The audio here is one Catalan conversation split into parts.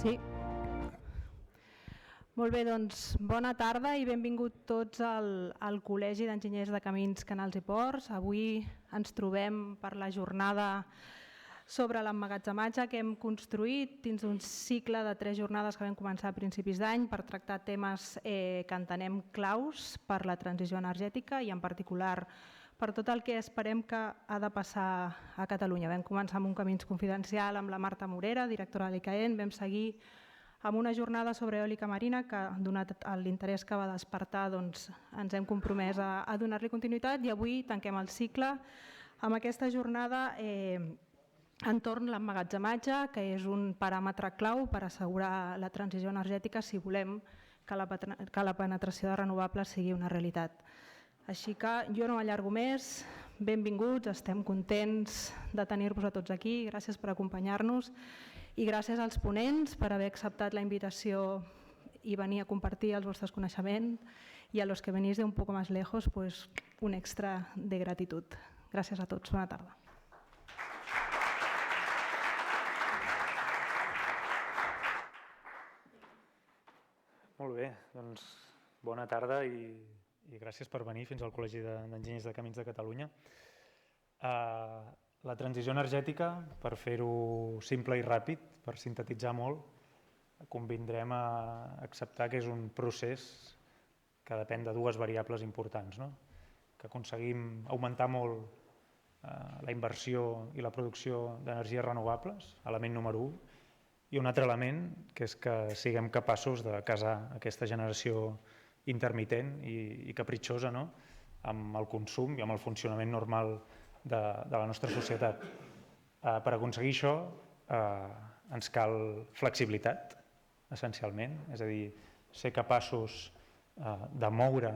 Sí. Molt bé, doncs bona tarda i benvingut tots al Col·legi d'Enginyers de Camins, Canals i Ports. Avui ens trobem per la jornada sobre l'emmagatzematge que hem construït dins d'un cicle de 3 jornades que vam començar a principis d'any per tractar temes que entenem claus per la transició energètica i en particular per tot el que esperem que ha de passar a Catalunya. Vam començar amb un Camins Confidencial amb la Marta Morera, directora de l'ICAEN, vam seguir amb una jornada sobre eòlica marina que, donat l'interès que va despertar, doncs, ens hem compromès a donar-li continuïtat i avui tanquem el cicle amb aquesta jornada entorn l'emmagatzematge, que és un paràmetre clau per assegurar la transició energètica si volem que la penetració de renovables sigui una realitat. Així que jo no m'allargo més, benvinguts, estem contents de tenir-vos a tots aquí, gràcies per acompanyar-nos i gràcies als ponents per haver acceptat la invitació y venir a compartir els vostres coneixements y a los que venís de un poco más lejos, pues un extra de gratitud. Gràcies a tots, bona tarda. Molt bé, doncs bona tarda i gràcies per venir fins al Col·legi d'Enginyers de Camins de Catalunya. La transició energètica, per fer-ho simple i ràpid, per sintetitzar molt, convindrem a acceptar que és un procés que depèn de 2 variables importants, que aconseguim augmentar molt la inversió i la producció d'energies renovables, element número 1, i un altre element que és que siguem capaços de casar aquesta generació intermitent i capritxosa amb el consum i amb el funcionament normal de la nostra societat. Per aconseguir això ens cal flexibilitat, essencialment, és a dir, ser capaços de moure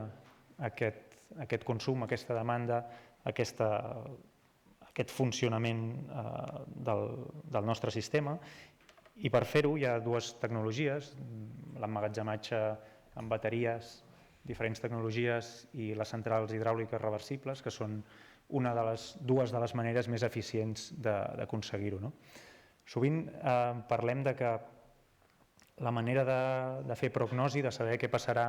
aquest consum, aquesta demanda, aquest funcionament del nostre sistema, i per fer-ho hi ha 2 tecnologies, l'emmagatzematge amb bateries, diferents tecnologies i les centrals hidràuliques reversibles, que són dues de les maneres més eficients d'aconseguir-ho. Sovint parlem de que la manera de fer prognosi, de saber què passarà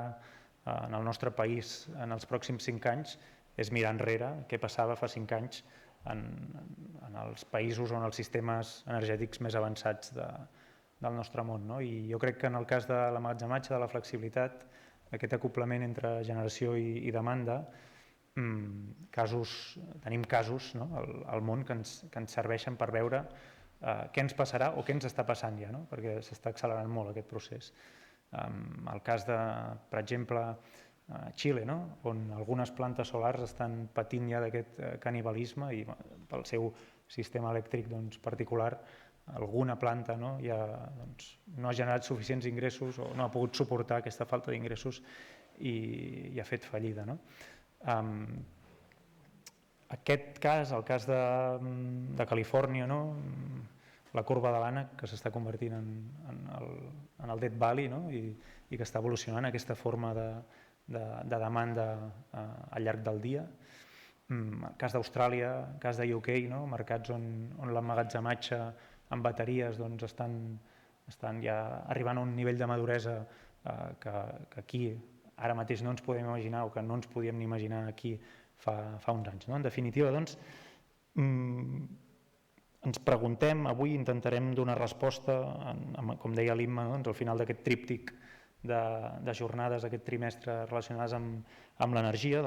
en el nostre país en els pròxims 5 anys, és mirar enrere què passava fa 5 anys en els països o en els sistemes energètics més avançats del nostre món. I jo crec que en el cas de l'emmagatzematge, de la flexibilitat, aquest acoplament entre generació i demanda, tenim casos al món que ens serveixen per veure què ens passarà o què ens està passant ja, perquè s'està accelerant molt aquest procés. El cas de, per exemple, Xile, on algunes plantes solars estan patint ja d'aquest canibalisme i pel seu sistema elèctric particular, alguna planta ja no ha generat suficients ingressos o no ha pogut suportar aquesta falta d'ingressos i ha fet fallida. Aquest cas, el cas de Califòrnia, la corba de l'ànec que s'està convertint en el Death Valley i que està evolucionant aquesta forma de demanda al llarg del dia. El cas d'Austràlia, el cas de UK, mercats on l'emmagatzematge amb bateries estan ja arribant a un nivell de maduresa que aquí ara mateix no ens podem imaginar o que no ens podíem ni imaginar aquí fa uns anys. En definitiva, ens preguntem, avui intentarem donar resposta, com deia l'Imma, al final d'aquest tríptic de jornades aquest trimestre relacionades amb l'energia,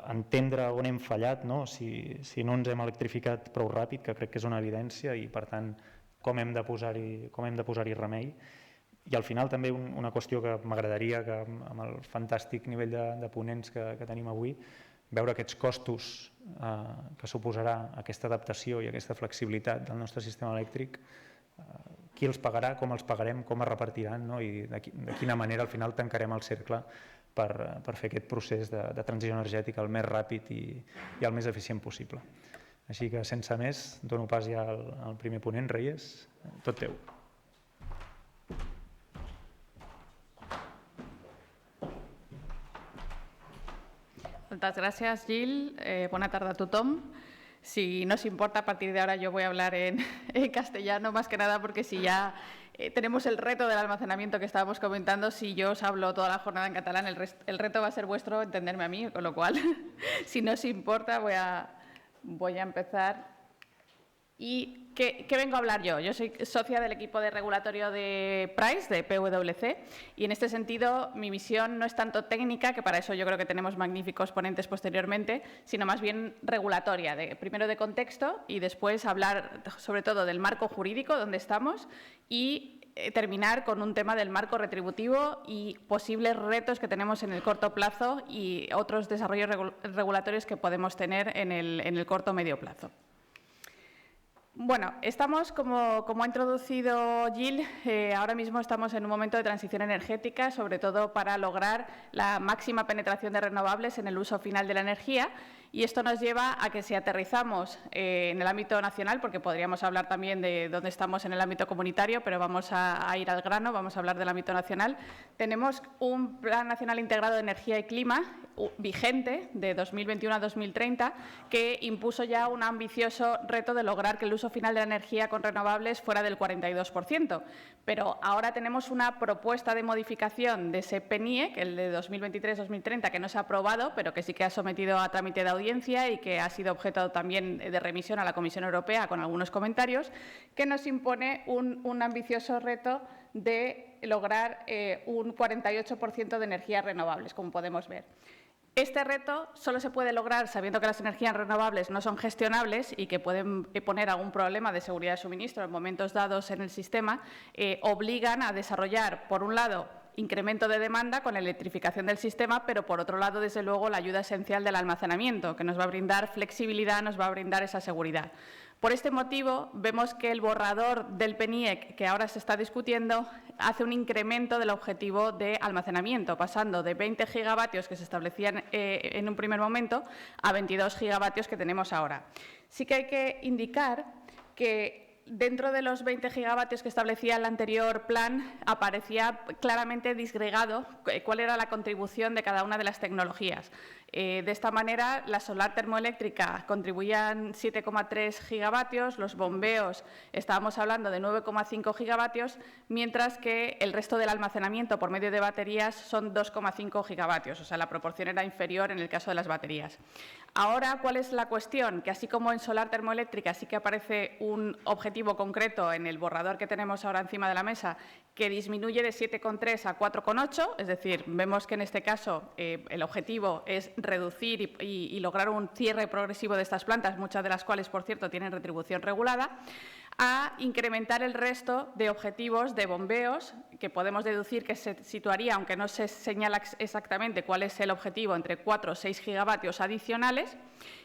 entendre on hem fallat, si no ens hem electrificat prou ràpid, que crec que és una evidència, i per tant com hem de posar-hi remei. I al final també una qüestió que m'agradaria que amb el fantàstic nivell de ponents que tenim avui, veure aquests costos que suposarà aquesta adaptació i aquesta flexibilitat del nostre sistema elèctric, qui els pagarà, com els pagarem, com es repartiran i de quina manera al final tancarem el cercle per fer aquest procés de transició energètica el més ràpid i el més eficient possible. Així que sense més, dono pas ja al primer ponent, Reyes, tot teu. Moltes gràcies, Gil. Bona tarda a tothom. Si no os importa, a partir de ahora yo voy a hablar en castellano, más que nada porque si ya tenemos el reto del almacenamiento que estábamos comentando. Si yo os hablo toda la jornada en catalán, el reto va a ser vuestro entenderme a mí, con lo cual, si no os importa, voy a empezar. ¿Y qué vengo a hablar yo? Yo soy socia del equipo de regulatorio de PRICE, de PwC, y en este sentido mi misión no es tanto técnica, que para eso yo creo que tenemos magníficos ponentes posteriormente, sino más bien regulatoria, primero de contexto y después hablar sobre todo del marco jurídico donde estamos y terminar con un tema del marco retributivo y posibles retos que tenemos en el corto plazo y otros desarrollos regulatorios que podemos tener en el corto o medio plazo. Bueno, estamos, como ha introducido Gil, ahora mismo estamos en un momento de transición energética, sobre todo para lograr la máxima penetración de renovables en el uso final de la energía, y esto nos lleva a que si aterrizamos en el ámbito nacional, porque podríamos hablar también de dónde estamos en el ámbito comunitario, pero vamos a ir al grano, vamos a hablar del ámbito nacional, tenemos un Plan Nacional Integrado de Energía y Clima vigente de 2021 a 2030 que impuso ya un ambicioso reto de lograr que el uso final de la energía con renovables fuera del 42%. Pero ahora tenemos una propuesta de modificación de ese PNIEC, el de 2023-2030, que no se ha aprobado, pero que sí que ha sometido a trámite de audiencia y que ha sido objeto también de remisión a la Comisión Europea con algunos comentarios, que nos impone un ambicioso reto de lograr un 48% de energías renovables, como podemos ver. Este reto solo se puede lograr sabiendo que las energías renovables no son gestionables y que pueden poner algún problema de seguridad de suministro en momentos dados en el sistema, obligan a desarrollar, por un lado, incremento de demanda con electrificación del sistema, pero por otro lado, desde luego, la ayuda esencial del almacenamiento, que nos va a brindar flexibilidad, nos va a brindar esa seguridad. Por este motivo, vemos que el borrador del PNIEC, que ahora se está discutiendo, hace un incremento del objetivo de almacenamiento, pasando de 20 gigavatios que se establecían en un primer momento a 22 gigavatios que tenemos ahora. Sí que hay que indicar que dentro de los 20 gigavatios que establecía el anterior plan, aparecía claramente disgregado cuál era la contribución de cada una de las tecnologías. De esta manera, la solar termoeléctrica contribuían 7,3 gigavatios, los bombeos estábamos hablando de 9,5 gigavatios, mientras que el resto del almacenamiento por medio de baterías son 2,5 gigavatios, o sea, la proporción era inferior en el caso de las baterías. Ahora, ¿cuál es la cuestión? Que así como en solar termoeléctrica sí que aparece un objetivo concreto en el borrador que tenemos ahora encima de la mesa, que disminuye de 7,3 a 4,8, es decir, vemos que en este caso el objetivo es reducir y lograr un cierre progresivo de estas plantas, muchas de las cuales, por cierto, tienen retribución regulada, a incrementar el resto de objetivos de bombeos, que podemos deducir que se situaría, aunque no se señala exactamente cuál es el objetivo, entre 4 o 6 gigavatios adicionales,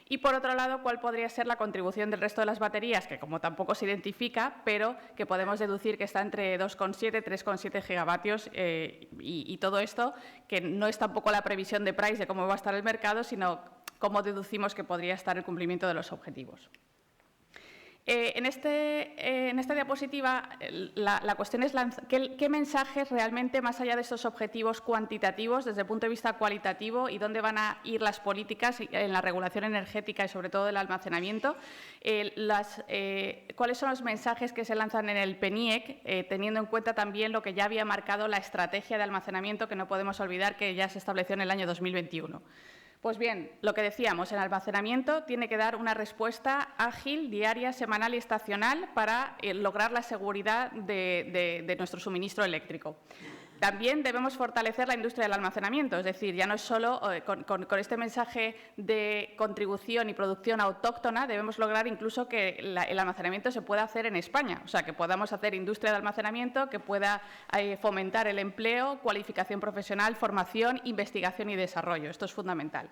y por otro lado, cuál podría ser la contribución del resto de las baterías, que como tampoco se identifica, pero que podemos deducir que está entre 2,7 y 3,7 gigavatios, y todo esto, que no es tampoco la previsión de Price de cómo va a estar el mercado, sino cómo deducimos que podría estar el cumplimiento de los objetivos. En esta diapositiva, la cuestión es qué mensajes realmente, más allá de estos objetivos cuantitativos, desde el punto de vista cualitativo, y dónde van a ir las políticas en la regulación energética y, sobre todo, del almacenamiento, cuáles son los mensajes que se lanzan en el PNIEC, teniendo en cuenta también lo que ya había marcado la estrategia de almacenamiento, que no podemos olvidar que ya se estableció en el año 2021. Pues bien, lo que decíamos, el almacenamiento tiene que dar una respuesta ágil, diaria, semanal y estacional para lograr la seguridad de nuestro suministro eléctrico. También debemos fortalecer la industria del almacenamiento, es decir, ya no es solo con este mensaje de contribución y producción autóctona, debemos lograr incluso que el almacenamiento se pueda hacer en España, o sea, que podamos hacer industria de almacenamiento, que pueda fomentar el empleo, cualificación profesional, formación, investigación y desarrollo. Esto es fundamental.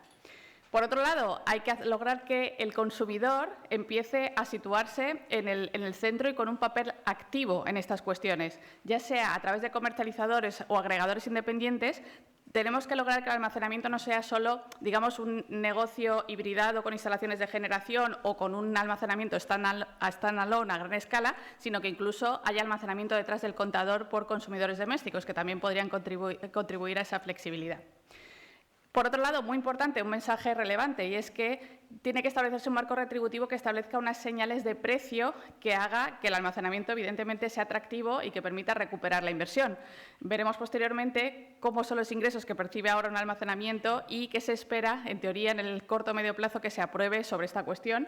Por otro lado, hay que lograr que el consumidor empiece a situarse en el centro y con un papel activo en estas cuestiones, ya sea a través de comercializadores o agregadores independientes. Tenemos que lograr que el almacenamiento no sea solo, digamos, un negocio hibridado con instalaciones de generación o con un almacenamiento standalone a gran escala, sino que incluso haya almacenamiento detrás del contador por consumidores domésticos, que también podrían contribuir a esa flexibilidad. Por otro lado, muy importante, un mensaje relevante, y es que tiene que establecerse un marco retributivo que establezca unas señales de precio que haga que el almacenamiento evidentemente sea atractivo y que permita recuperar la inversión. Veremos posteriormente cómo son los ingresos que percibe ahora un almacenamiento y qué se espera, en teoría, en el corto o medio plazo que se apruebe sobre esta cuestión,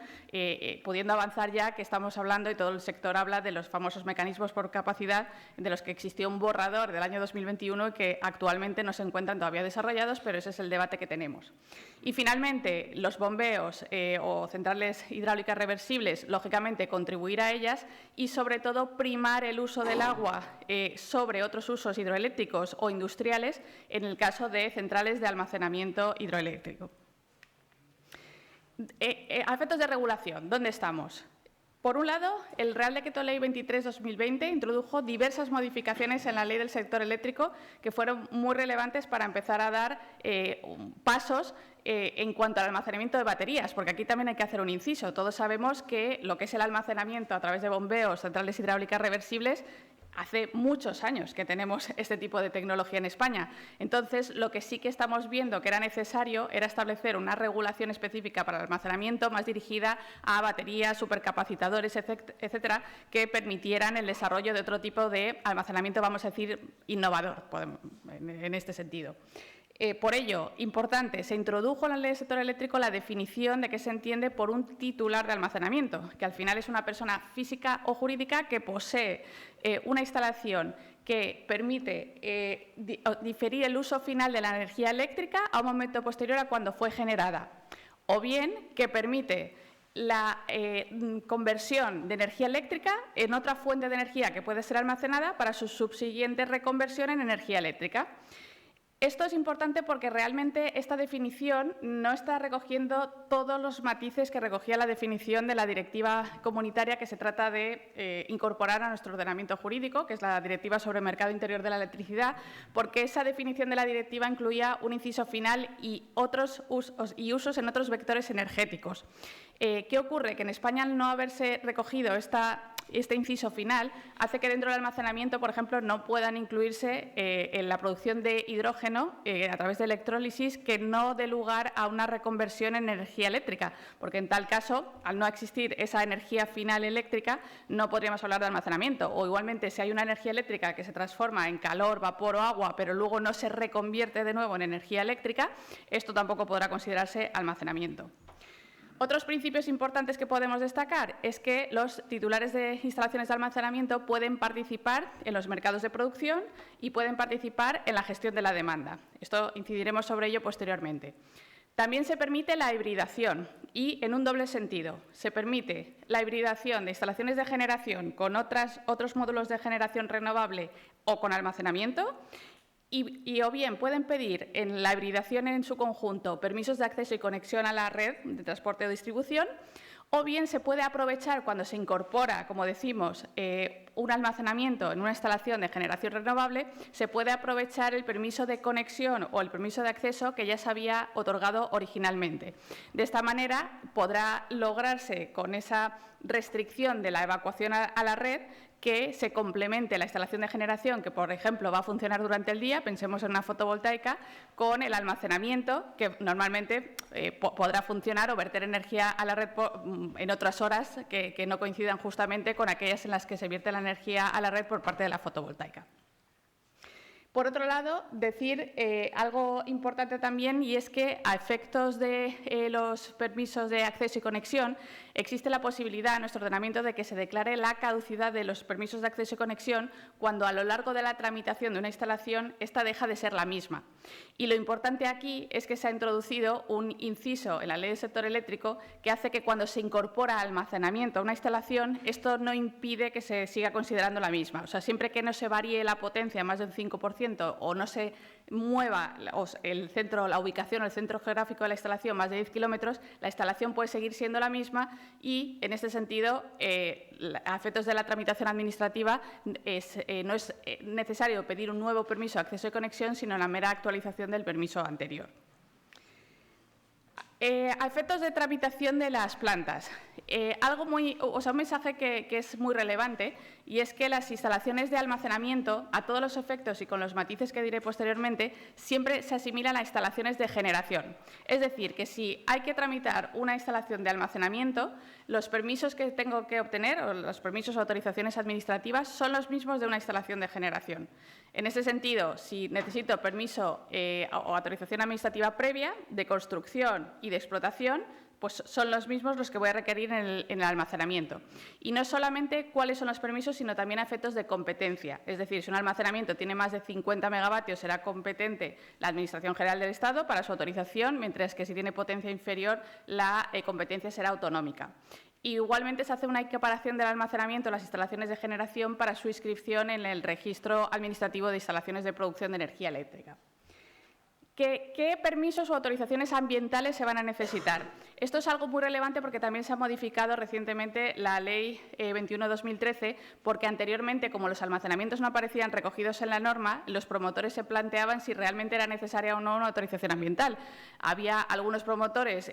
pudiendo avanzar ya que estamos hablando, y todo el sector habla de los famosos mecanismos por capacidad, de los que existió un borrador del año 2021 y que actualmente no se encuentran todavía desarrollados, pero ese es el debate que tenemos. Y finalmente, los bombeos o centrales hidráulicas reversibles, lógicamente contribuir a ellas y, sobre todo, primar el uso del agua sobre otros usos hidroeléctricos o industriales en el caso de centrales de almacenamiento hidroeléctrico. A efectos de regulación, ¿dónde estamos? Por un lado, el Real Decreto Ley 23/2020 introdujo diversas modificaciones en la Ley del sector eléctrico que fueron muy relevantes para empezar a dar pasos en cuanto al almacenamiento de baterías, porque aquí también hay que hacer un inciso. Todos sabemos que lo que es el almacenamiento a través de bombeos, centrales hidráulicas reversibles, hace muchos años que tenemos este tipo de tecnología en España. Entonces, lo que sí que estamos viendo que era necesario era establecer una regulación específica para el almacenamiento más dirigida a baterías, supercapacitadores, etcétera, que permitieran el desarrollo de otro tipo de almacenamiento, vamos a decir, innovador, en este sentido. Por ello, importante, se introdujo en la Ley del sector eléctrico la definición de qué se entiende por un titular de almacenamiento, que al final es una persona física o jurídica que posee una instalación que permite diferir el uso final de la energía eléctrica a un momento posterior a cuando fue generada, o bien que permite la conversión de energía eléctrica en otra fuente de energía que puede ser almacenada para su subsiguiente reconversión en energía eléctrica. Esto es importante porque realmente esta definición no está recogiendo todos los matices que recogía la definición de la directiva comunitaria que se trata de incorporar a nuestro ordenamiento jurídico, que es la Directiva sobre el Mercado Interior de la Electricidad, porque esa definición de la directiva incluía un inciso final y otros usos en otros vectores energéticos. ¿Qué ocurre? Que en España, al no haberse recogido este inciso final, hace que dentro del almacenamiento, por ejemplo, no puedan incluirse en la producción de hidrógeno a través de electrólisis que no dé lugar a una reconversión en energía eléctrica, porque en tal caso, al no existir esa energía final eléctrica, no podríamos hablar de almacenamiento. O igualmente, si hay una energía eléctrica que se transforma en calor, vapor o agua, pero luego no se reconvierte de nuevo en energía eléctrica, esto tampoco podrá considerarse almacenamiento. Otros principios importantes que podemos destacar es que los titulares de instalaciones de almacenamiento pueden participar en los mercados de producción y pueden participar en la gestión de la demanda. Esto incidiremos sobre ello posteriormente. También se permite la hibridación y en un doble sentido. Se permite la hibridación de instalaciones de generación con otros módulos de generación renovable o con almacenamiento. O bien pueden pedir en la hibridación en su conjunto permisos de acceso y conexión a la red de transporte o distribución, o bien se puede aprovechar cuando se incorpora, como decimos, un almacenamiento en una instalación de generación renovable, se puede aprovechar el permiso de conexión o el permiso de acceso que ya se había otorgado originalmente. De esta manera podrá lograrse con esa restricción de la evacuación a la red que se complemente la instalación de generación que, por ejemplo, va a funcionar durante el día, pensemos en una fotovoltaica, con el almacenamiento que normalmente podrá funcionar o verter energía a la red en otras horas que no coincidan justamente con aquellas en las que se vierte la energía a la red por parte de la fotovoltaica. Por otro lado, decir algo importante también, y es que a efectos de los permisos de acceso y conexión, existe la posibilidad en nuestro ordenamiento de que se declare la caducidad de los permisos de acceso y conexión cuando a lo largo de la tramitación de una instalación esta deja de ser la misma. Y lo importante aquí es que se ha introducido un inciso en la Ley del sector eléctrico que hace que cuando se incorpora almacenamiento a una instalación, esto no impide que se siga considerando la misma. O sea, siempre que no se varíe la potencia más del 5% o no se mueva la ubicación o el centro geográfico de la instalación más de 10 kilómetros, la instalación puede seguir siendo la misma y, en este sentido, a efectos de la tramitación administrativa, no es necesario pedir un nuevo permiso de acceso y conexión, sino la mera actualización del permiso anterior. A efectos de tramitación de las plantas, un mensaje que es muy relevante, y es que las instalaciones de almacenamiento, a todos los efectos y con los matices que diré posteriormente, siempre se asimilan a instalaciones de generación. Es decir, que si hay que tramitar una instalación de almacenamiento, los permisos que tengo que obtener, o los permisos o autorizaciones administrativas, son los mismos de una instalación de generación. En ese sentido, si necesito permiso o autorización administrativa previa de construcción y de explotación, pues son los mismos los que voy a requerir en el almacenamiento. Y no solamente cuáles son los permisos, sino también a efectos de competencia. Es decir, si un almacenamiento tiene más de 50 megavatios, será competente la Administración General del Estado para su autorización, mientras que si tiene potencia inferior, la competencia será autonómica. Igualmente se hace una equiparación del almacenamiento en las instalaciones de generación para su inscripción en el Registro Administrativo de Instalaciones de Producción de Energía Eléctrica. ¿Qué permisos o autorizaciones ambientales se van a necesitar? Esto es algo muy relevante porque también se ha modificado recientemente la Ley 21/2013, porque anteriormente, como los almacenamientos no aparecían recogidos en la norma, los promotores se planteaban si realmente era necesaria o no una autorización ambiental. Había algunos promotores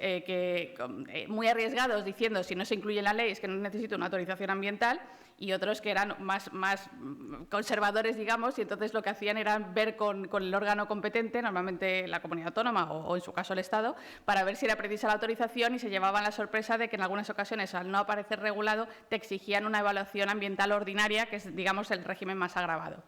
muy arriesgados diciendo, si no se incluye en la ley es que no necesito una autorización ambiental, y otros que eran más conservadores, digamos, y entonces lo que hacían era ver con el órgano competente, normalmente la comunidad autónoma o en su caso el Estado, para ver si era precisa la autorización, y se llevaban la sorpresa de que en algunas ocasiones, al no aparecer regulado, te exigían una evaluación ambiental ordinaria, que es, digamos, el régimen más agravado.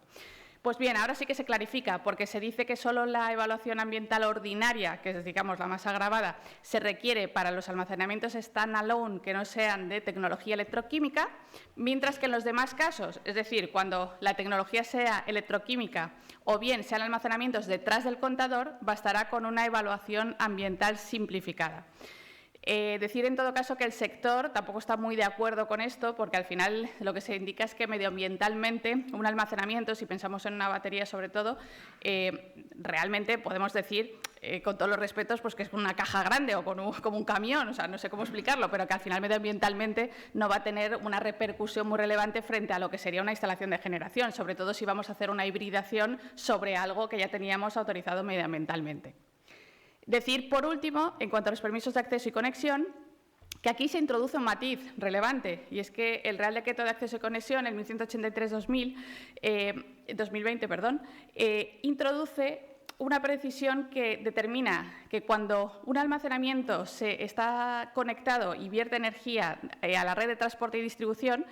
Pues bien, ahora sí que se clarifica, porque se dice que solo la evaluación ambiental ordinaria, que es, digamos, la más agravada, se requiere para los almacenamientos standalone que no sean de tecnología electroquímica, mientras que en los demás casos, es decir, cuando la tecnología sea electroquímica o bien sean almacenamientos detrás del contador, bastará con una evaluación ambiental simplificada. Decir en todo caso que el sector tampoco está muy de acuerdo con esto, porque al final lo que se indica es que medioambientalmente un almacenamiento, si pensamos en una batería sobre todo, realmente podemos decir, con todos los respetos, pues que es una caja grande o como un camión, o sea, no sé cómo explicarlo, pero que al final medioambientalmente no va a tener una repercusión muy relevante frente a lo que sería una instalación de generación, sobre todo si vamos a hacer una hibridación sobre algo que ya teníamos autorizado medioambientalmente. Decir, por último, en cuanto a los permisos de acceso y conexión, que aquí se introduce un matiz relevante, y es que el Real Decreto de Acceso y Conexión, el 1183-2020, introduce una precisión que determina que cuando un almacenamiento se está conectado y vierte energía a la red de transporte y distribución,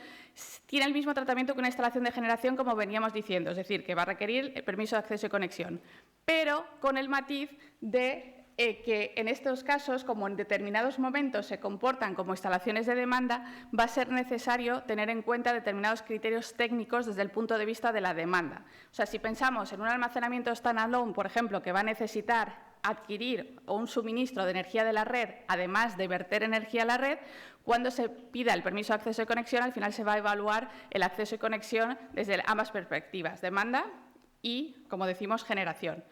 tiene el mismo tratamiento que una instalación de generación, como veníamos diciendo, es decir, que va a requerir el permiso de acceso y conexión, pero con el matiz de que en estos casos, como en determinados momentos se comportan como instalaciones de demanda, va a ser necesario tener en cuenta determinados criterios técnicos desde el punto de vista de la demanda. O sea, si pensamos en un almacenamiento standalone, por ejemplo, que va a necesitar adquirir un suministro de energía de la red, además de verter energía a la red, cuando se pida el permiso de acceso y conexión, al final se va a evaluar el acceso y conexión desde ambas perspectivas, demanda y, como decimos, generación.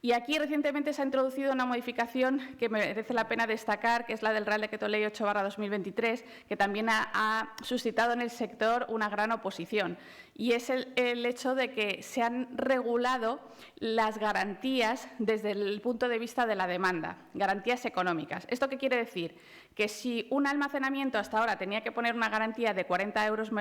Y aquí recientemente se ha introducido una modificación que merece la pena destacar, que es la del Real Decreto Ley 8/2023, que también ha suscitado en el sector una gran oposición. Y es el hecho de que se han regulado las garantías desde el punto de vista de la demanda, garantías económicas. ¿Esto qué quiere decir? Que si un almacenamiento hasta ahora tenía que poner una garantía de 40 euros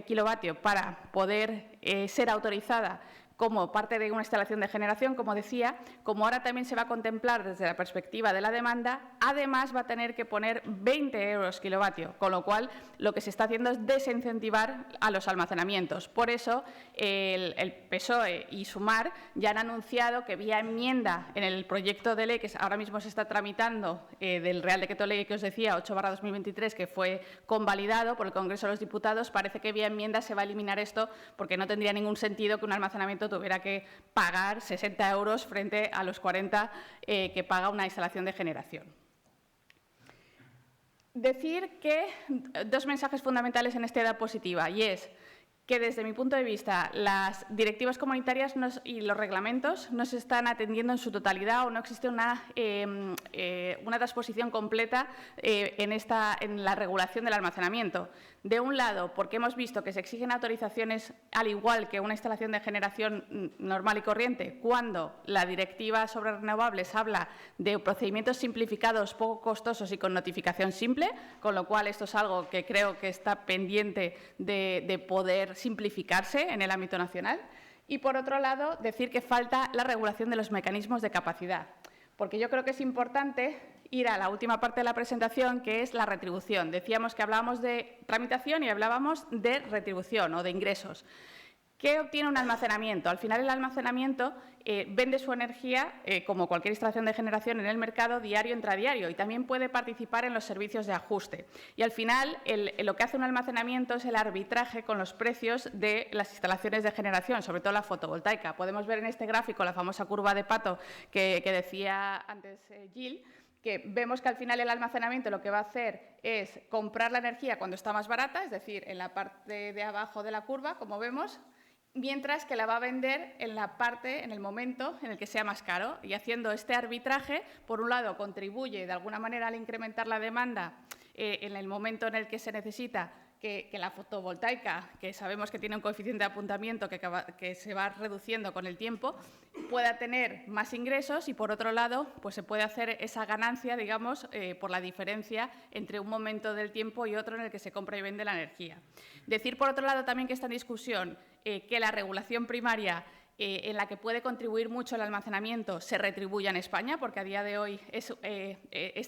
kilovatio para poder ser autorizada como parte de una instalación de generación, como decía, como ahora también se va a contemplar desde la perspectiva de la demanda, además va a tener que poner 20 euros kilovatio, con lo cual lo que se está haciendo es desincentivar a los almacenamientos. Por eso el PSOE y Sumar ya han anunciado que vía enmienda en el proyecto de ley que ahora mismo se está tramitando del Real Decreto Ley que os decía, 8/2023, que fue convalidado por el Congreso de los Diputados, parece que vía enmienda se va a eliminar esto porque no tendría ningún sentido que un almacenamiento tuviera que pagar 60 euros frente a los 40 que paga una instalación de generación. Decir que dos mensajes fundamentales en esta diapositiva, y es que desde mi punto de vista las directivas comunitarias y los reglamentos no se están atendiendo en su totalidad o no existe una transposición completa en la regulación del almacenamiento. De un lado, porque hemos visto que se exigen autorizaciones al igual que una instalación de generación normal y corriente, cuando la directiva sobre renovables habla de procedimientos simplificados, poco costosos y con notificación simple, con lo cual esto es algo que creo que está pendiente de poder simplificarse en el ámbito nacional. Y, por otro lado, decir que falta la regulación de los mecanismos de capacidad, porque yo creo que es importante ir a la última parte de la presentación, que es la retribución. Decíamos que hablábamos de tramitación y hablábamos de retribución o de ingresos. ¿Qué obtiene un almacenamiento? Al final, el almacenamiento vende su energía, como cualquier instalación de generación en el mercado, diario, intradiario, y también puede participar en los servicios de ajuste. Y al final, lo que hace un almacenamiento es el arbitraje con los precios de las instalaciones de generación, sobre todo la fotovoltaica. Podemos ver en este gráfico la famosa curva de Pato que decía antes Gil, que vemos que al final el almacenamiento lo que va a hacer es comprar la energía cuando está más barata, es decir, en la parte de abajo de la curva, como vemos, mientras que la va a vender en el momento en el que sea más caro. Y haciendo este arbitraje, por un lado, contribuye de alguna manera al incrementar la demanda en el momento en el que se necesita que la fotovoltaica, que sabemos que tiene un coeficiente de apuntamiento que se va reduciendo con el tiempo, pueda tener más ingresos y, por otro lado, pues se puede hacer esa ganancia, digamos, por la diferencia entre un momento del tiempo y otro en el que se compra y vende la energía. Decir, por otro lado, también que está en discusión que la regulación primaria en la que puede contribuir mucho el almacenamiento se retribuya en España, porque a día de hoy este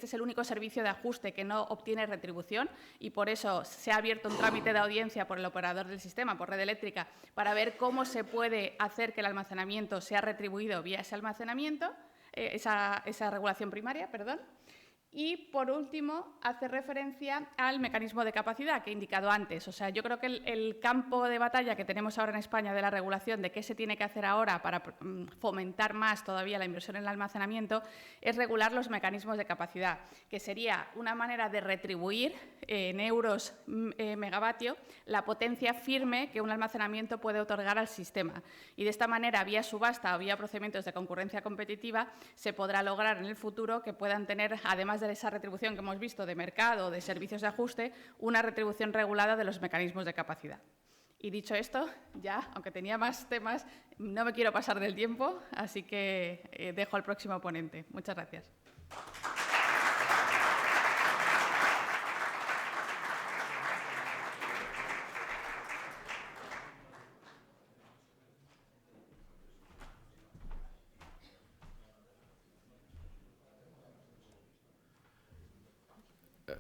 es el único servicio de ajuste que no obtiene retribución y por eso se ha abierto un trámite de audiencia por el operador del sistema, por Red Eléctrica, para ver cómo se puede hacer que el almacenamiento sea retribuido vía ese almacenamiento, esa regulación primaria, perdón. Y, por último, hace referencia al mecanismo de capacidad que he indicado antes. O sea, yo creo que el campo de batalla que tenemos ahora en España de la regulación, de qué se tiene que hacer ahora para fomentar más todavía la inversión en el almacenamiento, es regular los mecanismos de capacidad, que sería una manera de retribuir en euros megavatio la potencia firme que un almacenamiento puede otorgar al sistema. Y de esta manera, vía subasta o vía procedimientos de concurrencia competitiva, se podrá lograr en el futuro que puedan tener, además de esa retribución que hemos visto de mercado, de servicios de ajuste, una retribución regulada de los mecanismos de capacidad. Y dicho esto, ya, aunque tenía más temas, no me quiero pasar del tiempo, así que dejo al próximo ponente. Muchas gracias.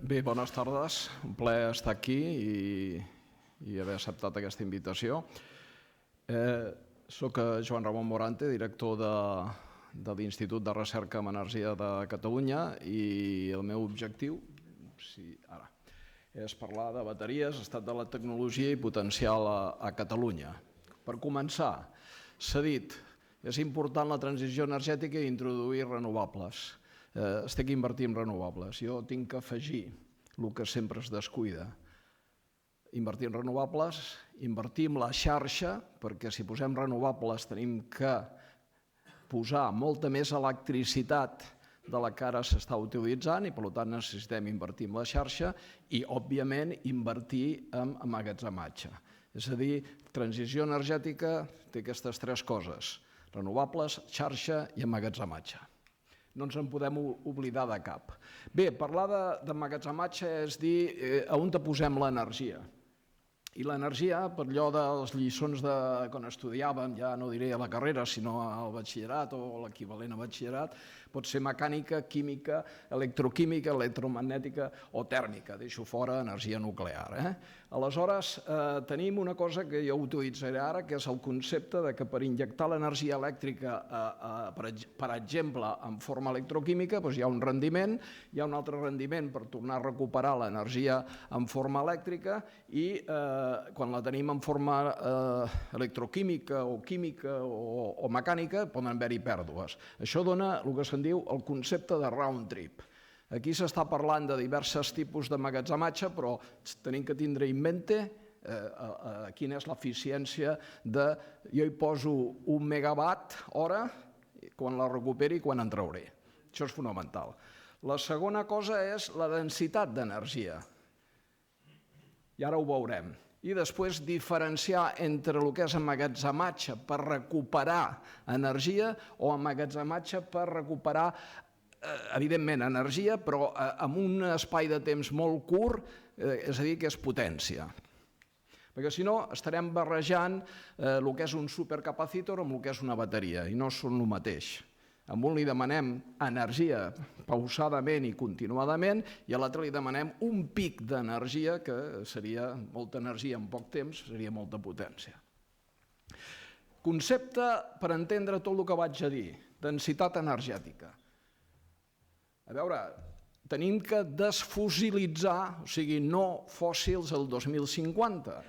Bé, bones tardes. Un plaer estar aquí i haver acceptat aquesta invitació. Soc Joan Ramon Morante, director de l'Institut de Recerca en Energia de Catalunya i el meu objectiu és parlar de bateries, estat de la tecnologia i potencial a Catalunya. Per començar, s'ha dit, és important la transició energètica i introduir renovables. Estic invertint en renovables. Jo tinc que afegir el que sempre es descuida. Invertir en renovables, invertir en la xarxa, perquè si posem renovables tenim que posar molta més electricitat de la que ara s'està utilitzant i, per tant, necessitem invertir en la xarxa i, òbviament, invertir en emmagatzematge. És a dir, transició energètica té aquestes tres coses: renovables, xarxa i emmagatzematge. No ens en podem oblidar de cap. Bé, parlar d'emmagatzematge és dir on posem l'energia. I l'energia, per allò de les lliçons de quan estudiàvem, ja no diré a la carrera, sinó al batxillerat o l'equivalent a batxillerat, pot ser mecànica, química, electroquímica, electromagnètica o tèrmica. Deixo fora energia nuclear. Aleshores, tenim una cosa que jo utilitzaré ara, que és el concepte que per injectar l'energia elèctrica, per exemple, en forma electroquímica, hi ha un rendiment, hi ha un altre rendiment per tornar a recuperar l'energia en forma elèctrica i quan la tenim en forma electroquímica o química o mecànica poden haver-hi pèrdues. Això dona el que se'n diu el concepte de round trip. Aquí s'està parlant de diversos tipus d'emmagatzematge, però tenim que tindre en mente quina és l'eficiència de jo hi poso 1 megawatt hora, quan la recuperi i quan en trauré. Això és fonamental. La segona cosa és la densitat d'energia. I ara ho veurem. I després diferenciar entre el que és emmagatzematge per recuperar energia o emmagatzematge per recuperar, evidentment, energia, però amb un espai de temps molt curt, és a dir, que és potència. Perquè si no estarem barrejant el que és un supercapacitor amb el que és una bateria, i no són el mateix. A un li demanem energia pausadament i continuadament, i a l'altre li demanem un pic d'energia, que seria molta energia en poc temps, seria molta potència. Concepte per entendre tot el que vaig a dir, densitat energètica. A veure, tenim que desfossilitzar, o sigui, no fòssils el 2050,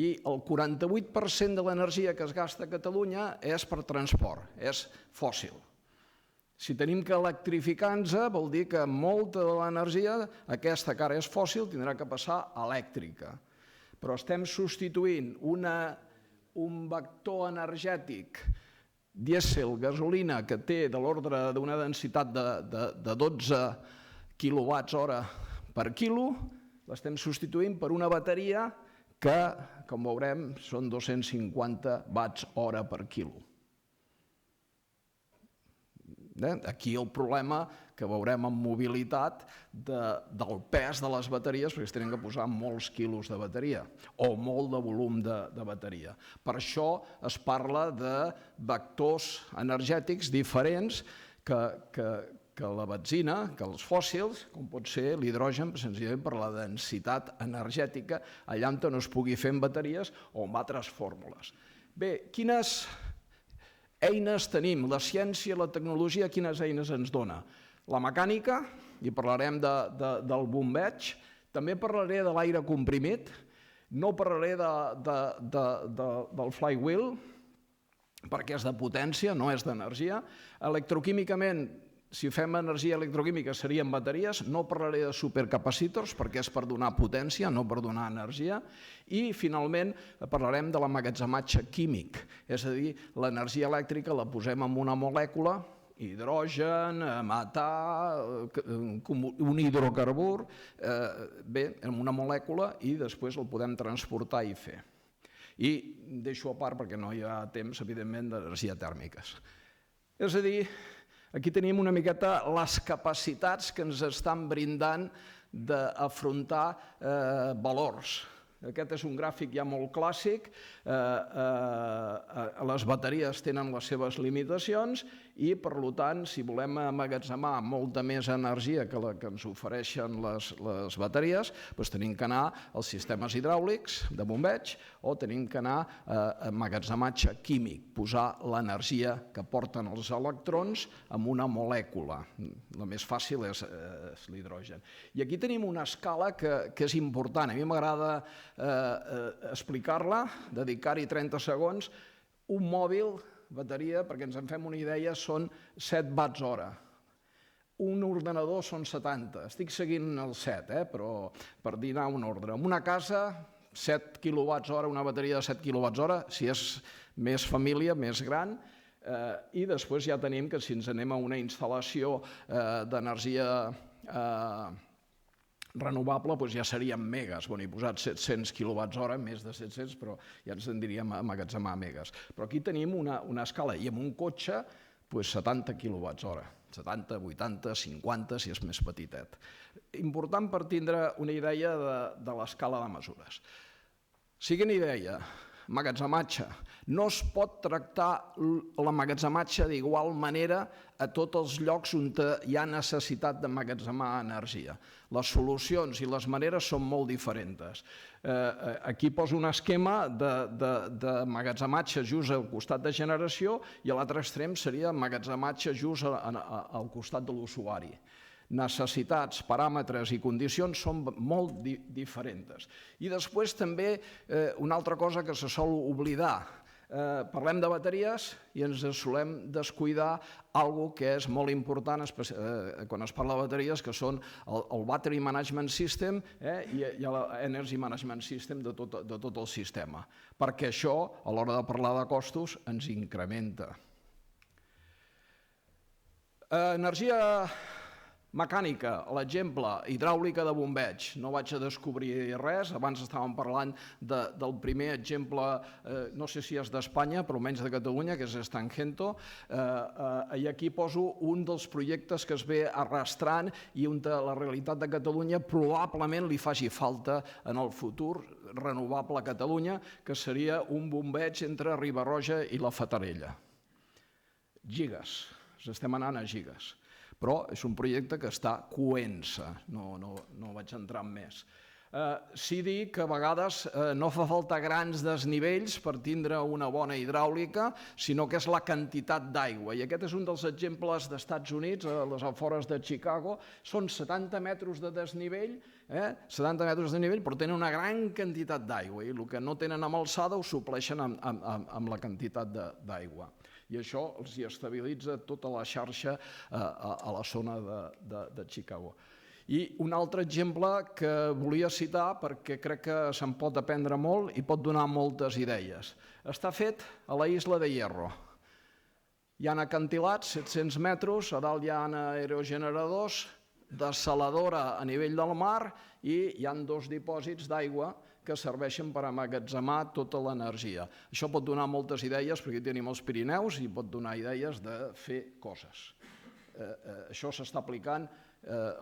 i el 48% de l'energia que es gasta a Catalunya és per transport, és fòssil. Si tenim que electrificar-nos, vol dir que molta de l'energia, aquesta que ara és fòssil, tindrà que passar a elèctrica. Però estem substituint un vector energètic dièsel, gasolina, que té de l'ordre d'una densitat de 12 quilowatts-hora per quilo, l'estem substituint per una bateria que, com veurem, són 250 watts-hora per quilo. Aquí el problema que veurem en mobilitat del pes de les bateries, perquè es tenen que posar molts quilos de bateria o molt de volum de bateria. Per això es parla de vectors energètics diferents que la benzina, que els fòssils, com pot ser l'hidrogen, senzillament per la densitat energètica, allà on no es pugui fer en bateries o amb altres fórmules. Bé, quines eines tenim? La ciència, la tecnologia, quines eines ens dona? La mecànica, i parlarem del bombeig, també parlaré de l'aire comprimit, no parlaré del flywheel, perquè és de potència, no és d'energia. Electroquímicament, si fem energia electroquímica serien bateries, no parlaré de supercapacitors perquè és per donar potència, no per donar energia, i finalment parlarem de l'emmagatzematge químic, és a dir, l'energia elèctrica la posem en una molècula, hidrogen, metà, un hidrocarbur, bé, en una molècula, i després el podem transportar i fer. I deixo a part, perquè no hi ha temps, evidentment, d'energia tèrmiques. És a dir, aquí tenim una miqueta les capacitats que ens estan brindant d'afrontar valors. Aquest és un gràfic ja molt clàssic. Les bateries tenen les seves limitacions i, per tant, si volem emmagatzemar molta més energia que la que ens ofereixen les bateries, doncs tenim que anar als sistemes hidràulics de bombeig o tenim que anar a emmagatzematge químic, posar l'energia que porten els electrons en una molècula. La més fàcil és l'hidrogen. I aquí tenim una escala que és important. A mi m'agrada explicar-la, dedicar-hi 30 segons. Un mòbil, bateria, perquè ens en fem una idea, són 7 watts hora. Un ordenador són 70. Estic seguint el 7, però per dir-ne un ordre. En una casa, 7 quilowatts hora, una bateria de 7 quilowatts hora, si és més família, més gran, i després ja tenim que si ens anem a una instal·lació d'energia renovable, doncs ja serien megas. He posat 700 quilowatts hora, més de 700, però ja ens en diríem emmagatzemar megas. Però aquí tenim una escala, i amb un cotxe, 70 quilowatts hora. 70, 80, 50, si és més petitet. Important per tindre una idea de l'escala de mesures. Següent idea, emmagatzematge. No es pot tractar l'emmagatzematge d'igual manera a tots els llocs on hi ha necessitat d'emmagatzemar energia. Les solucions i les maneres són molt diferents. Aquí poso un esquema d'emmagatzematge just al costat de generació i a l'altre extrem seria emmagatzematge just al costat de l'usuari. Necessitats, paràmetres i condicions són molt diferents. I després també una altra cosa que se sol oblidar. Parlem de bateries i ens solem descuidar algo que és molt important quan es parla de bateries, que són el Battery Management System i l'Energy Management System de tot el sistema, perquè això, a l'hora de parlar de costos, ens incrementa. Energia mecànica, l'exemple, hidràulica de bombeig, no vaig a descobrir res, abans estàvem parlant del primer exemple, no sé si és d'Espanya, però almenys de Catalunya, que és Stangento, i aquí poso un dels projectes que es ve arrastrant i on la realitat de Catalunya probablement li faci falta en el futur renovable a Catalunya, que seria un bombeig entre Riba-roja i la Fatarella. Gigas, estem anant a gigas. Però és un projecte que està coent-se, no vaig entrar en més. Sí dir que a vegades no fa falta grans desnivells per tindre una bona hidràulica, sinó que és la quantitat d'aigua. I aquest és un dels exemples d'Estats Units, a les afores de Chicago. Són 70 metres de desnivell, 70 metres de desnivell, però tenen una gran quantitat d'aigua. I el que no tenen amb alçada ho supleixen amb la quantitat d'aigua. I això els hi estabilitza tota la xarxa a la zona de Chicago. I un altre exemple que volia citar, perquè crec que se'n pot aprendre molt i pot donar moltes idees. Està fet a la Isla de Hierro. Hi ha acantilats, 700 metres, a dalt hi ha aerogeneradors, dessaladora a nivell del mar i hi ha 2 dipòsits d'aigua que serveixen per emmagatzemar tota l'energia. Això pot donar moltes idees, perquè aquí tenim els Pirineus i pot donar idees de fer coses. Això s'està aplicant,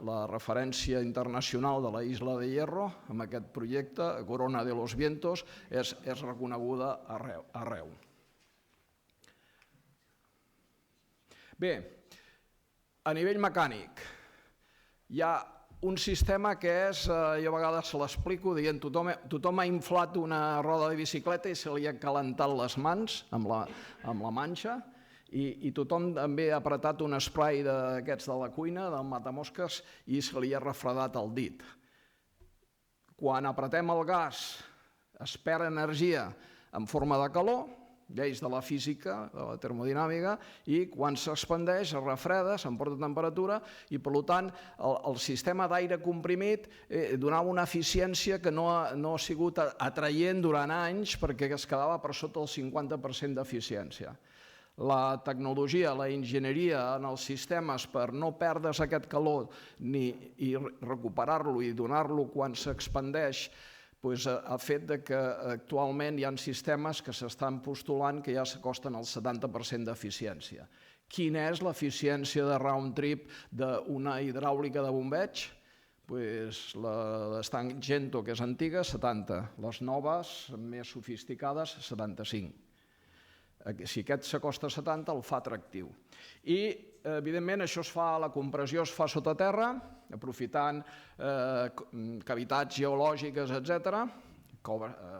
la referència internacional de la Isla de Hierro, amb aquest projecte, Corona de los Vientos, és reconeguda arreu. Bé, a nivell mecànic, hi ha un sistema que és, jo a vegades se l'explico, dient tothom ha inflat una roda de bicicleta i se li ha calentat les mans amb la manxa i tothom també ha apretat un spray d'aquests de la cuina, del matamosques, i se li ha refredat el dit. Quan apretem el gas es perd energia en forma de calor, lleis de la física, de la termodinàmica, i quan s'expandeix, es refreda, s'emporta temperatura, i per tant el sistema d'aire comprimit donava una eficiència que no ha sigut atraient durant anys perquè es quedava per sota el 50% d'eficiència. La tecnologia, la enginyeria en els sistemes per no perdre's aquest calor i recuperar-lo i donar-lo quan s'expandeix, ha fet que actualment hi ha sistemes que s'estan postulant que ja s'acosten al 70% d'eficiència. Quina és l'eficiència de round trip d'una hidràulica de bombeig? La Stangento, que és antiga, 70. Les noves, més sofisticades, 75. Si aquest s'acosta a 70, el fa atractiu. I, evidentment, això es fa, la compressió es fa sota terra, aprofitant cavitats geològiques, etc.,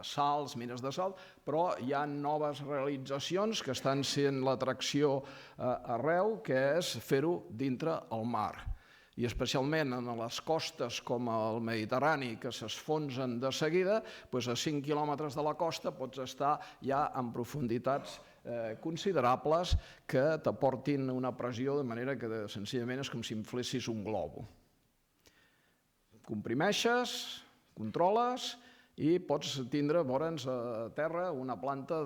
salts, mines de sal, però hi ha noves realitzacions que estan sent l'atracció arreu, que és fer-ho dintre el mar. I especialment en les costes com el Mediterrani, que s'esfonsen de seguida, a 5 quilòmetres de la costa pots estar ja en profunditats considerables que t'aportin una pressió de manera que senzillament és com si inflessis un globo. Comprimeixes, controles i pots tindre veure'ns a terra una planta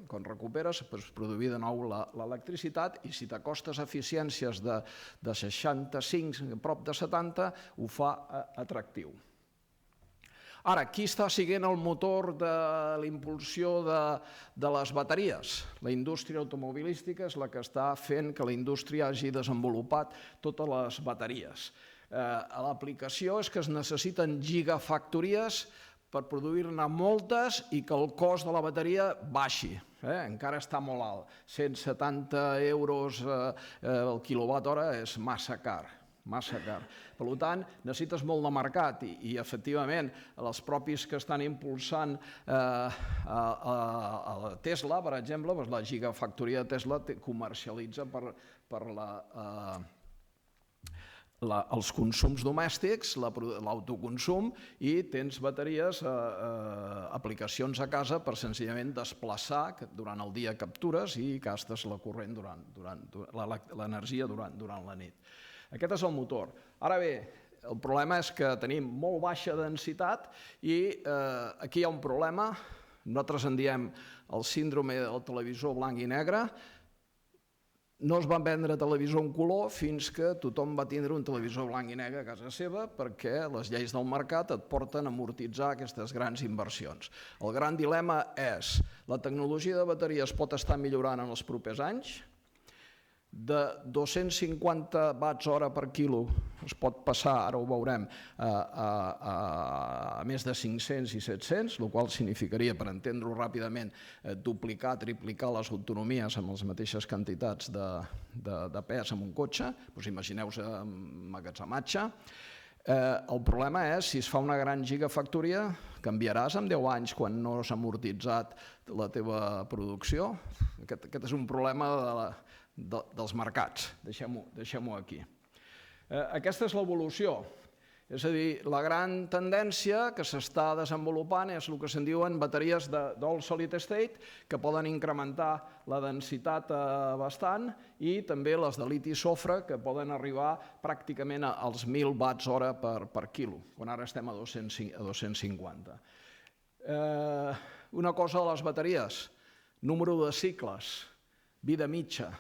quan recuperes, produir de nou l'electricitat, i si t'acostes a eficiències de 65, a prop de 70, ho fa atractiu. Ara, qui està siguent el motor de la impulsió de les bateries? La indústria automobilística és la que està fent que la indústria hagi desenvolupat totes les bateries. L'aplicació és que es necessiten gigafactories per produir-ne moltes i que el cost de la bateria baixi. Encara està molt alt. 170 euros el quilowatt hora és massa car. Per tant, necessites molt de mercat i, efectivament, els propis que estan impulsant a Tesla, per exemple, la gigafactoria de Tesla comercialitza per els consums domèstics, l'autoconsum, i tens bateries, aplicacions a casa per senzillament desplaçar, que durant el dia captures i gastes la corrent l'energia durant la nit. Aquest és el motor. Ara bé, el problema és que tenim molt baixa densitat i aquí hi ha un problema. Nosaltres en diem el síndrome del televisor blanc i negre. No es van vendre televisor en color fins que tothom va tindre un televisor blanc i negre a casa seva perquè les lleis del mercat et porten a amortitzar aquestes grans inversions. El gran dilema és: la tecnologia de bateries pot estar millorant en els propers anys? De 250 watts hora per quilo es pot passar, ara ho veurem, a més de 500 i 700, el qual significaria, per entendre-ho ràpidament, duplicar, triplicar les autonomies amb les mateixes quantitats de pes en un cotxe. Imagineu-vos emmagatzematge. El problema és, si es fa una gran gigafactoria, canviaràs en 10 anys quan no s'ha amortitzat la teva producció? Aquest és un problema dels mercats, deixem-ho aquí. Aquesta és l'evolució, és a dir, la gran tendència que s'està desenvolupant és el que se'n diuen bateries d'all solid state, que poden incrementar la densitat bastant, i també les de liti i sofre, que poden arribar pràcticament als 1.000 watts hora per quilo, quan ara estem a 250. Una cosa de les bateries, número de cicles, vida mitja.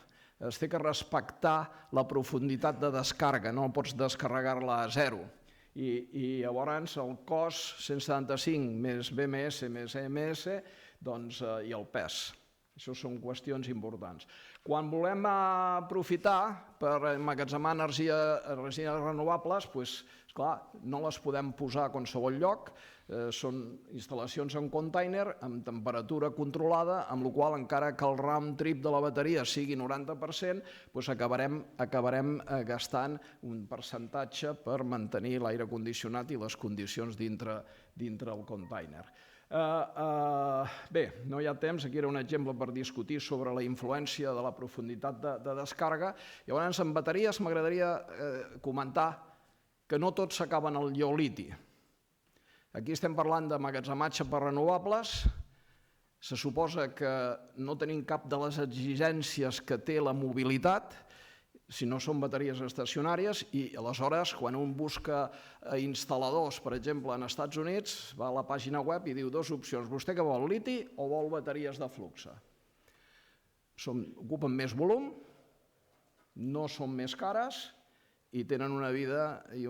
Es té que respectar la profunditat de descàrrega, no pots descarregar-la a zero. I llavors el cost 175 més BMS més EMS i el pes. Això són qüestions importants. Quan volem aprofitar per emmagatzemar energies renovables, esclar, no les podem posar a qualsevol lloc. Són instal·lacions en container amb temperatura controlada, amb la qual encara que el round trip de la bateria sigui 90%, acabarem gastant un percentatge per mantenir l'aire condicionat i les condicions dintre el container. Bé, no hi ha temps, aquí era un exemple per discutir sobre la influència de la profunditat de descàrrega. Llavors, en bateries m'agradaria comentar que no tots s'acaben al ió-liti. Aquí estem parlant d'emmagatzematge per renovables. Se suposa que no tenim cap de les exigències que té la mobilitat, si no són bateries estacionàries, i aleshores quan un busca instal·ladors, per exemple, en Estats Units, va a la pàgina web i diu dues opcions: vostè què vol, liti o vol bateries de flux? Ocupen més volum, no són més cares i tenen una vida i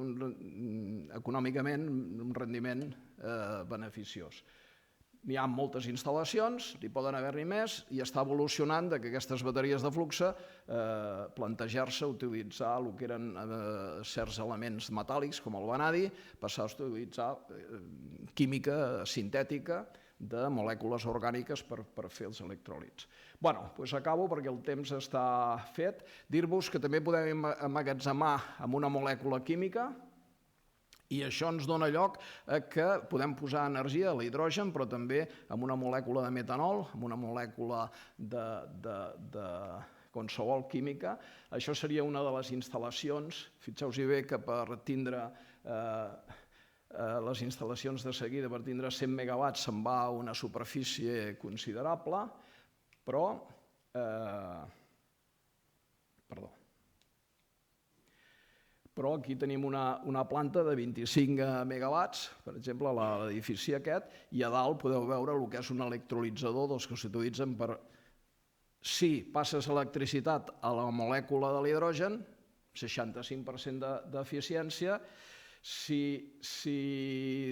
econòmicament un rendiment beneficiós. N'hi ha moltes instal·lacions, n'hi poden haver-hi més, i està evolucionant que aquestes bateries de flux plantejar-se utilitzar el que eren certs elements metàl·lics com el vanadi, passar a utilitzar química sintètica de molècules orgàniques per fer els electròlits. Bé, doncs acabo perquè el temps està fet. Dir-vos que també podem emmagatzemar amb una molècula química i això ens dona lloc que podem posar energia a l'hidrogen, però també amb una molècula de metanol, amb una molècula de qualsevol química. Això seria una de les instal·lacions. Fixeu-vos bé que per tindre les instal·lacions de seguida, per tindre 100 megawatts, se'n va a una superfície considerable, però aquí tenim una planta de 25 megawatts, per exemple, a l'edifici aquest, i a dalt podeu veure el que és un electrolitzador dels que s'utilitzen per... Si passes electricitat a la molècula de l'hidrogen, 65% d'eficiència. Si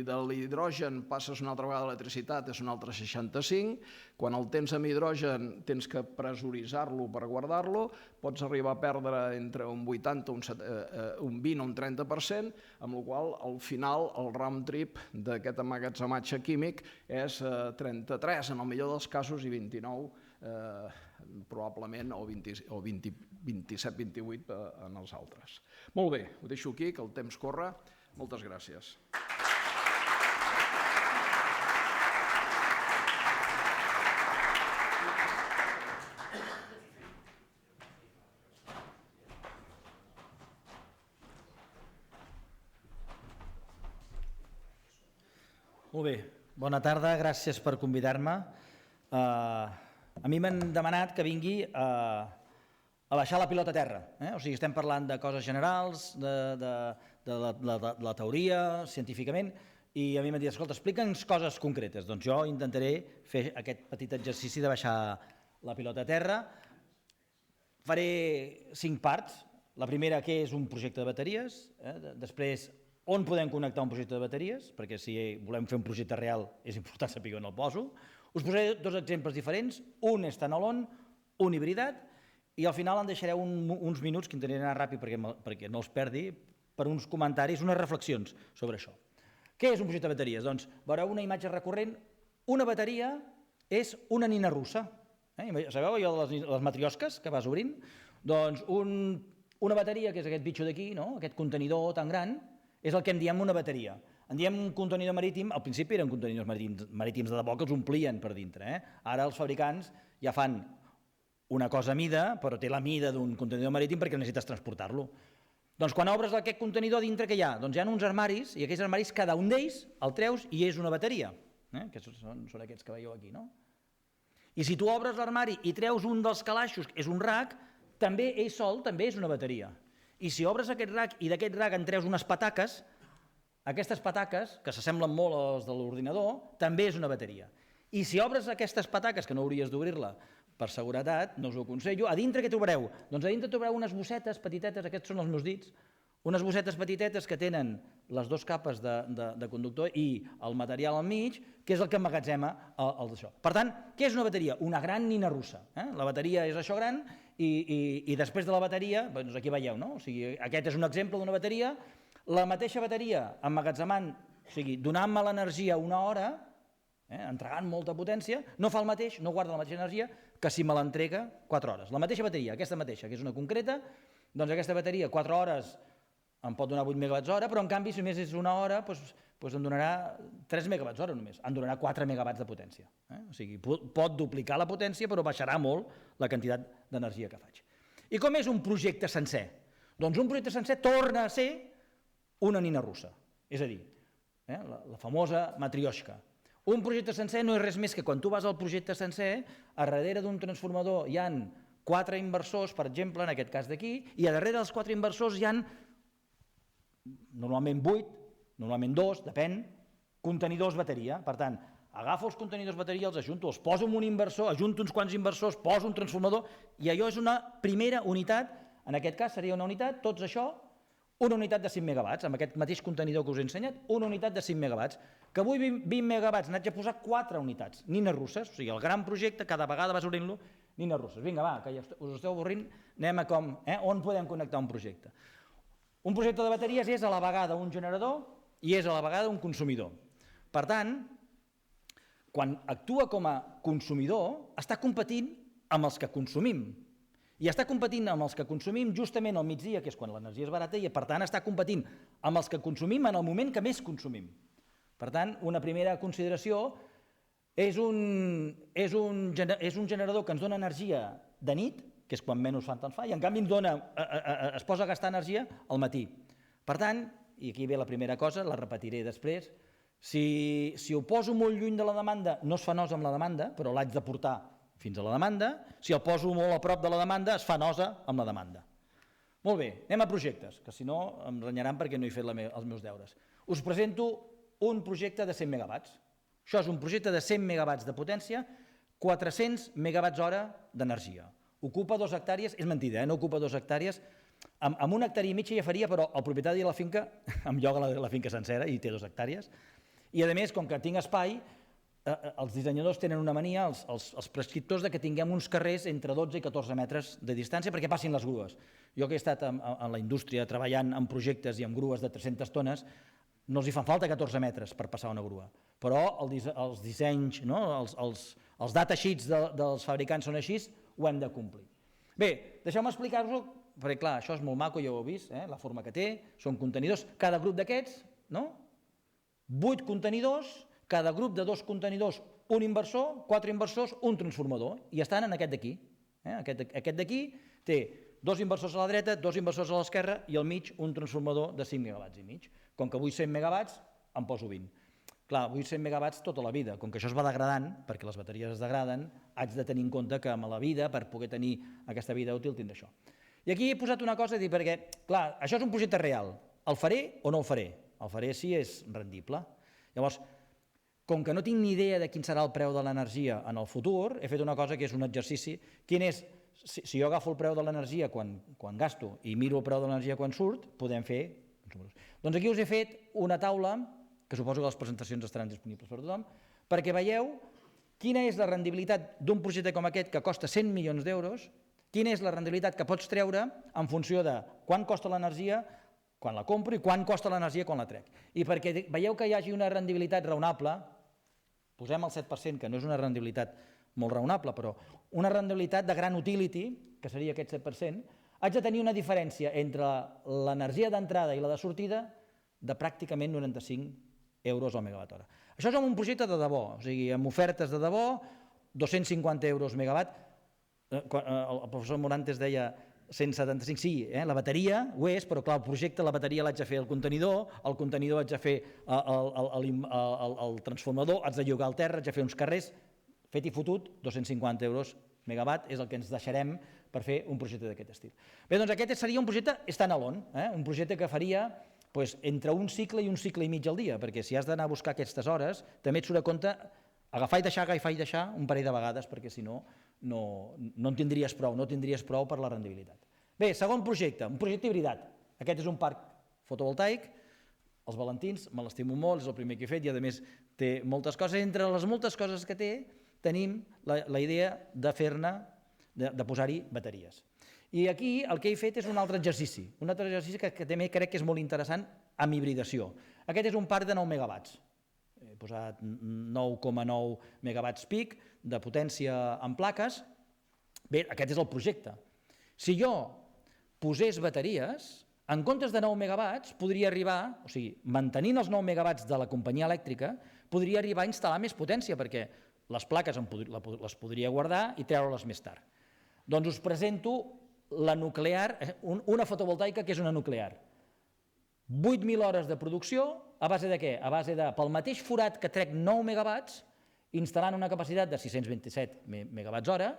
de l'hidrogen passes una altra vegada a l'electricitat és un altre 65%. Quan el tens amb hidrogen tens que pressuritzar-lo per guardar-lo, pots arribar a perdre entre un 80, un 20 o un 30%, amb la qual cosa al final el round trip d'aquest emmagatzematge químic és 33 en el millor dels casos i 29 probablement o 27-28 en els altres. Molt bé, ho deixo aquí, que el temps corre. Moltes gràcies. Molt bé, bona tarda, gràcies per convidar-me. A mi m'han demanat que vingui a baixar la pilota a terra. O sigui, estem parlant de coses generals, de la teoria, científicament, i a mi m'han dit, escolta, explica'ns coses concretes. Doncs jo intentaré fer aquest petit exercici de baixar la pilota a terra. Faré 5 parts. La primera, què és un projecte de bateries. Després, on podem connectar un projecte de bateries, perquè si volem fer un projecte real és important saber on el poso. Us posaré 2 exemples diferents. Un és standalone, un hibridat, i al final em deixareu uns minuts, que intentaré anar ràpid perquè no els perdi, per uns comentaris, unes reflexions sobre això. Què és un projecte de bateries? Doncs veureu una imatge recurrent. Una bateria és una nina russa. Sabeu allò de les matriosques que vas obrint? Doncs una bateria, que és aquest bitxo d'aquí, aquest contenidor tan gran, és el que en diem una bateria. En diem un contenidor marítim, al principi eren contenidors marítims de debò que els omplien per dintre. Ara els fabricants ja fan una cosa a mida, però té la mida d'un contenidor marítim perquè necessites transportar-lo. Doncs quan obres aquest contenidor, dintre què hi ha? Doncs hi ha uns armaris, i aquests armaris, cada un d'ells el treus i és una bateria, que són aquests que veieu aquí, no? I si tu obres l'armari i treus un dels calaixos, que és un rack, també ell sol també és una bateria. I si obres aquest rack i d'aquest rack en treus unes pataques, aquestes pataques, que s'assemblen molt a les de l'ordinador, també és una bateria. I si obres aquestes pataques, que no hauries d'obrir-la per seguretat, no us ho aconsello, a dintre què trobareu? Doncs a dintre trobareu unes bossetes petitetes, aquests són els meus dits, unes bossetes petitetes que tenen les 2 capes de conductor i el material al mig, que és el que emmagatzema d'això. Per tant, què és una bateria? Una gran nina russa. La bateria és això gran i després de la bateria, doncs aquí veieu, no? O sigui, aquest és un exemple d'una bateria. La mateixa bateria emmagatzemant, o sigui, donant-me l'energia una hora, entregant molta potència, no fa el mateix, no guarda la mateixa energia que si me l'entrega 4 hores. La mateixa bateria, aquesta mateixa, que és una concreta, doncs aquesta bateria 4 hores em pot donar 8 megawatts hora, però en canvi si només és una hora doncs em donarà 3 megawatts hora només, em donarà 4 megawatts de potència. O sigui, pot duplicar la potència però baixarà molt la quantitat d'energia que faig. I com és un projecte sencer? Doncs un projecte sencer torna a ser una nina russa, és a dir, la famosa matrioshka. Un projecte sencer no és res més que quan tu vas al projecte sencer, a darrere d'un transformador hi ha 4 inversors, per exemple, en aquest cas d'aquí, i a darrere dels 4 inversors hi ha normalment 8, normalment 2, depèn, contenidors bateria. Per tant, agafo els contenidors bateria, els ajunto, els poso en un inversor, ajunto uns quants inversors, poso un transformador, i allò és una primera unitat, en aquest cas seria una unitat, tots això, una unitat de 5 megawatts, amb aquest mateix contenidor que us he ensenyat, una unitat de 5 megawatts, que vull 20 megawatts, n'haig de posar 4 unitats, nines russes, o sigui, el gran projecte, cada vegada vas obrint-lo, nines russes. Vinga, va, que ja us esteu avorrint, anem a com, on podem connectar un projecte. Un projecte de bateries és a la vegada un generador i és a la vegada un consumidor. Per tant, quan actua com a consumidor, està competint amb els que consumim. I està competint amb els que consumim justament al migdia, que és quan l'energia és barata, i per tant està competint amb els que consumim en el moment que més consumim. Per tant, una primera consideració és un generador que ens dona energia de nit, que és quan menys fan fa, i en canvi es posa a gastar energia al matí. Per tant, i aquí ve la primera cosa, la repetiré després, si ho poso molt lluny de la demanda no es fa nosa amb la demanda, però l'haig de portar fins a la demanda, si el poso molt a prop de la demanda es fa nosa amb la demanda. Molt bé, anem a projectes, que si no em renyaran perquè no he fet els meus deures. Us presento un projecte de 100 megawatts. Això és un projecte de 100 megawatts de potència, 400 megawatts hora d'energia. Ocupa 2 hectàrees, és mentida, no ocupa 2 hectàrees, amb 1 hectàrea i mitja ja faria, però el propietari de la finca em lloga la finca sencera i té 2 hectàrees. I a més, com que tinc espai, els dissenyadors tenen una mania, els prescriptors, que tinguem uns carrers entre 12 i 14 metres de distància perquè passin les grues. Jo que he estat en la indústria treballant en projectes i amb grues de 300 tones, no els hi fan falta 14 metres per passar una grua. Però els dissenys, els datasheets dels fabricants són així, ho hem de complir. Bé, deixeu-me explicar-vos-ho, perquè clar, això és molt maco, ja ho heu vist, la forma que té, són contenidors, cada grup d'aquests, 8 contenidors, cada grup de 2 contenidors, un inversor, 4 inversors, un transformador, i estan en aquest d'aquí. Aquest d'aquí té 2 inversors a la dreta, 2 inversors a l'esquerra i al mig un transformador de 5 megawatts i mig. Com que vull 100 megawatts, en poso 20. Clar, 800 megawatts tota la vida. Com que això es va degradant, perquè les bateries es degraden, haig de tenir en compte que amb la vida, per poder tenir aquesta vida útil, tindré això. I aquí he posat una cosa, perquè, clar, això és un projecte real. El faré o no el faré? El faré si és rendible. Llavors, com que no tinc ni idea de quin serà el preu de l'energia en el futur, he fet una cosa que és un exercici. Quin és? Si jo agafo el preu de l'energia quan gasto i miro el preu de l'energia quan surt, podem fer uns números. Doncs aquí us he fet una taula, que suposo que les presentacions estaran disponibles per a tothom, perquè veieu quina és la rendibilitat d'un projecte com aquest que costa 100 milions d'euros, quina és la rendibilitat que pots treure en funció de quant costa l'energia quan la compro i quant costa l'energia quan la trec. I perquè veieu que hi hagi una rendibilitat raonable, posem el 7%, que no és una rendibilitat molt raonable, però una rendibilitat de gran utility, que seria aquest 7%, haig de tenir una diferència entre l'energia d'entrada i la de sortida de pràcticament 95 euros al megawatt hora. Això és un projecte de debò, o sigui, amb ofertes de debò, 250 euros megawatt. El professor Morantes deia 175, sí, la bateria ho és, però clar, el projecte, la bateria l'haig de fer al contenidor haig de fer el transformador, haig de llogar el terra, haig de fer uns carrers, fet i fotut, 250 euros megawatt és el que ens deixarem per fer un projecte d'aquest estil. Bé, doncs aquest seria un projecte standalone, un projecte que faria entre un cicle i un cicle i mig al dia, perquè si has d'anar a buscar aquestes hores, també et surt a compte agafar i deixar un parell de vegades, perquè si no, no en tindries prou per la rendibilitat. Bé, segon projecte, un projecte hibridat. Aquest és un parc fotovoltaic, els Valentins, me l'estimo molt, és el primer que he fet i a més té moltes coses. Entre les moltes coses que té, tenim la idea de fer-ne, de posar-hi bateries. I aquí el que he fet és un altre exercici que també crec que és molt interessant amb hibridació. Aquest és un parc de 9 megawatts. He posat 9,9 megawatts pic de potència en plaques. Bé, aquest és el projecte. Si jo posés bateries, en comptes de 9 megawatts podria arribar, o sigui, mantenint els 9 megawatts de la companyia elèctrica, podria arribar a instal·lar més potència, perquè les plaques les podria guardar i treure-les més tard. Doncs us presento la nuclear, una fotovoltaica que és una nuclear. 8.000 hores de producció, a base de què? A base de, pel mateix forat que trec 9 megawatts, instal·lant una capacitat de 627 megawatts hora,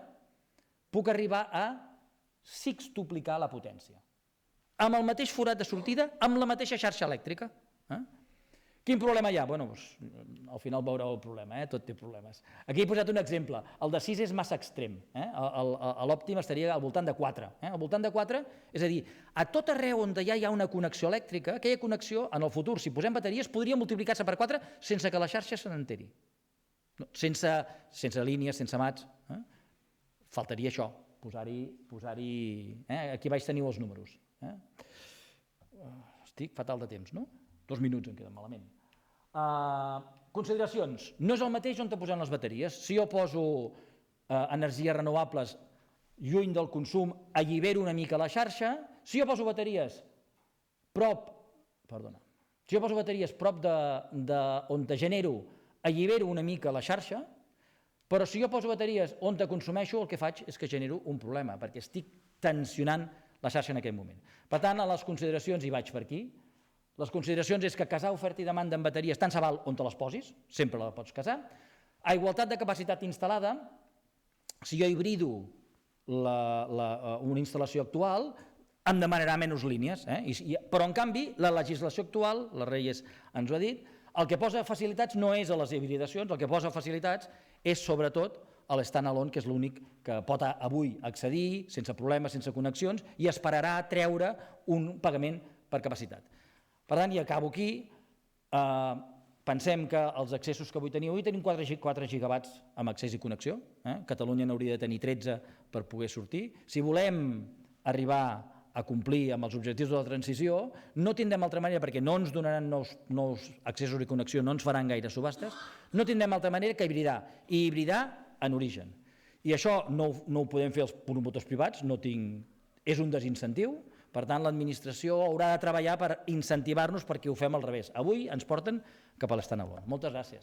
puc arribar a sextuplicar la potència. Amb el mateix forat de sortida, amb la mateixa xarxa elèctrica. Quin problema hi ha? Bé, al final veureu el problema, tot té problemes. Aquí he posat un exemple, el de 6 és massa extrem, l'òptim estaria al voltant de 4. Al voltant de 4, és a dir, a tot arreu on ja hi ha una connexió elèctrica, aquella connexió, en el futur, si posem bateries, podria multiplicar-se per 4 sense que la xarxa se n'enteri. Sense línies, sense mats. Faltaria això, posar-hi... Aquí baix teniu els números. Estic fatal de temps, no? 2 minuts em queden malament. Consideracions. No és el mateix on te posem les bateries. Si jo poso energies renovables lluny del consum, allibero una mica la xarxa. Si jo poso bateries prop d'on te genero, allibero una mica la xarxa, però si jo poso bateries on te consumeixo, el que faig és que genero un problema, perquè estic tensionant la xarxa en aquell moment. Per tant, a les consideracions hi vaig per aquí. Les consideracions és que casar oferta i demanda en bateries tant se val on te les posis, sempre la pots casar. A igualtat de capacitat instal·lada, si jo hibrido una instal·lació actual, em demanarà menys línies. Però, en canvi, la legislació actual, la Reyes ens ho ha dit, el que posa facilitats no és a les hibridacions, el que posa facilitats és, sobretot, a l'stand-alone, que és l'únic que pot avui accedir sense problemes, sense connexions, i esperarà a treure un pagament per capacitat. Per tant, i acabo aquí, pensem que els accessos que avui tenim 4 gigawatts amb accés i connexió, Catalunya n'hauria de tenir 13 per poder sortir. Si volem arribar a complir amb els objectius de la transició, no tindrem altra manera, perquè no ens donaran nous accessos i connexió, no ens faran gaire subhastes, no tindrem altra manera que hibridar, i hibridar en origen. I això no ho podem fer els promotors privats, és un desincentiu. Per tant, l'administració haurà de treballar per incentivar-nos perquè ho fem al revés. Avui ens porten cap a l'stand-alone. Moltes gràcies.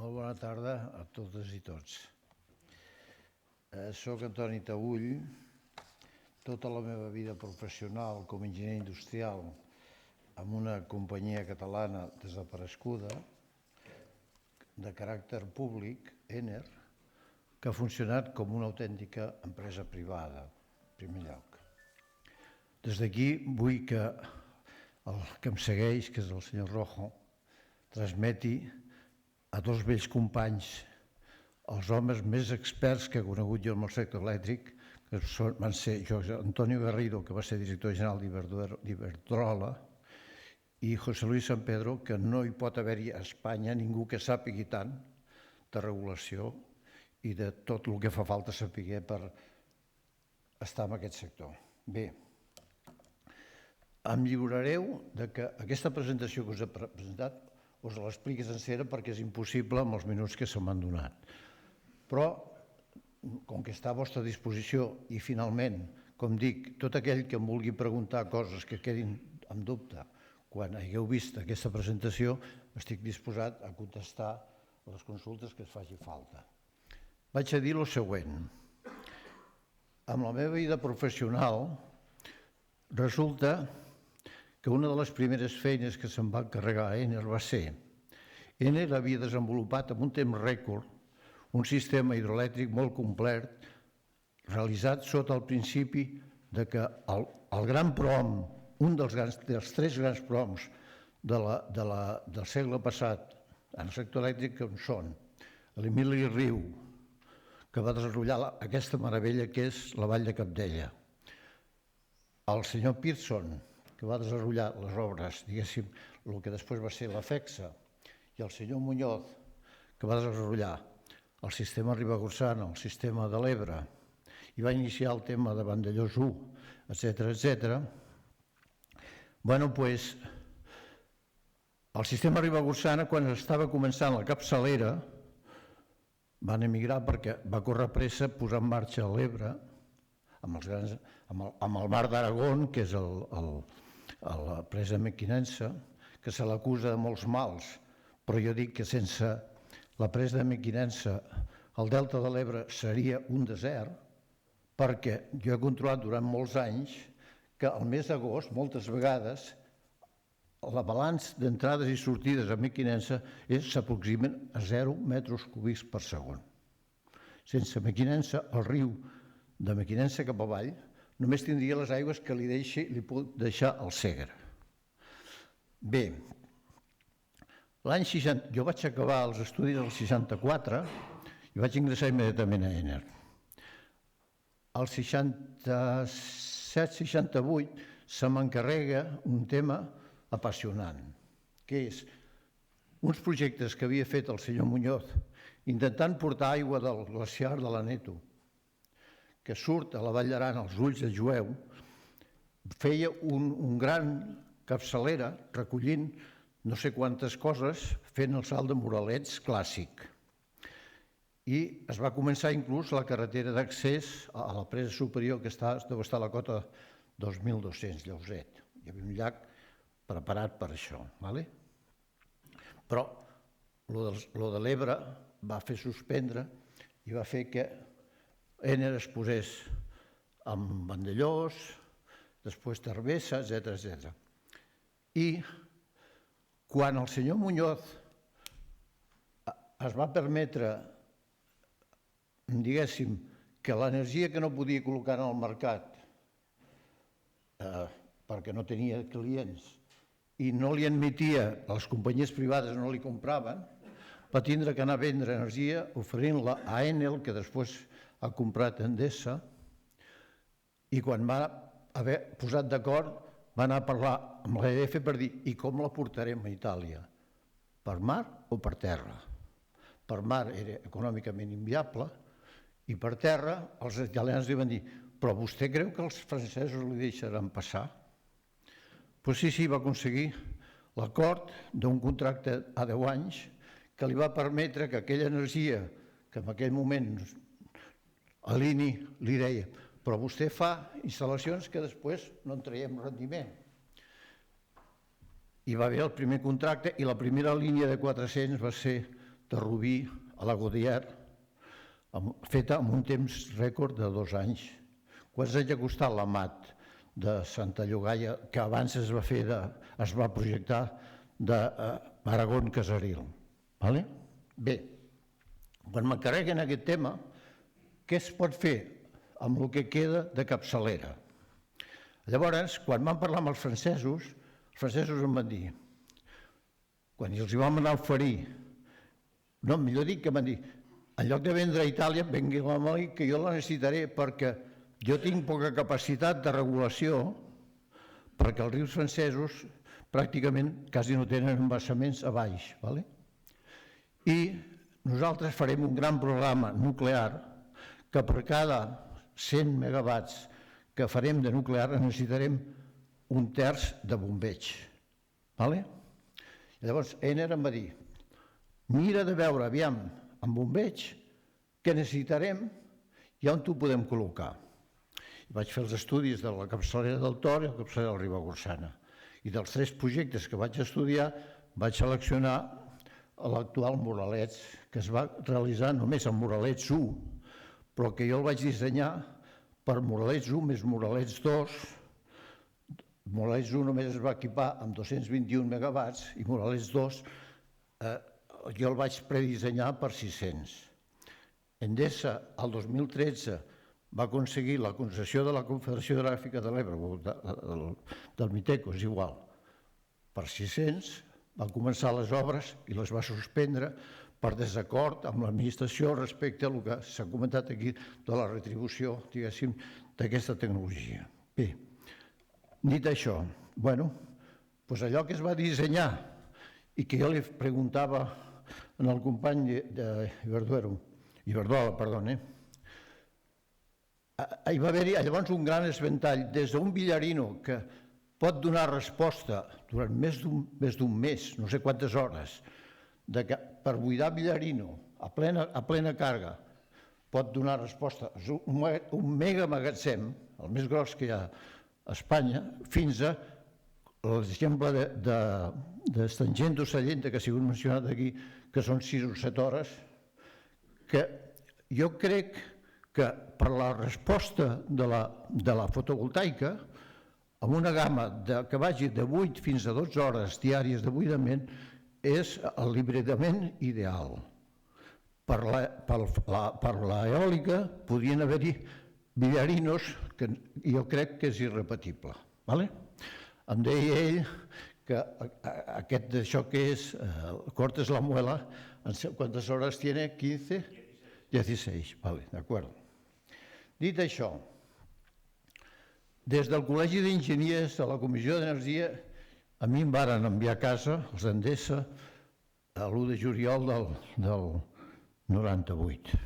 Molt bona tarda a totes i tots. Soc Antoni Taüll. Tota la meva vida professional com a enginyer industrial amb una companyia catalana desapareguda de caràcter públic, Ener, que ha funcionat com una autèntica empresa privada, en primer lloc. Des d'aquí vull que el que em segueix, que és el senyor Rojo, transmeti a dos vells companys, els homes més experts que he conegut jo en el sector elèctric, que van ser Antonio Garrido, que va ser director general d'Iberdrola, i José Luis San Pedro, que no hi pot haver-hi a Espanya ningú que sàpigui tant de regulació i de tot el que fa falta saber per estar en aquest sector. Bé, em lliurareu que aquesta presentació que us he presentat us l'expliqui sencera perquè és impossible amb els minuts que se m'han donat. Però, com que està a vostra disposició i finalment, com dic, tot aquell que em vulgui preguntar coses que quedin en dubte quan hagueu vist aquesta presentació, estic disposat a contestar les consultes que es faci falta. Vaig a dir el següent. Amb la meva vida professional resulta que una de les primeres feines que se'm va encarregar a Ener va ser Ener havia desenvolupat en un temps rècord un sistema hidroelèctric molt complet realitzat sota el principi que el gran prom, un dels tres grans proms del segle passat en el sector elèctric que són l'Emili Riu, que va desenvolupar aquesta meravella que és la Vall de Cabdella, el senyor Pearson, que va desenvolupar les obres, diguéssim, el que després va ser la FEXA, i el senyor Muñoz, que va desenvolupar el sistema Ribagorçana, el sistema de l'Ebre, i va iniciar el tema de Vandellós 1, etc. Bueno, doncs, el sistema Ribagorçana, quan estava començant la capçalera, van emigrar perquè va córrer pressa posar en marxa l'Ebre, amb el mar d'Aragón, que és la presa mequinensa, que se l'acusa de molts mals, però jo dic que sense la presa de mequinensa el delta de l'Ebre seria un desert, perquè jo he controlat durant molts anys que al mes d'agost, moltes vegades, la balanç d'entrades i sortides a mequinensa s'aproximen a 0 metres cúbics per segon. Sense mequinensa, el riu de Mequinensa cap avall només tindria les aigües que li pot deixar el Segre. Bé, l'any 60, jo vaig acabar els estudis al 64 i vaig ingressar immediatament a Ener. Al 67-68 se m'encarrega un tema apassionant, que és uns projectes que havia fet el senyor Muñoz intentant portar aigua del glaciar de l'Aneto, que surt a la Vall d'Aran, als Ulls de Jueu, feia un gran capçalera recollint no sé quantes coses, fent el salt de Moralets clàssic. I es va començar inclús la carretera d'accés a la presa superior que deu estar a la cota 2.200, Lleuset. Hi havia un llac preparat per això. Però lo de l'Ebre va fer suspendre i va fer que Ener es posés amb Vandellós, després Tarbessa, etc. I quan el senyor Muñoz es va permetre, diguéssim, que l'energia que no podia col·locar en el mercat perquè no tenia clients i no li admetia, les companyies privades no li compraven, va tindre que anar a vendre energia oferint-la a Enel, que després ha comprat Endesa, i quan va haver posat d'acord va anar a parlar amb l'EDF per dir i com la portarem a Itàlia? Per mar o per terra? Per mar era econòmicament inviable i per terra els italians li van dir però vostè creu que els francesos li deixaran passar? Doncs sí, va aconseguir l'acord d'un contracte a 10 anys que li va permetre que aquella energia que en aquell moment a l'INI li deia però vostè fa instal·lacions que després no en traiem rendiment. Hi va haver el primer contracte i la primera línia de 400 va ser de Rubí a la Godier, feta en un temps rècord de 2 anys. Quants anys ha costat la MAT de Santa Llogaia, que abans es va projectar d'Aragón Casaril? Bé, quan m'encarreguen aquest tema, què es pot fer amb el que queda de capçalera? Llavors, quan vam parlar amb els francesos em van dir, quan els vam anar a oferir, no, millor dit que van dir, en lloc de vendre a Itàlia, vengui a mi, que jo la necessitaré perquè jo tinc poca capacitat de regulació, perquè els rius francesos pràcticament quasi no tenen embassaments a baix. I nosaltres farem un gran programa nuclear que per cada 100 megawatts que farem de nuclear necessitarem 1/3 de bombeig. Llavors, Ener em va dir, mira de veure, aviam, amb bombeig, què necessitarem i on t'ho podem col·locar. I vaig fer els estudis de la capçalera del Tor i la capçalera de la Ribagorçana. I dels 3 projectes que vaig estudiar, vaig seleccionar l'actual Moralets, que es va realitzar només en Moralets 1, però que jo el vaig dissenyar per Moralets 1 més Moralets 2. Moralets 1 només es va equipar amb 221 megawatts i Moralets 2 jo el vaig predissenyar per 600. Endesa, el 2013, va aconseguir la concessió de la Confederació Hidrogràfica de l'Ebre, del Miteco, és igual, per 600, van començar les obres i les va suspendre per desacord amb l'administració respecte al que s'ha comentat aquí de la retribució, diguéssim, d'aquesta tecnologia. Bé, dit això, doncs allò que es va dissenyar i que jo li preguntava al company Iverdola, hi va haver-hi llavors un gran esventall, des d'un Villarino que pot donar resposta durant més d'un mes, no sé quantes hores, per buidar Villarino a plena càrrega, pot donar resposta a un megamagatzem, el més gros que hi ha a Espanya, fins a l'exemple de Tangent Sallent, que ha sigut mencionat aquí, que són 6 o 7 hores, que jo crec que per la resposta de la fotovoltaica, amb una gamma que vagi de 8 fins a 12 hores diàries de buidament, és l'hibridament ideal. Per l'eòlica podrien haver-hi Villarinos, que jo crec que és irrepetible. Em deia ell que això que és, cortes la muela, ¿cuántas horas tiene? 15? 16, vale, d'acord. Dit això, des del Col·legi d'Enginyers de la Comissió d'Energia, a mi em varen enviar a casa, els d'Endesa, l'1 de juliol del 98.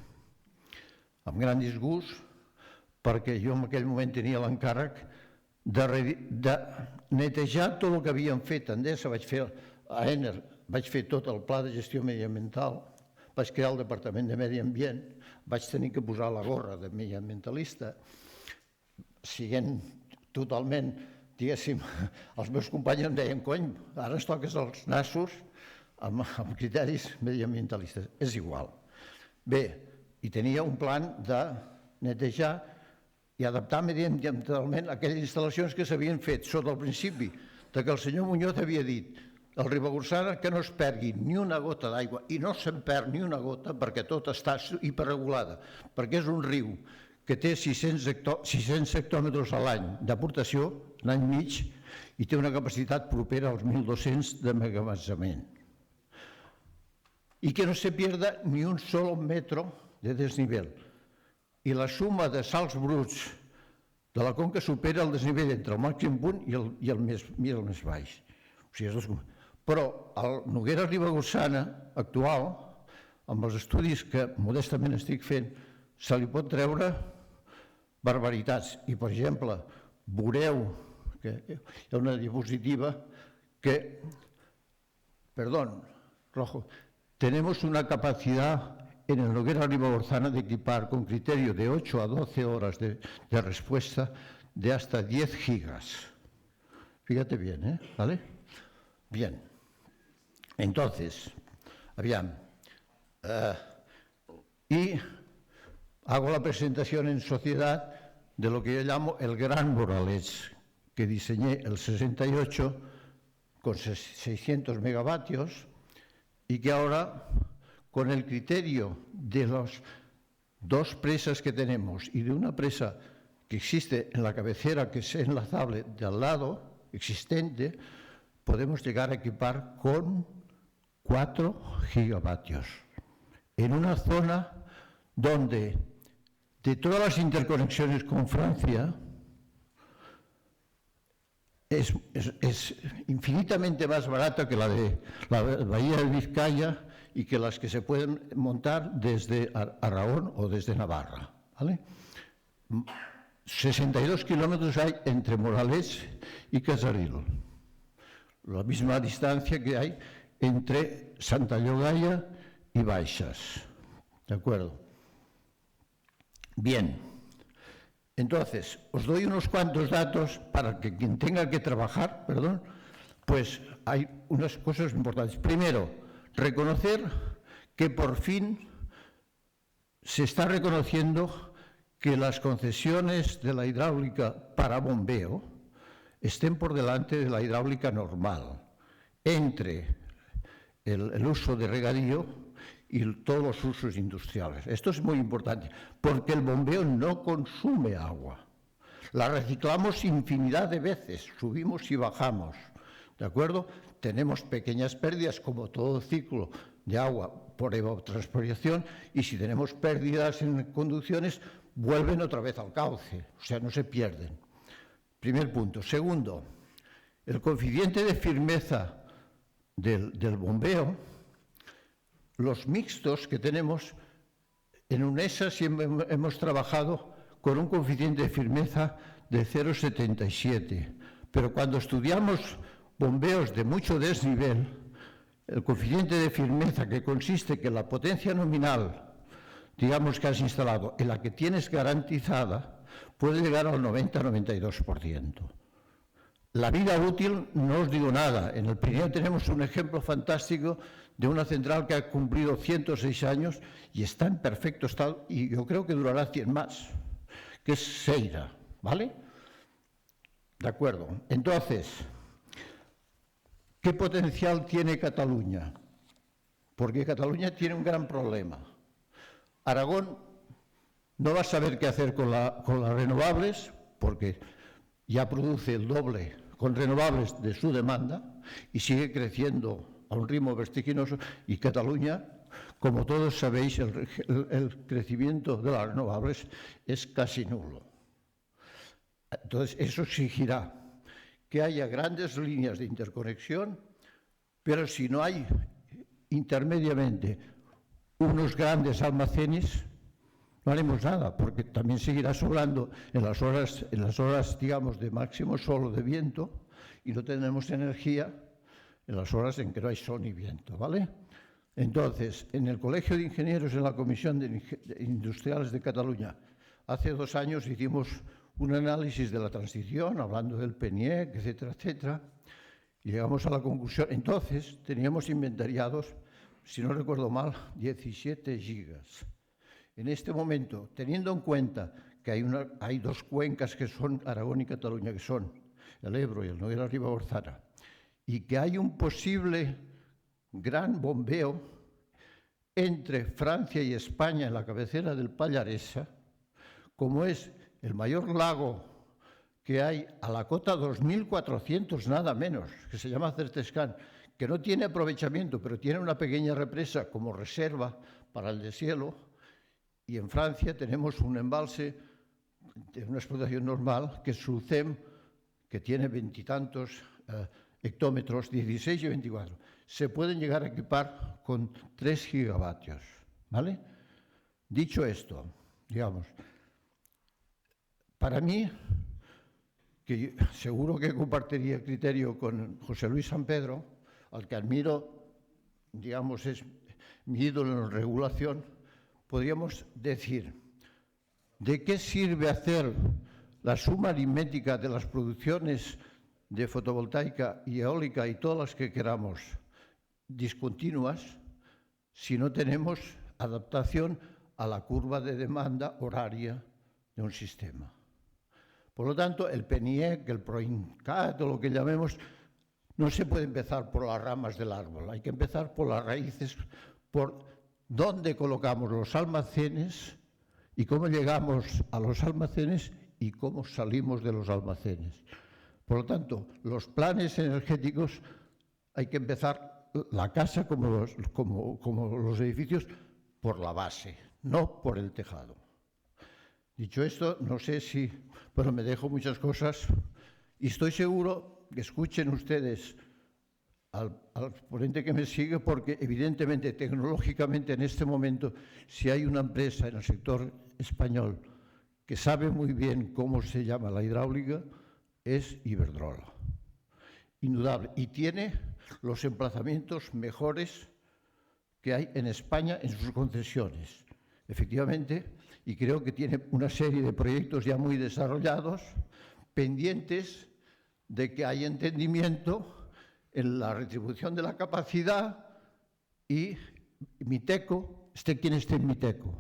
Amb gran disgust, perquè jo en aquell moment tenia l'encàrrec de netejar tot el que havien fet. A Endesa vaig fer, a Ener vaig fer tot el pla de gestió mediambiental, vaig crear el Departament de Medi Ambient, vaig tenir que posar la gorra de mediambientalista, siguent totalment, diguéssim, els meus companys em deien, cony, ara ens toques els nassos amb criteris mediambientalistes. És igual. Bé, i tenia un plan de netejar i adaptar mediambientalment aquelles instal·lacions que s'havien fet sota el principi que el senyor Muñoz havia dit al Ribagorçana que no es pergui ni una gota d'aigua, i no se'n perd ni una gota perquè tot està hiperregulada, perquè és un riu que té 600 hectòmetres a l'any d'aportació, l'any mig, i té una capacitat propera als 1.200 de megamatzament. Y que no se pierda ni un solo metro de desnivell. I la suma de salts bruts de la conca supera el desnivell entre el màxim punt i el més baix. Però el Noguera Ribagorçana actual, amb els estudis que modestament estic fent, se li pot treure barbaritats. I, per exemple, veureu que hi ha una diapositiva que, perdón, rojo, tenemos una capacidad en el Noguera Ribagorçana de equipar con criterio de 8 a 12 horas de respuesta de hasta 10 gigas. Fíjate bien, ¿vale? Bien. Entonces, aviam, y hago la presentación en sociedad de lo que yo llamo el Gran Moralets, que diseñé el 68 con 600 megavatios y que ahora, con el criterio de las 2 presas que tenemos y de una presa que existe en la cabecera, que es enlazable de al lado, existente, podemos llegar a equipar con 4 gigavatios en una zona donde, de todas las interconexiones con Francia, es infinitamente más barata que la de la Bahía de Vizcaya y que las que se pueden montar desde Aragón o desde Navarra, ¿vale? 62 kilómetros hay entre Moralets y Casaril, la misma distancia que hay entre Santa Llogaia y Baixas, ¿de acuerdo? Bien, entonces, os doy unos cuantos datos para que quien tenga que trabajar, pues hay unas cosas importantes. Primero, reconocer que por fin se está reconociendo que las concesiones de la hidráulica para bombeo estén por delante de la hidráulica normal, entre el uso de regadío y todos los usos industriales. Esto es muy importante, porque el bombeo no consume agua. La reciclamos infinidad de veces, subimos y bajamos, ¿de acuerdo? Tenemos pequeñas pérdidas, como todo ciclo de agua por evapotranspiración, y si tenemos pérdidas en conducciones, vuelven otra vez al cauce, o sea, no se pierden. Primer punto. Segundo, el coeficiente de firmeza del bombeo, los mixtos que tenemos, en UNESA siempre hemos trabajado con un coeficiente de firmeza de 0,77, pero cuando estudiamos bombeos de mucho desnivel, el coeficiente de firmeza, que consiste que la potencia nominal, digamos, que has instalado, en la que tienes garantizada, puede llegar al 90-92%. La vida útil, no os digo nada. En el Pirineo tenemos un ejemplo fantástico de una central que ha cumplido 106 años y está en perfecto estado, y yo creo que durará 100 más, que es Seira, ¿vale? De acuerdo. Entonces, ¿qué potencial tiene Cataluña? Porque Cataluña tiene un gran problema. Aragón no va a saber qué hacer con las renovables, porque ya produce el doble con renovables de su demanda y sigue creciendo a un ritmo vertiginoso, y Cataluña, como todos sabéis, el crecimiento de las renovables es casi nulo. Entonces, eso exigirá que haya grandes líneas de interconexión, pero si no hay intermediamente unos grandes almacenes, no haremos nada, porque también seguirá sobrando en las horas, digamos, de máximo sol o de viento, y no tendremos energía en las horas en que no hay sol ni viento, ¿vale? Entonces, en el Colegio de Ingenieros, en la Comisión de Industriales de Cataluña, hace 2 años hicimos un análisis de la transición, hablando del PENIEC, etcétera, etcétera, y llegamos a la conclusión. Entonces, teníamos inventariados, si no recuerdo mal, 17 gigas. En este momento, teniendo en cuenta que hay 2 cuencas que son Aragón y Cataluña, que son el Ebro y el Noguera Ribagorçana, y que hay un posible gran bombeo entre Francia y España en la cabecera del Pallaresa, como es el mayor lago que hay a la cota 2400 nada menos, que se llama Certescán, que no tiene aprovechamiento, pero tiene una pequeña represa como reserva para el deshielo. Y en Francia tenemos un embalse de una explotación normal, que es Sulcem, que tiene 20 y tantos hectómetros, 16 y 24. Se pueden llegar a equipar con 3 gigavatios, ¿vale? Dicho esto, digamos, para mí, que seguro que compartiría criterio con José Luis San Pedro, al que admiro, digamos, es mi ídolo en regulación, podríamos decir, ¿de qué sirve hacer la suma aritmética de las producciones de fotovoltaica y eólica y todas las que queramos discontinuas, si no tenemos adaptación a la curva de demanda horaria de un sistema. Por lo tanto, el PENIEC, el PROINCAT, o lo que llamemos, no se puede empezar por las ramas del árbol, hay que empezar por las raíces, por dónde colocamos los almacenes y cómo llegamos a los almacenes y cómo salimos de los almacenes. Por lo tanto, los planes energéticos hay que empezar la casa como los edificios por la base, no por el tejado. Dicho esto, no sé si, bueno, me dejo muchas cosas y estoy seguro que escuchen ustedes al ponente que me sigue, porque evidentemente, tecnológicamente, en este momento, si hay una empresa en el sector español que sabe muy bien cómo se llama la hidráulica, es Iberdrola. Indudable. Y tiene los emplazamientos mejores que hay en España en sus concesiones. Efectivamente, y creo que tiene una serie de proyectos ya muy desarrollados, pendientes de que haya entendimiento en la retribución de la capacidad y Miteco, esté quien esté en Miteco.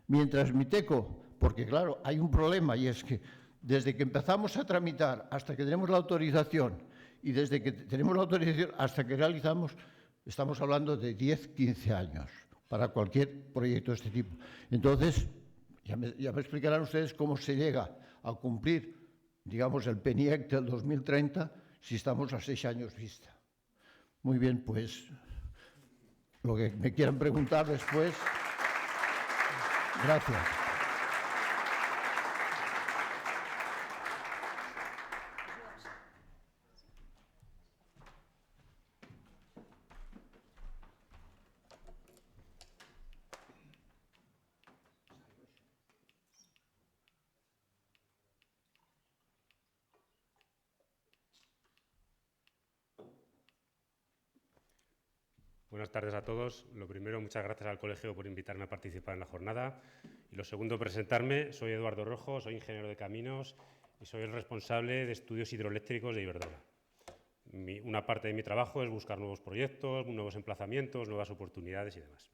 Mientras Miteco, porque claro, hay un problema y es que desde que empezamos a tramitar hasta que tenemos la autorización y desde que tenemos la autorización hasta que realizamos, estamos hablando de 10, 15 años para cualquier proyecto de este tipo. Entonces, ya me explicarán ustedes cómo se llega a cumplir, digamos, el PENIEC del 2030 si estamos a 6 años vista. Muy bien, pues, lo que me quieran preguntar después. Gracias. Buenas tardes a todos. Lo primero, muchas gracias al colegio por invitarme a participar en la jornada. Y lo segundo, presentarme. Soy Eduardo Rojo, soy ingeniero de caminos y soy el responsable de estudios hidroeléctricos de Iberdrola. Una parte de mi trabajo es buscar nuevos proyectos, nuevos emplazamientos, nuevas oportunidades y demás.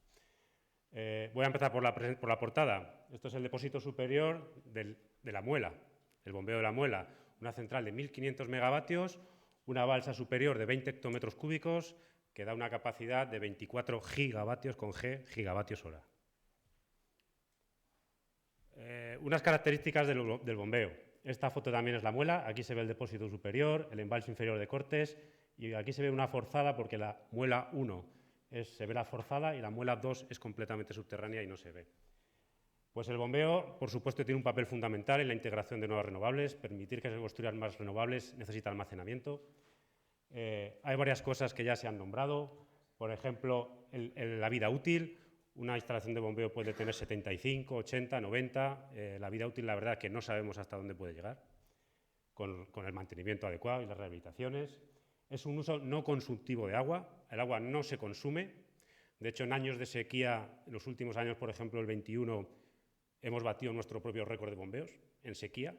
Voy a empezar por la portada. Esto es el depósito superior de la Muela, el bombeo de la Muela. Una central de 1.500 megavatios, una balsa superior de 20 hectómetros cúbicos, que da una capacidad de 24 gigavatios, con G, gigavatios hora. Unas características del bombeo. Esta foto también es la Muela, aquí se ve el depósito superior, el embalse inferior de Cortes, y aquí se ve una forzada porque la Muela 1 se ve la forzada y la Muela 2 es completamente subterránea y no se ve. Pues el bombeo, por supuesto, tiene un papel fundamental en la integración de nuevas renovables. Permitir que se construyan más renovables necesita almacenamiento. Hay varias cosas que ya se han nombrado, por ejemplo, la vida útil. Una instalación de bombeo puede tener 75, 80, 90. La vida útil, la verdad, que no sabemos hasta dónde puede llegar, con el mantenimiento adecuado y las rehabilitaciones. Es un uso no consultivo de agua. El agua no se consume. De hecho, en años de sequía, en los últimos años, por ejemplo, el 21, hemos batido nuestro propio récord de bombeos en sequía,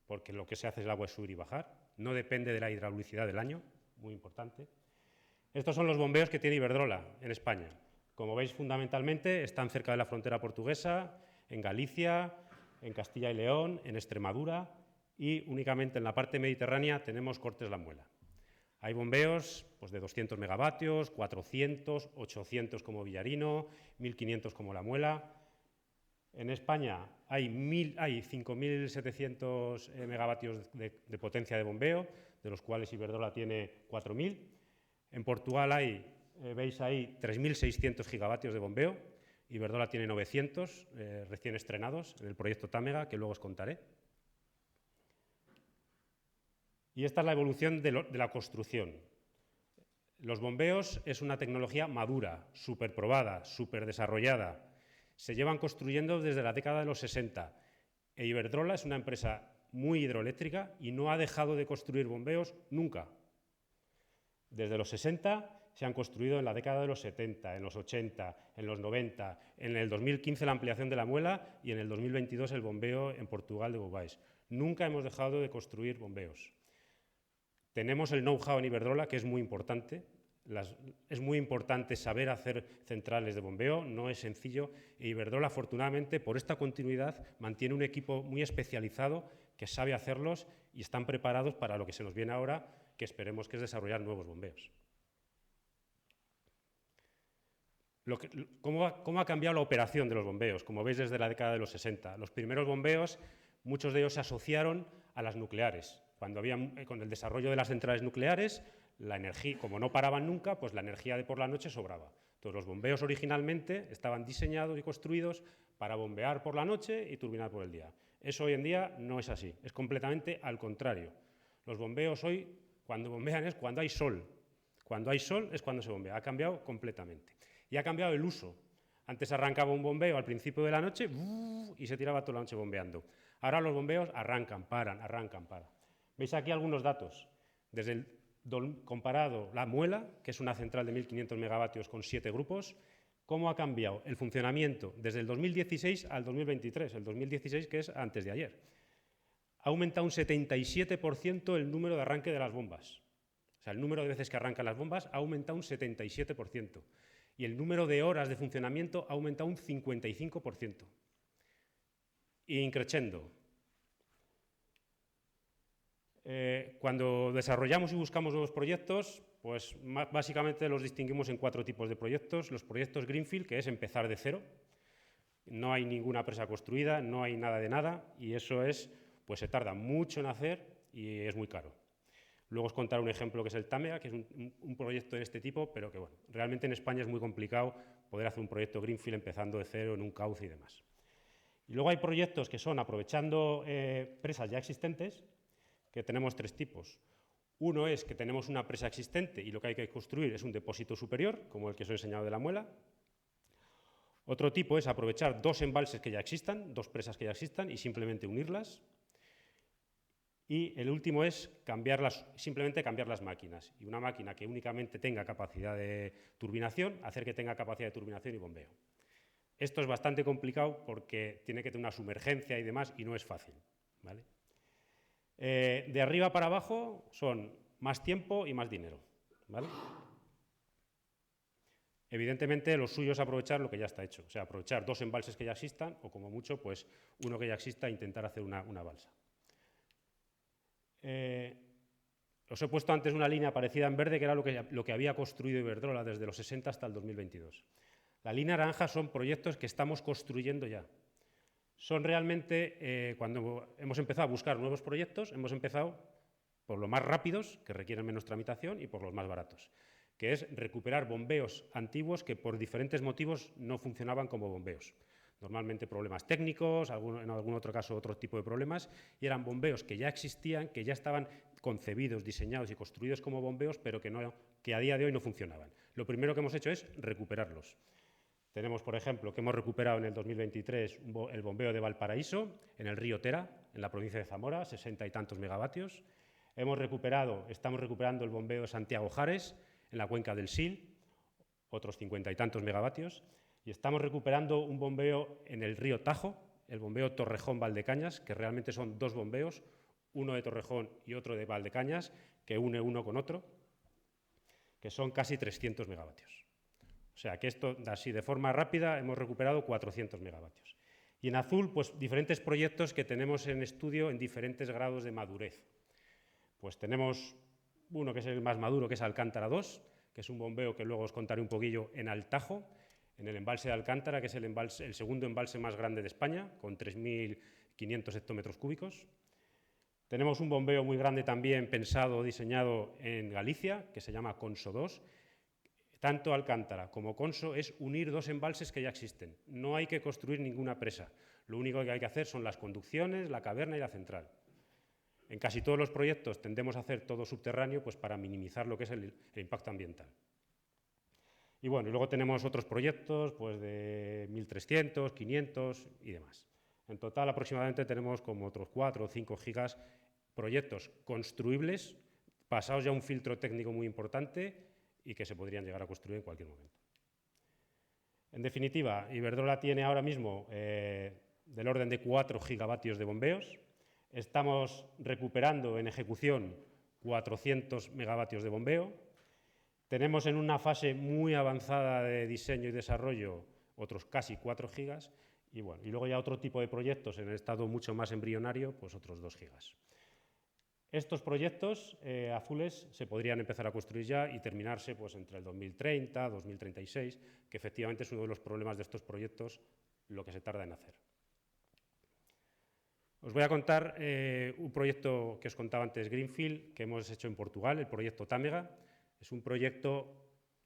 porque lo que se hace es el agua es subir y bajar. No depende de la hidraulicidad del año. Muy importante. Estos son los bombeos que tiene Iberdrola en España. Como veis, fundamentalmente están cerca de la frontera portuguesa, en Galicia, en Castilla y León, en Extremadura y únicamente en la parte mediterránea tenemos Cortes la Muela. Hay bombeos pues, de 200 megavatios, 400, 800 como Villarino, 1.500 como la Muela. En España hay 5.700 megavatios de potencia de bombeo, de los cuales Iberdrola tiene 4.000. En Portugal veis ahí 3.600 gigavatios de bombeo. Iberdrola tiene 900 recién estrenados en el proyecto Támega, que luego os contaré. Y esta es la evolución de la construcción. Los bombeos es una tecnología madura, súper probada, súper desarrollada. Se llevan construyendo desde la década de los 60. E Iberdrola es una empresa muy hidroeléctrica y no ha dejado de construir bombeos nunca. Desde los 60 se han construido en la década de los 70, en los 80, en los 90, en el 2015 la ampliación de la Muela y en el 2022 el bombeo en Portugal de Bobais. Nunca hemos dejado de construir bombeos. Tenemos el know-how en Iberdrola, que es muy importante. Es muy importante saber hacer centrales de bombeo, no es sencillo, e Iberdrola, afortunadamente, por esta continuidad, mantiene un equipo muy especializado que sabe hacerlos y están preparados para lo que se nos viene ahora, que esperemos que es desarrollar nuevos bombeos. ¿Cómo ha cambiado la operación de los bombeos? Como veis, desde la década de los 60. Los primeros bombeos, muchos de ellos se asociaron a las nucleares. Con el desarrollo de las centrales nucleares, la energía, como no paraban nunca, pues la energía de por la noche sobraba. Entonces, los bombeos originalmente estaban diseñados y construidos para bombear por la noche y turbinar por el día. Eso hoy en día no es así, es completamente al contrario. Los bombeos hoy, cuando bombean es cuando hay sol. Cuando hay sol es cuando se bombea. Ha cambiado completamente. Y ha cambiado el uso. Antes arrancaba un bombeo al principio de la noche y se tiraba toda la noche bombeando. Ahora los bombeos arrancan, paran. Veis aquí algunos datos. Comparado la Muela, que es una central de 1.500 megavatios con 7 grupos, cómo ha cambiado el funcionamiento desde el 2016 al 2023, el 2016 que es antes de ayer. Ha aumentado un 77% el número de arranque de las bombas. O sea, el número de veces que arrancan las bombas ha aumentado un 77%. Y el número de horas de funcionamiento ha aumentado un 55%. Y increciendo. Cuando desarrollamos y buscamos nuevos proyectos, pues básicamente los distinguimos en 4 tipos de proyectos. Los proyectos Greenfield, que es empezar de cero. No hay ninguna presa construida, no hay nada de nada, y eso pues se tarda mucho en hacer y es muy caro. Luego os contaré un ejemplo que es el Tàmega, que es un proyecto de este tipo, pero que bueno, realmente en España es muy complicado poder hacer un proyecto Greenfield empezando de cero en un cauce y demás. Y luego hay proyectos que son aprovechando presas ya existentes, que tenemos 3 tipos. Uno es que tenemos una presa existente y lo que hay que construir es un depósito superior, como el que os he enseñado de la Muela. Otro tipo es aprovechar 2 embalses que ya existan, 2 presas que ya existan y simplemente unirlas. Y el último es simplemente cambiar las máquinas. Y una máquina que únicamente tenga capacidad de turbinación, hacer que tenga capacidad de turbinación y bombeo. Esto es bastante complicado porque tiene que tener una sumergencia y demás y no es fácil, ¿vale? De arriba para abajo son más tiempo y más dinero, ¿vale? Evidentemente, lo suyo es aprovechar lo que ya está hecho. O sea, aprovechar 2 embalses que ya existan o, como mucho, pues uno que ya exista e intentar hacer una balsa. Os he puesto antes una línea parecida en verde, que era lo que había construido Iberdrola desde los 60 hasta el 2022. La línea naranja son proyectos que estamos construyendo ya. Son realmente, cuando hemos empezado a buscar nuevos proyectos, hemos empezado por los más rápidos, que requieren menos tramitación, y por los más baratos, que es recuperar bombeos antiguos que por diferentes motivos no funcionaban como bombeos. Normalmente problemas técnicos, en algún otro caso otro tipo de problemas, y eran bombeos que ya existían, que ya estaban concebidos, diseñados y construidos como bombeos, pero que a día de hoy no funcionaban. Lo primero que hemos hecho es recuperarlos. Tenemos, por ejemplo, que hemos recuperado en el 2023 el bombeo de Valparaíso, en el río Tera, en la provincia de Zamora, 60 y tantos megavatios. Estamos recuperando el bombeo de Santiago Jares, en la cuenca del Sil, otros 50 y tantos megavatios. Y estamos recuperando un bombeo en el río Tajo, el bombeo Torrejón-Valdecañas, que realmente son 2 bombeos, uno de Torrejón y otro de Valdecañas, que une uno con otro, que son casi 300 megavatios. O sea, que esto, así de forma rápida, hemos recuperado 400 megavatios. Y en azul, pues diferentes proyectos que tenemos en estudio en diferentes grados de madurez. Pues tenemos uno que es el más maduro, que es Alcántara 2, que es un bombeo que luego os contaré un poquillo en Altajo, en el embalse de Alcántara, que es el segundo embalse más grande de España, con 3.500 hectómetros cúbicos. Tenemos un bombeo muy grande también pensado, diseñado en Galicia, que se llama Conso 2. Tanto Alcántara como Conso es unir 2 embalses que ya existen. No hay que construir ninguna presa. Lo único que hay que hacer son las conducciones, la caverna y la central. En casi todos los proyectos tendemos a hacer todo subterráneo, pues para minimizar lo que es el impacto ambiental. Y bueno, y luego tenemos otros proyectos pues de 1.300, 500 y demás. En total, aproximadamente tenemos como otros 4 o 5 gigas proyectos construibles, pasados ya a un filtro técnico muy importante y que se podrían llegar a construir en cualquier momento. En definitiva, Iberdrola tiene ahora mismo del orden de 4 gigavatios de bombeos. Estamos recuperando en ejecución 400 megavatios de bombeo Tenemos en una fase muy avanzada de diseño y desarrollo otros casi 4 gigas y, bueno, y luego ya otro tipo de proyectos en el estado mucho más embrionario, pues otros 2 gigas. Estos proyectos azules se podrían empezar a construir ya y terminarse pues, entre el 2030, 2036, que efectivamente es uno de los problemas de estos proyectos, lo que se tarda en hacer. Os voy a contar un proyecto que os contaba antes, Greenfield, que hemos hecho en Portugal, el proyecto Támega. Es un proyecto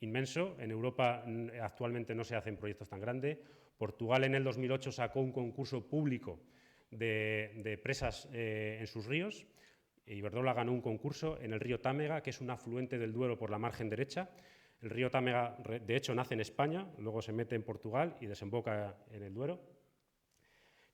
inmenso. En Europa actualmente no se hacen proyectos tan grandes. Portugal en el 2008 sacó un concurso público de presas en sus ríos. Iberdrola ganó un concurso en el río Támega, que es un afluente del Duero por la margen derecha. El río Támega, de hecho, nace en España, luego se mete en Portugal y desemboca en el Duero.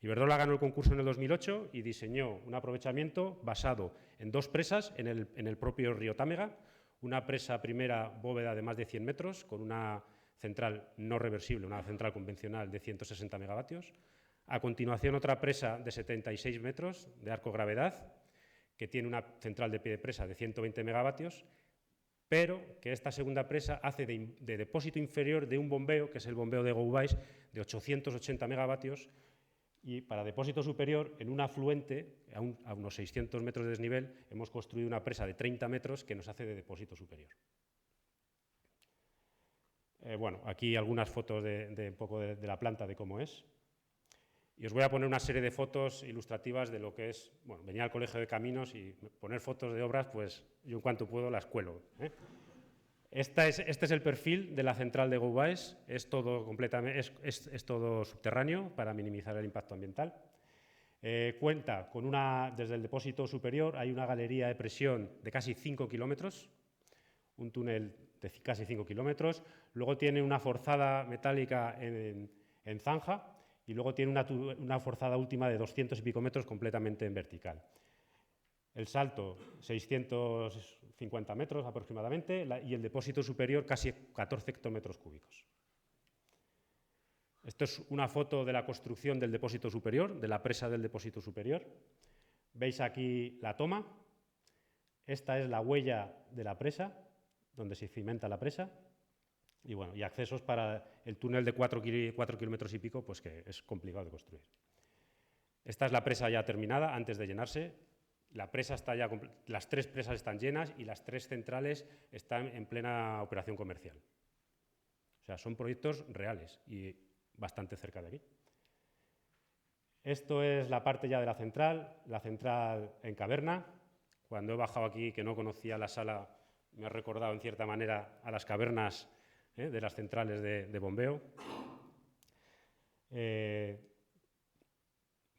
Iberdrola ganó el concurso en el 2008 y diseñó un aprovechamiento basado en 2 presas en el propio río Támega. Una presa primera bóveda de más de 100 metros con una central no reversible, una central convencional de 160 megavatios. A continuación, otra presa de 76 metros de arco gravedad, que tiene una central de pie de presa de 120 megavatios, pero que esta segunda presa hace de depósito inferior de un bombeo, que es el bombeo de Goubais, de 880 megavatios, y para depósito superior, en un afluente, a unos 600 metros de desnivel, hemos construido una presa de 30 metros que nos hace de depósito superior. Bueno, aquí algunas fotos de un poco de la planta, de cómo es. Y os voy a poner una serie de fotos ilustrativas de lo que es, bueno, venía al Colegio de Caminos y poner fotos de obras, pues yo en cuanto puedo las cuelo. Este es el perfil de la central de Goubais, es todo subterráneo para minimizar el impacto ambiental. Cuenta con desde el depósito superior hay una galería de presión de casi 5 kilómetros, un túnel de casi 5 kilómetros, luego tiene una forzada metálica en zanja y luego tiene una forzada última de 200 y pico metros completamente en vertical. El salto, 650 metros aproximadamente, y el depósito superior, casi 14 hectómetros cúbicos. Esto es una foto de la construcción del depósito superior, de la presa del depósito superior. Veis aquí la toma. Esta es la huella de la presa, donde se cimenta la presa. Y, bueno, y accesos para el túnel de 4 kilómetros y pico, pues que es complicado de construir. Esta es la presa ya terminada, antes de llenarse. La presa está ya, las 3 presas están llenas y las 3 centrales están en plena operación comercial. O sea, son proyectos reales y bastante cerca de aquí. Esto es la parte ya de la central en caverna. Cuando he bajado aquí, que no conocía la sala, me ha recordado en cierta manera a las cavernas de las centrales de bombeo.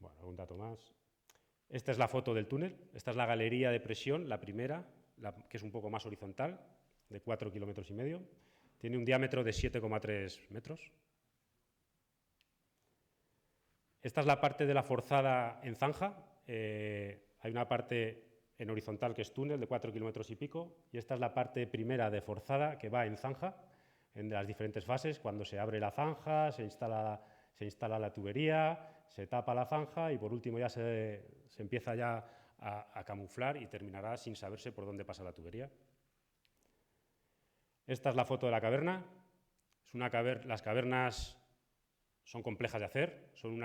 Bueno, algún dato más. Esta es la foto del túnel, esta es la galería de presión, la primera, que es un poco más horizontal, de 4 kilómetros y medio. Tiene un diámetro de 7,3 metros. Esta es la parte de la forzada en zanja. Hay una parte en horizontal que es túnel de 4 kilómetros y pico, y esta es la parte primera de forzada que va en zanja, en las diferentes fases, cuando se abre la zanja, se instala la tubería, se tapa la zanja y por último ya se empieza ya a camuflar y terminará sin saberse por dónde pasa la tubería. Esta es la foto de la caverna. Las cavernas son complejas de hacer, son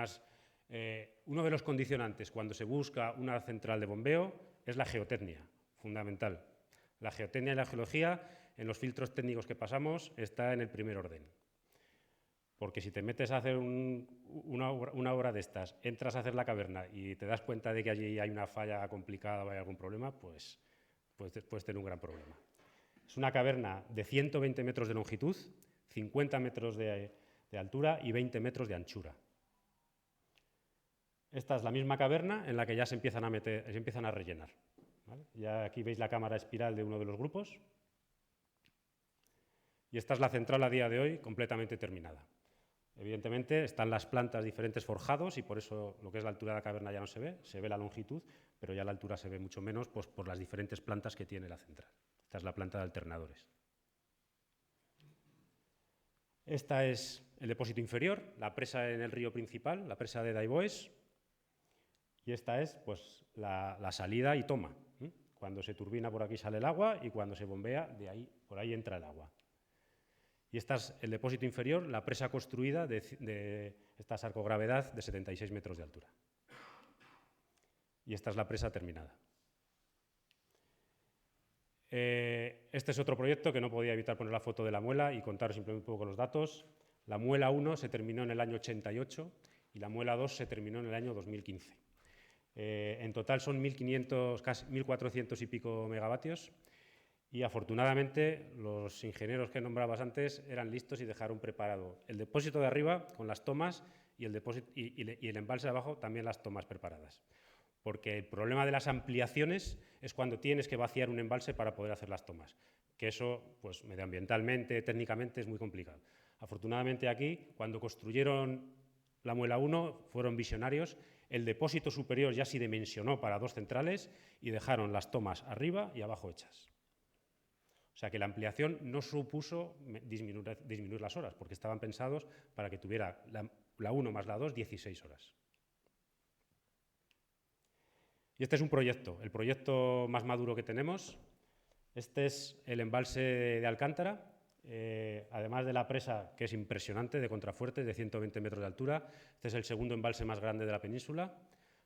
uno de los condicionantes cuando se busca una central de bombeo es la geotecnia, fundamental. La geotecnia y la geología, en los filtros técnicos que pasamos, está en el primer orden. Porque si te metes a hacer una obra de estas, entras a hacer la caverna y te das cuenta de que allí hay una falla complicada o hay algún problema, pues puedes tener un gran problema. Es una caverna de 120 metros de longitud, 50 metros de altura y 20 metros de anchura. Esta es la misma caverna en la que ya se empiezan a rellenar. ¿Vale? Ya aquí veis la cámara espiral de uno de los grupos. Y esta es la central a día de hoy completamente terminada. Evidentemente están las plantas diferentes forjados y por eso lo que es la altura de la caverna ya no se ve la longitud, pero ya la altura se ve mucho menos pues, por las diferentes plantas que tiene la central. Esta es la planta de alternadores. Esta es el depósito inferior, la presa en el río principal, la presa de Daivóes, y esta es pues, la salida y toma. Cuando se turbina por aquí sale el agua y cuando se bombea, por ahí entra el agua. Y este es el depósito inferior, la presa construida de esta sarcogravedad de 76 metros de altura. Y esta es la presa terminada. Este es otro proyecto que no podía evitar poner la foto de la muela y contaros simplemente un poco los datos. La muela 1 se terminó en el año 88 y la muela 2 se terminó en el año 2015. En total son 1.500, casi 1.400 y pico megavatios y afortunadamente los ingenieros que nombrabas antes eran listos y dejaron preparado el depósito de arriba con las tomas y el embalse de abajo también las tomas preparadas. Porque el problema de las ampliaciones es cuando tienes que vaciar un embalse para poder hacer las tomas, que eso, pues medioambientalmente, técnicamente, es muy complicado. Afortunadamente aquí, cuando construyeron la muela 1, fueron visionarios, el depósito superior ya se dimensionó para 2 centrales y dejaron las tomas arriba y abajo hechas. O sea que la ampliación no supuso disminuir las horas, porque estaban pensados para que tuviera la 1 más la 2, 16 horas. Y este es un proyecto, el proyecto más maduro que tenemos. Este es el embalse de Alcántara, además de la presa, que es impresionante, de contrafuertes, de 120 metros de altura. Este es el segundo embalse más grande de la península,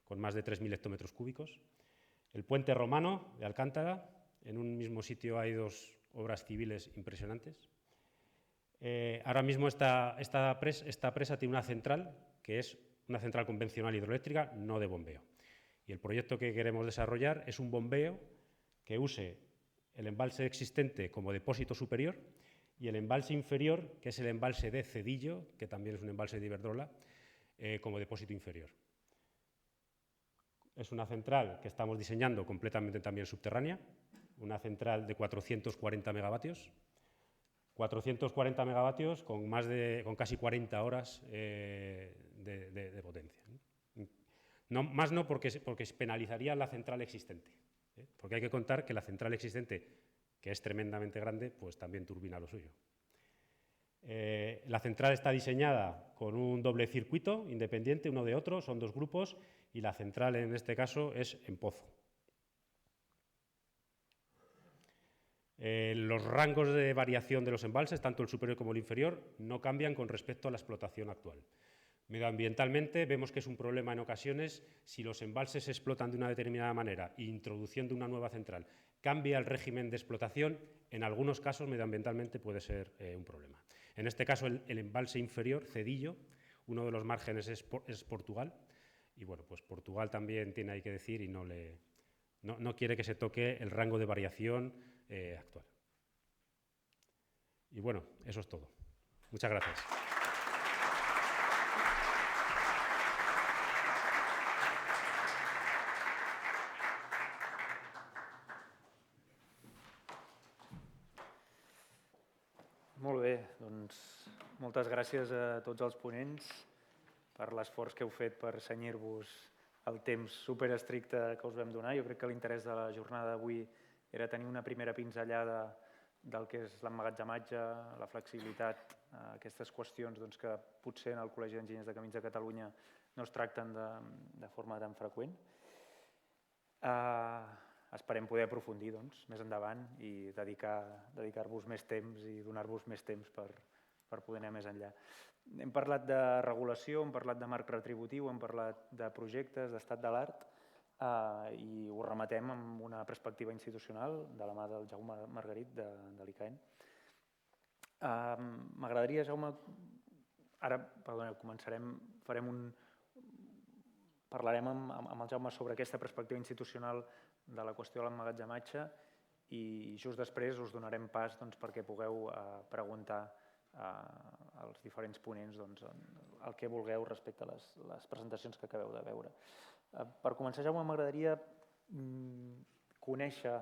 con más de 3.000 hectómetros cúbicos. El puente romano de Alcántara, en un mismo sitio hay 2 obras civiles impresionantes. Ahora mismo esta presa tiene una central, que es una central convencional hidroeléctrica, no de bombeo. Y el proyecto que queremos desarrollar es un bombeo que use el embalse existente como depósito superior y el embalse inferior, que es el embalse de Cedillo, que también es un embalse de Iberdrola, como depósito inferior. Es una central que estamos diseñando completamente también subterránea, una central de 440 megavatios. 440 megavatios con casi 40 horas de potencia. Más no porque penalizaría la central existente, porque hay que contar que la central existente, que es tremendamente grande, pues también turbina lo suyo. La central está diseñada con un doble circuito independiente uno de otro, son 2 grupos, y la central en este caso es en pozo. Los rangos de variación de los embalses, tanto el superior como el inferior, no cambian con respecto a la explotación actual. Medioambientalmente vemos que es un problema en ocasiones si los embalses se explotan de una determinada manera e introduciendo una nueva central cambia el régimen de explotación, en algunos casos medioambientalmente puede ser un problema. En este caso el embalse inferior, Cedillo, uno de los márgenes es Portugal y bueno, pues Portugal también tiene ahí que decir y no quiere que se toque el rango de variación actual. Y bueno, eso es todo. Muchas gracias. Molt bé, doncs moltes gràcies a tots els ponents per l'esforç que heu fet per cenyir-vos el temps superestricte que us vam donar. Jo crec que l'interès de la jornada d'avui era tenir una primera pinzellada del que és l'emmagatzematge, la flexibilitat, aquestes qüestions que potser en el Col·legi d'Enginyers de Camins de Catalunya no es tracten de forma tan freqüent. Esperem poder aprofundir més endavant i dedicar-vos més temps i donar-vos més temps per poder anar més enllà. Hem parlat de regulació, hem parlat de marc retributiu, hem parlat de projectes, d'estat de l'art i ho rematem amb una perspectiva institucional de la mà del Jaume Margarit de l'ICAEN. M'agradaria, Jaume, ara començarem, parlarem amb el Jaume sobre aquesta perspectiva institucional de la qüestió de l'emmagatzematge i just després us donarem pas perquè pugueu preguntar als diferents ponents el que vulgueu respecte a les presentacions que acabeu de veure. Per començar, Jaume, m'agradaria conèixer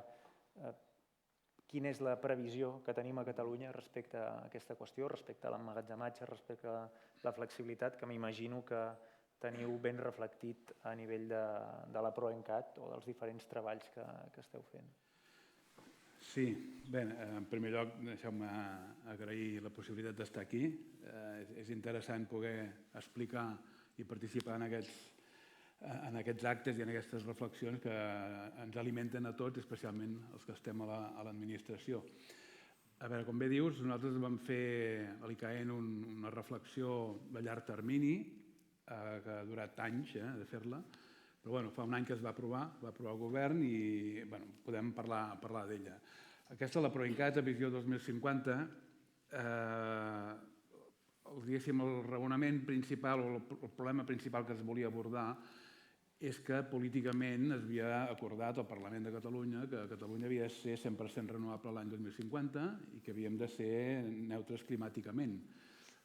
quina és la previsió que tenim a Catalunya respecte a aquesta qüestió, respecte a l'emmagatzematge, respecte a la flexibilitat, que m'imagino que teniu ben reflectit a nivell de la PROENCAT o dels diferents treballs que esteu fent. Sí, bé, en primer lloc deixeu-me agrair la possibilitat d'estar aquí. És interessant poder explicar i participar en en aquests actes i en aquestes reflexions que ens alimenten a tots, especialment els que estem a l'administració. A veure, com bé dius, nosaltres vam fer a l'ICAEN una reflexió de llarg termini, que ha durat anys de fer-la, però fa un any que es va aprovar el govern i podem parlar d'ella. Aquesta, la PROENCAT, Visió 2050, el raonament principal o el problema principal que es volia abordar és que políticament es havia acordat al Parlament de Catalunya que Catalunya havia de ser 100% renovable l'any 2050 i que havíem de ser neutres climàticament.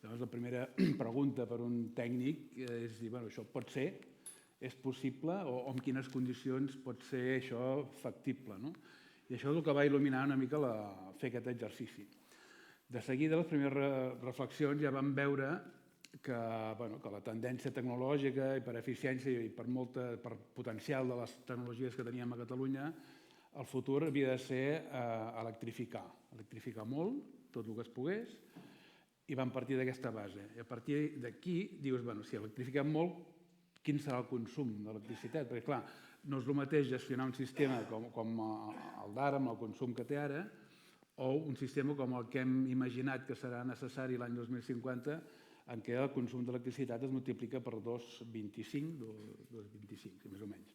Llavors, la primera pregunta per un tècnic és dir, això pot ser, és possible, o en quines condicions pot ser això factible. I això és el que va il·luminar una mica fer aquest exercici. De seguida, les primeres reflexions ja vam veure que la tendència tecnològica i per eficiència i per potencial de les tecnologies que teníem a Catalunya, el futur havia de ser electrificar molt, tot el que es pogués, i vam partir d'aquesta base. I a partir d'aquí dius, si electrifiquem molt, quin serà el consum d'electricitat? Perquè, clar, no és el mateix gestionar un sistema com el d'ara, amb el consum que té ara, o un sistema com el que hem imaginat que serà necessari l'any 2050, en què el consum d'electricitat es multiplica per 2,25, més o menys.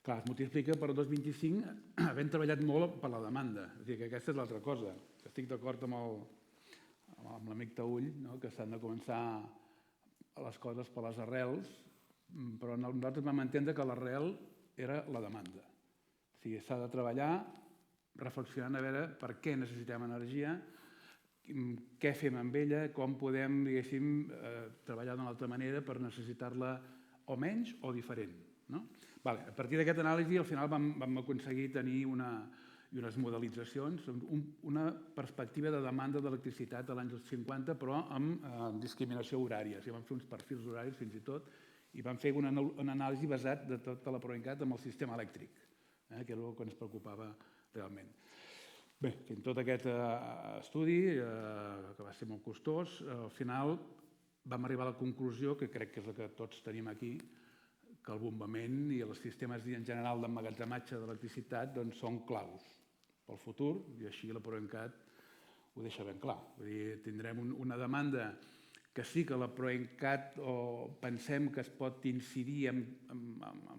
Clar, es multiplica per 2,25 havent treballat molt per la demanda. És a dir, que aquesta és l'altra cosa. Estic d'acord amb l'amic Taüll, que s'han de començar les coses per les arrels, però nosaltres vam entendre que l'arrel era la demanda. O sigui, s'ha de treballar reflexionant a veure per què necessitem energia, què fem amb ella, com podem, diguéssim, treballar d'una altra manera per necessitar-la o menys o diferent. A partir d'aquesta anàlisi, al final vam aconseguir tenir unes modelitzacions, una perspectiva de demanda d'electricitat a l'any 50, però amb discriminació horària. Vam fer uns perfils horaris fins i tot i vam fer una anàlisi basat de tota la PROENCAT amb el sistema elèctric, que era el que ens preocupava realment. Bé, fent tot aquest estudi, que va ser molt costós, al final vam arribar a la conclusió, que crec que és la que tots tenim aquí, que el bombament i els sistemes en general d'emmagatzematge d'electricitat són claus pel futur, i així la PROENCAT ho deixa ben clar. Vull dir, tindrem una demanda que sí que la PROENCAT pensem que es pot incidir en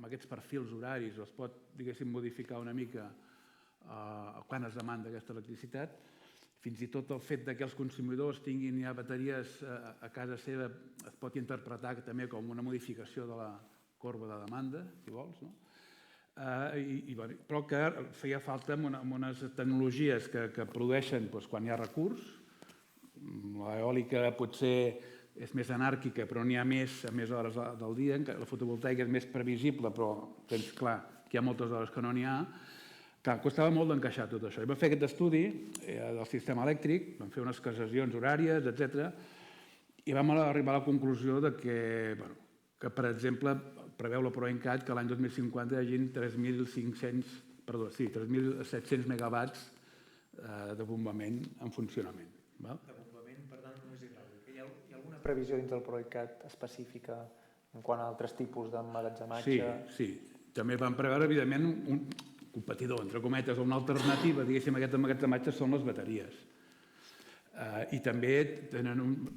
aquests perfils horaris o es pot, diguéssim, modificar una mica quan es demanda aquesta electricitat. Fins i tot el fet que els consumidors tinguin ja bateries a casa seva es pot interpretar també com una modificació de la corba de demanda, si vols, però que feia falta amb unes tecnologies que produeixen quan hi ha recurs. L'eòlica potser és més anàrquica, però n'hi ha més a més hores del dia. La fotovoltaica és més previsible, però tens clar que hi ha moltes hores que no n'hi ha. Clar, costava molt d'encaixar tot això. I vam fer aquest estudi del sistema elèctric, vam fer unes cassacions horàries, etc. I vam arribar a la conclusió que, per exemple, preveu la PROENCAT que l'any 2050 hi hagi 3.700 megawatts de bombament en funcionament. De bombament, per tant, només hidràulic. Hi ha alguna previsió dins del PROENCAT específica en quant a altres tipus d'emmagatzematge? Sí. També vam preveure, evidentment, un competidor, entre cometes, o una alternativa, diguéssim, a aquest emmagatzematge són les bateries. I també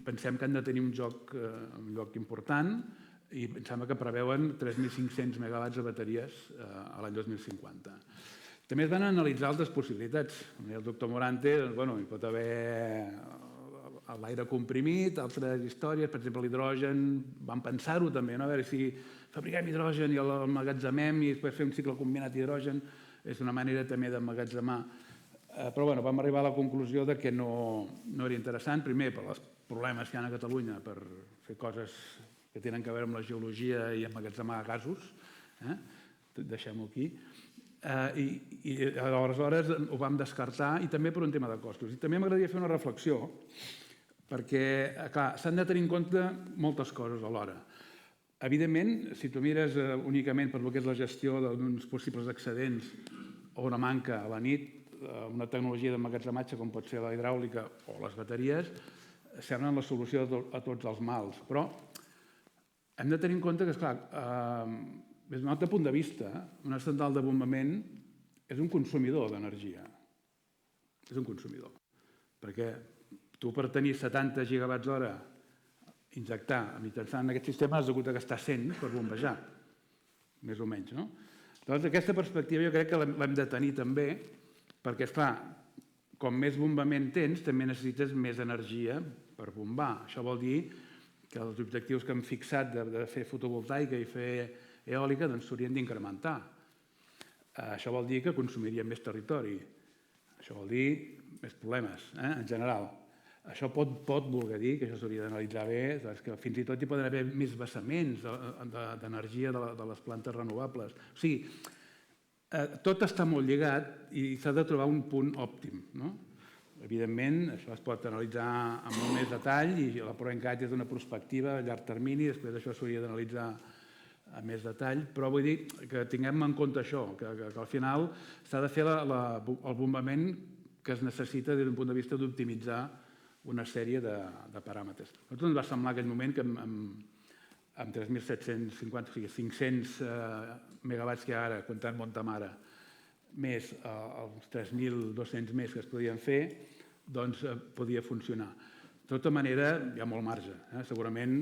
pensem que han de tenir un lloc important i em sembla que preveuen 3.500 megawatts de bateries a l'any 2050. També es van analitzar altres possibilitats. El doctor Morante, hi pot haver l'aire comprimit, altres històries, per exemple l'hidrogen, vam pensar-ho també, a veure si fabriquem hidrogen i l'emmagatzemem i després fer un cicle combinat d'hidrogen, és una manera també d'emmagatzemar. Però vam arribar a la conclusió que no era interessant, primer per els problemes que hi ha a Catalunya per fer coses que tenen a veure amb la geologia i emmagatzemar gasos, deixem-ho aquí, i aleshores ho vam descartar i també per un tema de costos. I també m'agradaria fer una reflexió perquè, clar, s'han de tenir en compte moltes coses alhora. Evidentment, si tu mires únicament per el que és la gestió d'uns possibles excedents o una manca a la nit, una tecnologia d'emmagatzematge com pot ser la hidràulica o les bateries, semblen la solució a tots els mals. Però hem de tenir en compte que, esclar, des d'un altre punt de vista, una central de bombament és un consumidor d'energia. És un consumidor. Perquè tu per tenir 70 gigawatts hora injectar mitjançant aquest sistema has hagut de gastar 100 per bombejar, més o menys, no? Doncs aquesta perspectiva jo crec que l'hem de tenir també, perquè, esclar, com més bombament tens, també necessites més energia per bombar. Això vol dir que els objectius que hem fixat de fer fotovoltaica i fer eòlica s'haurien d'incrementar. Això vol dir que consumiríem més territori. Això vol dir més problemes, en general. Això pot voler dir, que això s'hauria d'analitzar bé, que fins i tot hi poden haver més vessaments d'energia de les plantes renovables. O sigui, tot està molt lligat i s'ha de trobar un punt òptim. Evidentment, això es pot analitzar amb molt més detall i la PROENCAT és una perspectiva a llarg termini, després això s'hauria d'analitzar amb més detall, però vull dir que tinguem en compte això, que al final s'ha de fer el bombament que es necessita des d'un punt de vista d'optimitzar una sèrie de paràmetres. A nosaltres ens va semblar en aquell moment que amb 3.750, o sigui, 500 megawatts que hi ha ara, comptant Montamara, més els 3.200 més que es podien fer, doncs podia funcionar. De tota manera, hi ha molt marge. Segurament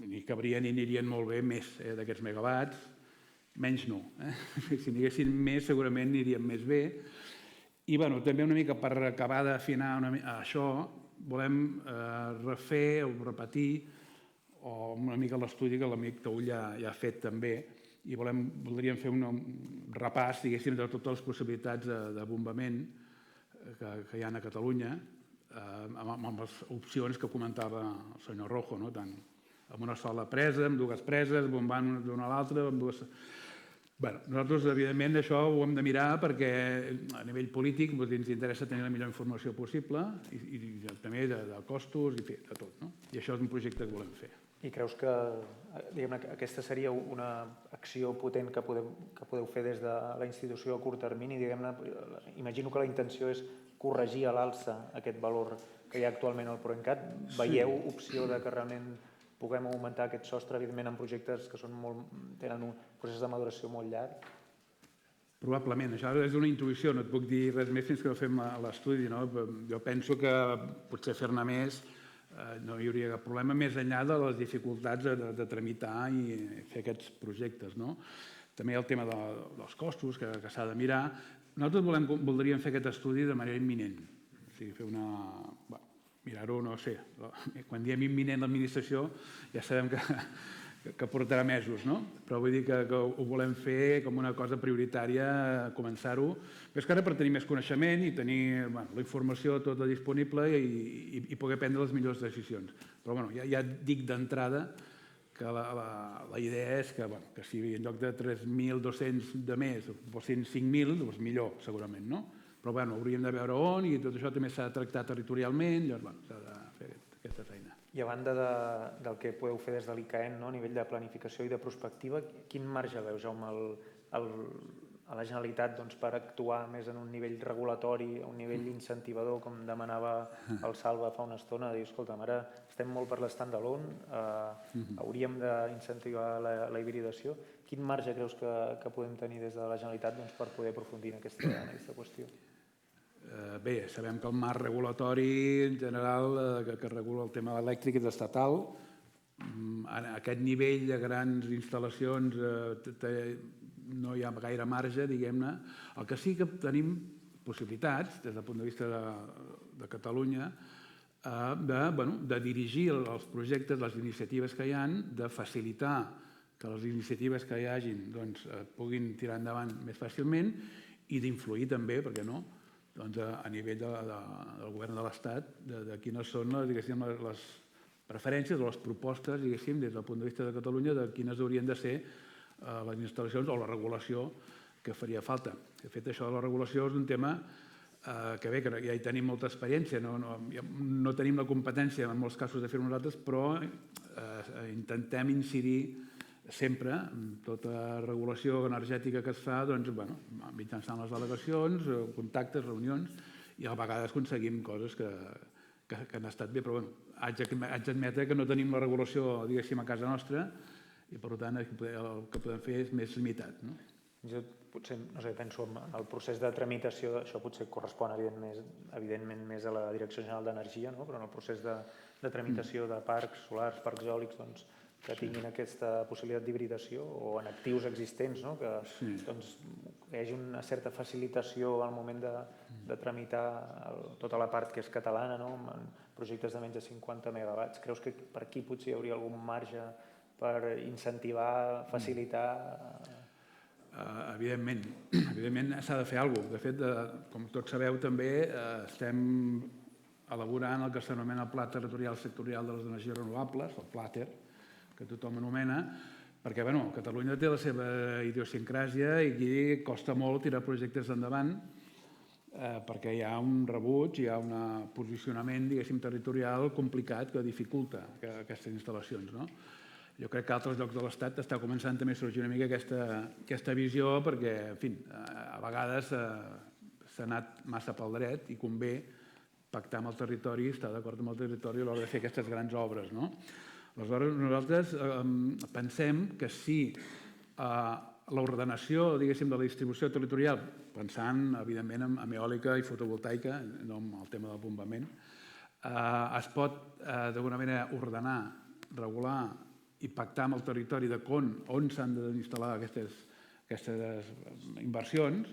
n'hi cabrien i n'anirien molt bé més d'aquests megawatts, menys no. Si n'hi haguessin més, segurament n'anirien més bé. I també una mica per acabar d'afinar això, volem refer o repetir una mica l'estudi que l'amic Taüll ja ha fet també i voldríem fer un repàs, diguéssim, de totes les possibilitats de bombament que hi ha a Catalunya amb les opcions que comentava el senyor Rojo, tant amb una sola presa, amb dues preses, bombant d'una a l'altra, amb dues... Nosaltres, evidentment, això ho hem de mirar perquè a nivell polític ens interessa tenir la millor informació possible i també de costos i de tot. I això és un projecte que volem fer. I creus que aquesta seria una acció potent que podeu fer des de la institució a curt termini? Imagino que la intenció és corregir a l'alça aquest valor que hi ha actualment al PROENCAT. Veieu opció de que realment puguem augmentar aquest sostre, evidentment, en projectes que tenen un procés de maduració molt llarg? Probablement. Això és una intuïció, no et puc dir res més fins que no fem l'estudi. Jo penso que potser fer-ne més no hi hauria cap problema, més enllà de les dificultats de tramitar i fer aquests projectes. També el tema dels costos, que s'ha de mirar. Nosaltres voldríem fer aquest estudi de manera imminent. O sigui, fer mirar-ho, no sé, quan diem imminent l'administració ja sabem que portarà mesos, però vull dir que ho volem fer com una cosa prioritària, començar-ho, més que ara per tenir més coneixement i tenir la informació tota disponible i poder prendre les millors decisions. Però ja dic d'entrada que la idea és que si en lloc de 3.200 de més fossin 5.000, doncs millor, segurament, no? Però hauríem de veure on i tot això també s'ha de tractar territorialment, llavors s'ha de fer aquesta feina. I a banda del que podeu fer des de l'ICAEN a nivell de planificació i de prospectiva, quin marge veu, Jaume, a la Generalitat per actuar més en un nivell regulatori, a un nivell incentivador, com demanava el Salva fa una estona, de dir, escolta'm, ara estem molt per l'stand-alone, hauríem d'incentivar la hibridació. Quin marge creus que podem tenir des de la Generalitat per poder aprofundir en aquesta qüestió? Bé, sabem que el marc regulatori en general que regula el tema elèctric és estatal. A aquest nivell de grans instal·lacions no hi ha gaire marge, diguem-ne. El que sí que tenim possibilitats, des del punt de vista de Catalunya, de dirigir els projectes, les iniciatives que hi ha, de facilitar que les iniciatives que hi hagin puguin tirar endavant més fàcilment i d'influir també, per què no?, a nivell del govern de l'Estat, de quines són les preferències o les propostes, diguéssim, des del punt de vista de Catalunya, de quines haurien de ser les instal·lacions o la regulació que faria falta. De fet, això de la regulació és un tema que bé, que ja hi tenim molta experiència, no tenim la competència en molts casos de fer-ho nosaltres, però intentem incidir sempre, tota regulació energètica que es fa, mitjançant les delegacions, contactes, reunions, i a vegades aconseguim coses que han estat bé, però haig d'admetre que no tenim la regulació, diguéssim, a casa nostra i per tant el que podem fer és més limitat. Jo potser, no sé, penso en el procés de tramitació, això potser correspon evidentment més a la Direcció General d'Energia, però en el procés de tramitació de parcs solars, parcs eòlics, que tinguin aquesta possibilitat d'hibridació o en actius existents, que hi hagi una certa facilitació al moment de tramitar tota la part que és catalana, en projectes de menys de 50 megawatts. Creus que per aquí potser hi hauria algun marge per incentivar, facilitar? Evidentment s'ha de fer alguna cosa. De fet, com tots sabeu, també estem elaborant el que s'anomena el Pla Territorial Sectorial de les Energies Renovables, el PLATER, que tothom anomena, perquè Catalunya té la seva idiosincràsia i aquí costa molt tirar projectes endavant perquè hi ha un rebuig, hi ha un posicionament, diguéssim, territorial complicat que dificulta aquestes instal·lacions. Jo crec que a altres llocs de l'Estat està començant també a sorgir una mica aquesta visió perquè, en fi, a vegades s'ha anat massa pel dret i convé pactar amb el territori, estar d'acord amb el territori a l'hora de fer aquestes grans obres. Aleshores, nosaltres pensem que si l'ordenació, diguéssim, de la distribució territorial, pensant, evidentment, en eòlica i fotovoltaica, no en el tema del bombament, es pot, d'alguna manera, ordenar, regular i pactar amb el territori de on s'han d'instal·lar aquestes inversions,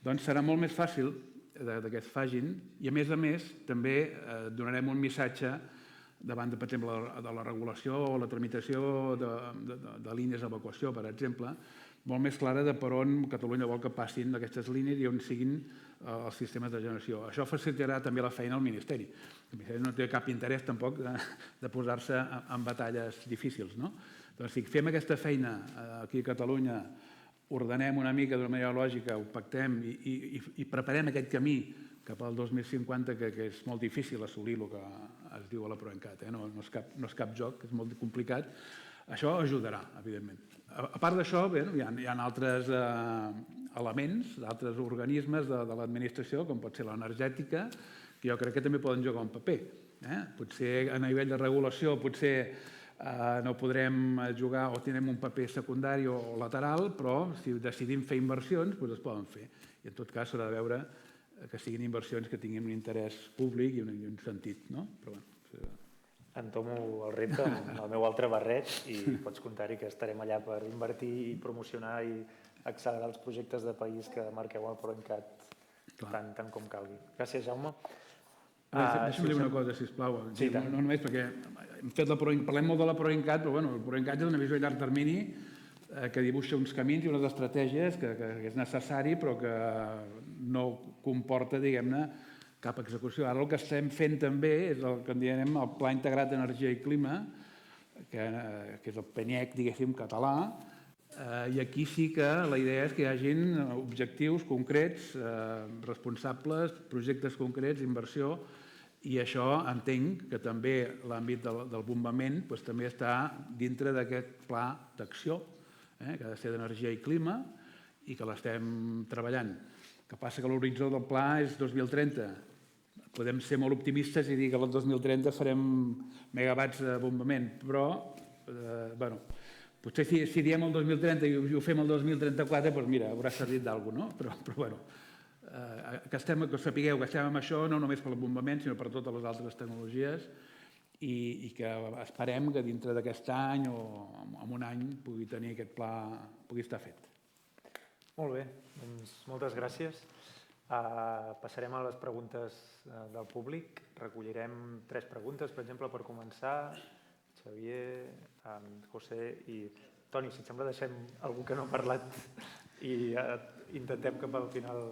doncs serà molt més fàcil que es facin i, a més, també donarem un missatge davant, per exemple, de la regulació o la tramitació de línies d'evacuació, per exemple, molt més clara de per on Catalunya vol que passin aquestes línies i on siguin els sistemes de generació. Això facilitarà també la feina al Ministeri. El Ministeri no té cap interès tampoc de posar-se en batalles difícils. Doncs si fem aquesta feina aquí a Catalunya, ordenem una mica d'una manera lògica, ho pactem i preparem aquest camí cap al 2050, que és molt difícil assolir el que es diu a la PROENCAT. No és cap joc, és molt complicat. Això ajudarà, evidentment. A part d'això, hi ha altres elements, d'altres organismes de l'administració, com pot ser l'energètica, que jo crec que també poden jugar un paper. Potser a nivell de regulació no podrem jugar o tindrem un paper secundari o lateral, però si decidim fer inversions, doncs es poden fer. I en tot cas s'haurà de veure que siguin inversions que tinguin un interès públic i un sentit. Entomo el repte amb el meu altre barret i pots comptar-hi que estarem allà per invertir i promocionar i accelerar els projectes de país que marqueu al PROENCAT tant com calgui. Gràcies, Jaume. Deixa'm dir una cosa, sisplau. No només perquè parlem molt de la PROENCAT, però el PROENCAT és una visió a llarg termini que dibuixa uns camins i unes estratègies que és necessari però que no comporta, diguem-ne, cap execució. Ara el que estem fent també és el que en diem el Pla Integrat d'Energia i Clima, que és el PENIEC, diguéssim, català, i aquí sí que la idea és que hi hagin objectius concrets, responsables, projectes concrets, inversió, i això entenc que també l'àmbit del bombament també està dintre d'aquest pla d'acció, que ha de ser d'energia i clima, i que l'estem treballant. El que passa que l'horitzó del pla és 2030. Podem ser molt optimistes i dir que el 2030 farem megawatts de bombament, però potser si diem el 2030 i ho fem el 2034, doncs mira, haurà servit d'alguna cosa, no? Però que sapigueu que estem amb això no només per el bombament, sinó per totes les altres tecnologies i que esperem que dintre d'aquest any o en un any pugui tenir aquest pla, pugui estar fet. Molt bé, doncs moltes gràcies. Passarem a les preguntes del públic. Recollirem 3 preguntes, per exemple, per començar. Xavier, José i Toni, si et sembla, deixem algú que no ha parlat i intentem cap al final...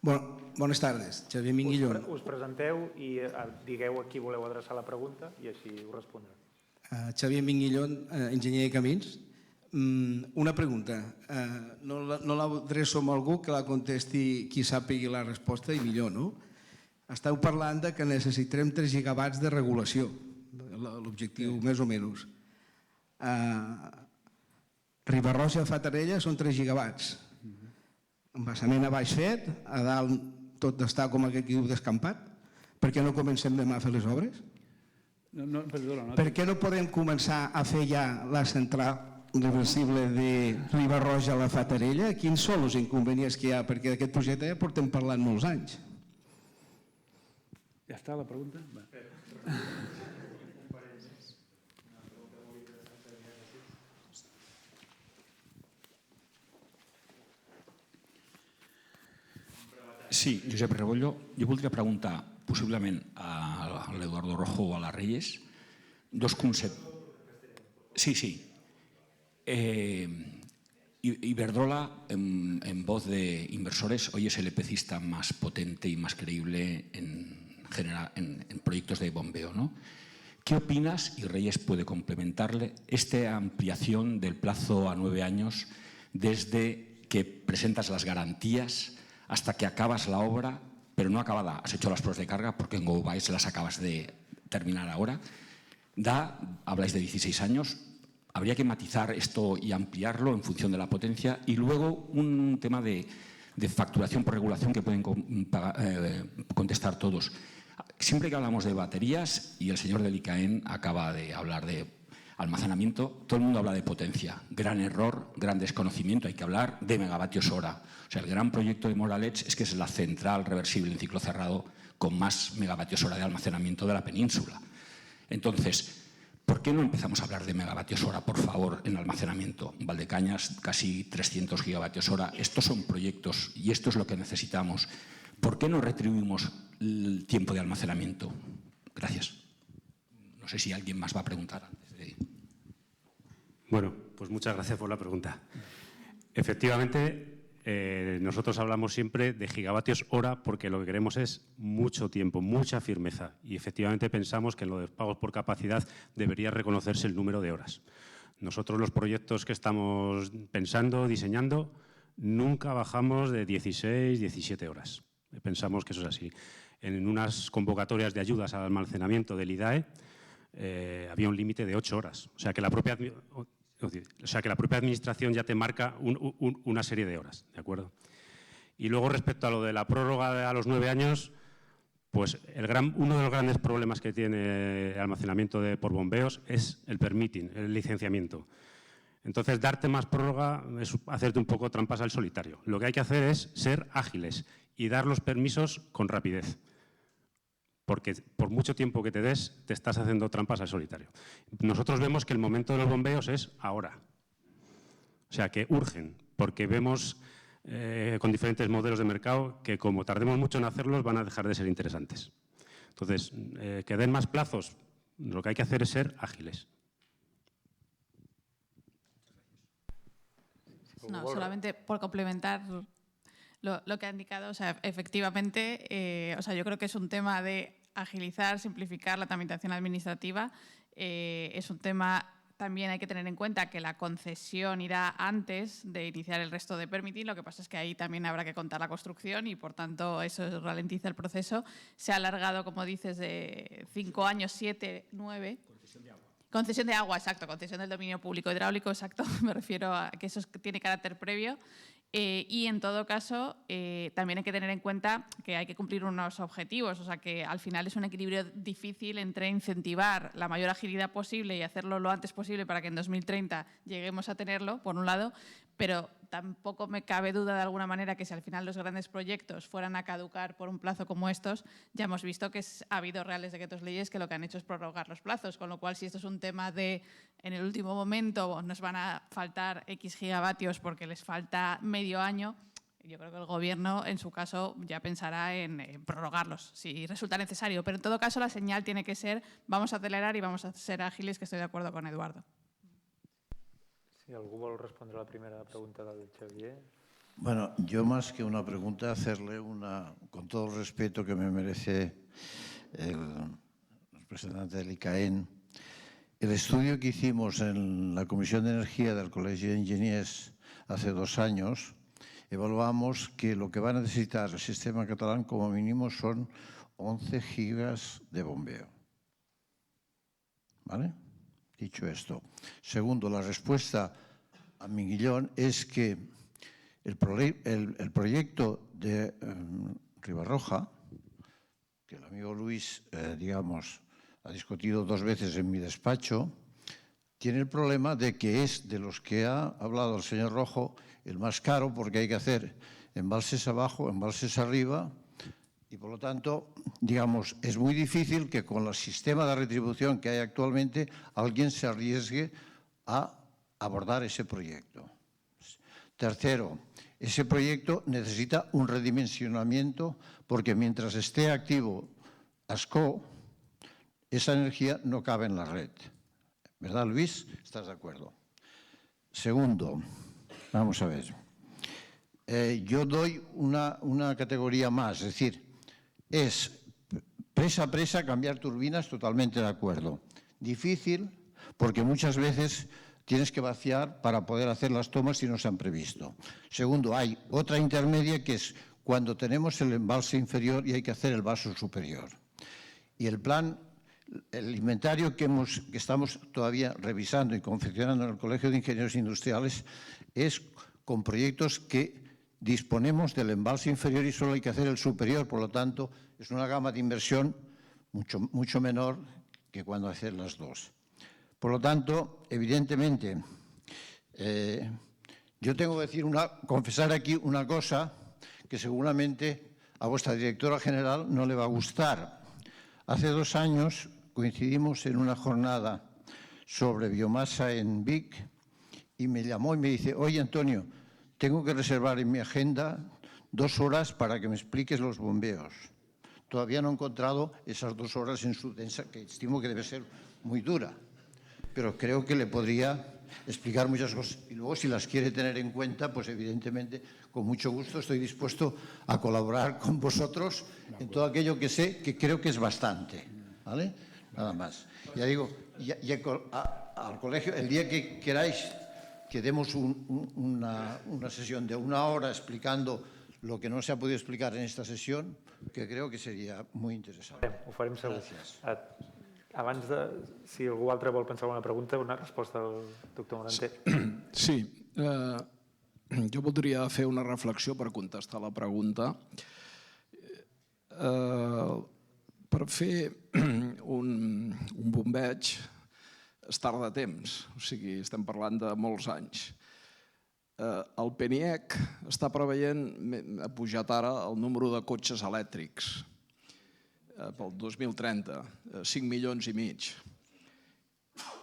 Buenas tardes, Xavier Minguillón. Us presenteu i digueu a qui voleu adreçar la pregunta i així ho respondreu. Xavier Minguillón, enginyer de camins. Una pregunta, no l'adreço a algú que la contesti qui sàpigui la resposta i millor, no? Esteu parlant que necessitarem 3 gigawatts de regulació, l'objectiu més o menys. Riba-roja a Fatarella són 3 gigawatts. Embassament a baix fet, a dalt tot està com aquest que diu descampat. Per què no comencem demà a fer les obres? Per què no podem començar a fer ja la central reversible de Riba-roja a la Fatarella? Quins són els inconvenients que hi ha? Perquè d'aquest projecte ja portem parlant molts anys. Ja està la pregunta? Sí, Josep Rebollo. Jo voldria preguntar, possiblement a l'Eduardo Rojo o a la Reyes, dos conceptes. Sí. Iberdrola, en voz de inversores, hoy es el EPCista más potente y más creíble en proyectos de bombeo, ¿no? ¿Qué opinas, y Reyes puede complementarle, esta ampliación del plazo a 9 años desde que presentas las garantías hasta que acabas la obra, pero no acabada, has hecho las pruebas de carga porque en GoBuys las acabas de terminar ahora? Habláis de 16 años, habría que matizar esto y ampliarlo en función de la potencia. Y luego un tema de facturación por regulación que pueden contestar todos. Siempre que hablamos de baterías, y el señor del ICAEN acaba de hablar de almacenamiento, todo el mundo habla de potencia. Gran error, gran desconocimiento, hay que hablar de megavatios hora. O sea, el gran proyecto de Moralets es que es la central reversible en ciclo cerrado con más megavatios hora de almacenamiento de la península. Entonces, ¿por qué no empezamos a hablar de megavatios hora, por favor, en almacenamiento? Valdecañas, casi 300 gigavatios hora. Estos son proyectos y esto es lo que necesitamos. ¿Por qué no retribuimos el tiempo de almacenamiento? Gracias. No sé si alguien más va a preguntar antes de... Bueno, pues muchas gracias por la pregunta. Efectivamente, nosotros hablamos siempre de gigavatios hora porque lo que queremos es mucho tiempo, mucha firmeza. Y efectivamente pensamos que en lo de pagos por capacidad debería reconocerse el número de horas. Nosotros los proyectos que estamos pensando, diseñando, nunca bajamos de 16, 17 horas. Pensamos que eso es así. En unas convocatorias de ayudas al almacenamiento del IDAE había un límite de 8 horas. O sea que la propia administración ya te marca una serie de horas, ¿de acuerdo? Y luego respecto a lo de la prórroga a los 9 años, pues uno de los grandes problemas que tiene el almacenamiento por bombeos es el permitting, el licenciamiento. Entonces, darte más prórroga es hacerte un poco trampas al solitario. Lo que hay que hacer es ser ágiles y dar los permisos con rapidez. Porque por mucho tiempo que te des, te estás haciendo trampas al solitario. Nosotros vemos que el momento de los bombeos es ahora. O sea, que urgen, porque vemos con diferentes modelos de mercado que como tardemos mucho en hacerlos van a dejar de ser interesantes. Entonces, que den más plazos, lo que hay que hacer es ser ágiles. No, solamente por complementar lo que ha indicado, o sea, efectivamente, yo creo que es un tema de agilizar, simplificar la tramitación administrativa. Es un tema, también hay que tener en cuenta que la concesión irá antes de iniciar el resto de permitting. Lo que pasa es que ahí también habrá que contar la construcción y, por tanto, eso ralentiza el proceso. Se ha alargado, como dices, de 5 años, 7, 9. Concesión de agua, exacto. Concesión del dominio público hidráulico, exacto. Me refiero a que eso tiene carácter previo. Y en todo caso, también hay que tener en cuenta que hay que cumplir unos objetivos, o sea que al final es un equilibrio difícil entre incentivar la mayor agilidad posible y hacerlo lo antes posible para que en 2030 lleguemos a tenerlo, por un lado, pero tampoco me cabe duda de alguna manera que si al final los grandes proyectos fueran a caducar por un plazo como estos, ya hemos visto que ha habido reales decretos leyes que lo que han hecho es prorrogar los plazos, con lo cual si esto es un tema de en el último momento nos van a faltar X gigavatios porque les falta medio año, yo creo que el Gobierno en su caso ya pensará en prorrogarlos si resulta necesario, pero en todo caso la señal tiene que ser vamos a acelerar y vamos a ser ágiles, que estoy de acuerdo con Eduardo. Si algú vol respondre a la primera pregunta del Xavier. Bueno, yo más que una pregunta, hacerle con todo el respeto que me merece el representante del ICAEN, el estudio que hicimos en la Comisión de Energía del Colegio de Ingenieros hace 2 años, evaluamos que lo que va a necesitar el sistema catalán como mínimo son 11 gigas de bombeo. ¿Vale? Dicho esto. Segundo, la respuesta a Minguillón es que el proyecto de Ribarroja, que el amigo Luis, ha discutido 2 veces en mi despacho, tiene el problema de que es de los que ha hablado el señor Rojo el más caro, porque hay que hacer embalses abajo, embalses arriba, y por lo tanto, digamos, es muy difícil que con el sistema de retribución que hay actualmente alguien se arriesgue a abordar ese proyecto. Tercero, ese proyecto necesita un redimensionamiento porque mientras esté activo ASCO, esa energía no cabe en la red. ¿Verdad, Luis? ¿Estás de acuerdo? Segundo, vamos a ver. Yo doy una categoría más, es decir, es presa a presa cambiar turbinas, totalmente de acuerdo. Difícil porque muchas veces tienes que vaciar para poder hacer las tomas si no se han previsto. Segundo, hay otra intermedia que es cuando tenemos el embalse inferior y hay que hacer el vaso superior. Y el plan, el inventario que estamos todavía revisando y confeccionando en el Colegio de Ingenieros Industriales es con proyectos que disponemos del embalse inferior y solo hay que hacer el superior, por lo tanto, es una gama de inversión mucho menor que cuando hacer las dos. Por lo tanto, evidentemente, yo tengo que confesar aquí una cosa que seguramente a vuestra directora general no le va a gustar. Hace 2 años coincidimos en una jornada sobre biomasa en Vic y me llamó y me dice, oye Antonio, tengo que reservar en mi agenda 2 horas para que me expliques los bombeos. Todavía no he encontrado esas 2 horas en su densa, que estimo que debe ser muy dura, pero creo que le podría explicar muchas cosas. Y luego, si las quiere tener en cuenta, pues evidentemente, con mucho gusto, estoy dispuesto a colaborar con vosotros en todo aquello que sé, que creo que es bastante. ¿Vale? Nada más. Ya digo, al colegio, el día que queráis que demos una sesión de 1 hora explicando lo que no se ha podido explicar en esta sesión, que creo que seria muy interessant. Ho farem segur. Abans de, si algú altre vol pensar alguna pregunta, una resposta al doctor Moranter. Sí, jo voldria fer una reflexió per contestar la pregunta. Per fer un bombeig es tarda temps, o sigui, estem parlant de molts anys. El PNIEC està preveient, ha pujat ara el número de cotxes elèctrics pel 2030, 5,5 milions.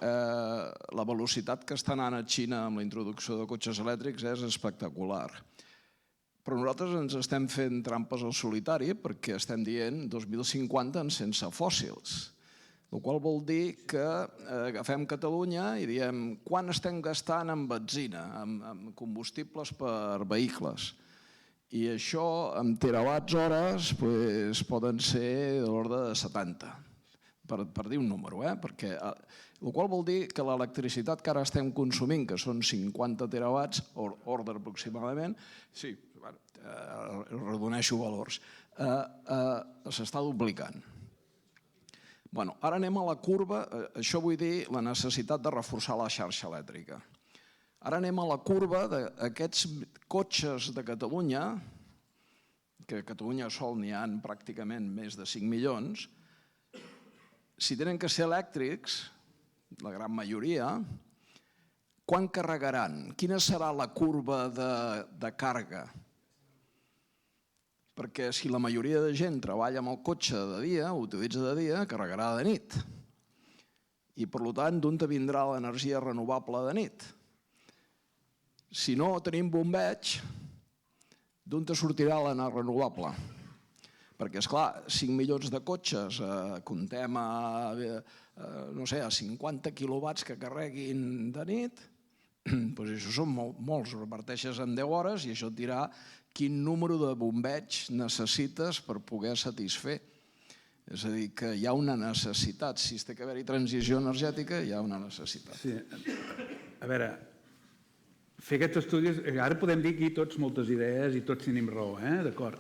La velocitat que està anant a Xina amb la introducció de cotxes elèctrics és espectacular. Però nosaltres ens estem fent trampes al solitari perquè estem dient 2050 sense fòssils. El qual vol dir que agafem Catalunya i diem quan estem gastant en benzina, en combustibles per vehicles. I això, amb terawatts hores, poden ser de l'ordre de 70, per dir un número. El qual vol dir que l'electricitat que ara estem consumint, que són 50 terawatts, ordre aproximadament, sí, redoneixo valors, s'està duplicant. Ara anem a la curva, això vull dir la necessitat de reforçar la xarxa elèctrica. Ara anem a la curva d'aquests cotxes de Catalunya, que a Catalunya sol n'hi ha pràcticament més de 5 milions, si tenen que ser elèctrics, la gran majoria, quan carregaran? Quina serà la curva de càrrega? Perquè si la majoria de gent treballa amb el cotxe de dia, ho utilitza de dia, carregarà de nit. I, per tant, d'on vindrà l'energia renovable de nit? Si no tenim bombeig, d'on sortirà l'energia renovable? Perquè, esclar, 5 milions de cotxes, comptem a 50 quilowatts que carreguin de nit, doncs això són molts, ho reparteixes en 10 hores i això et dirà quin número de bombeig necessites per poder satisfer. És a dir, que hi ha una necessitat. Si té que haver-hi transició energètica, hi ha una necessitat. Sí, a veure, fer aquests estudis, ara podem dir aquí tots moltes idees i tots tenim raó, d'acord?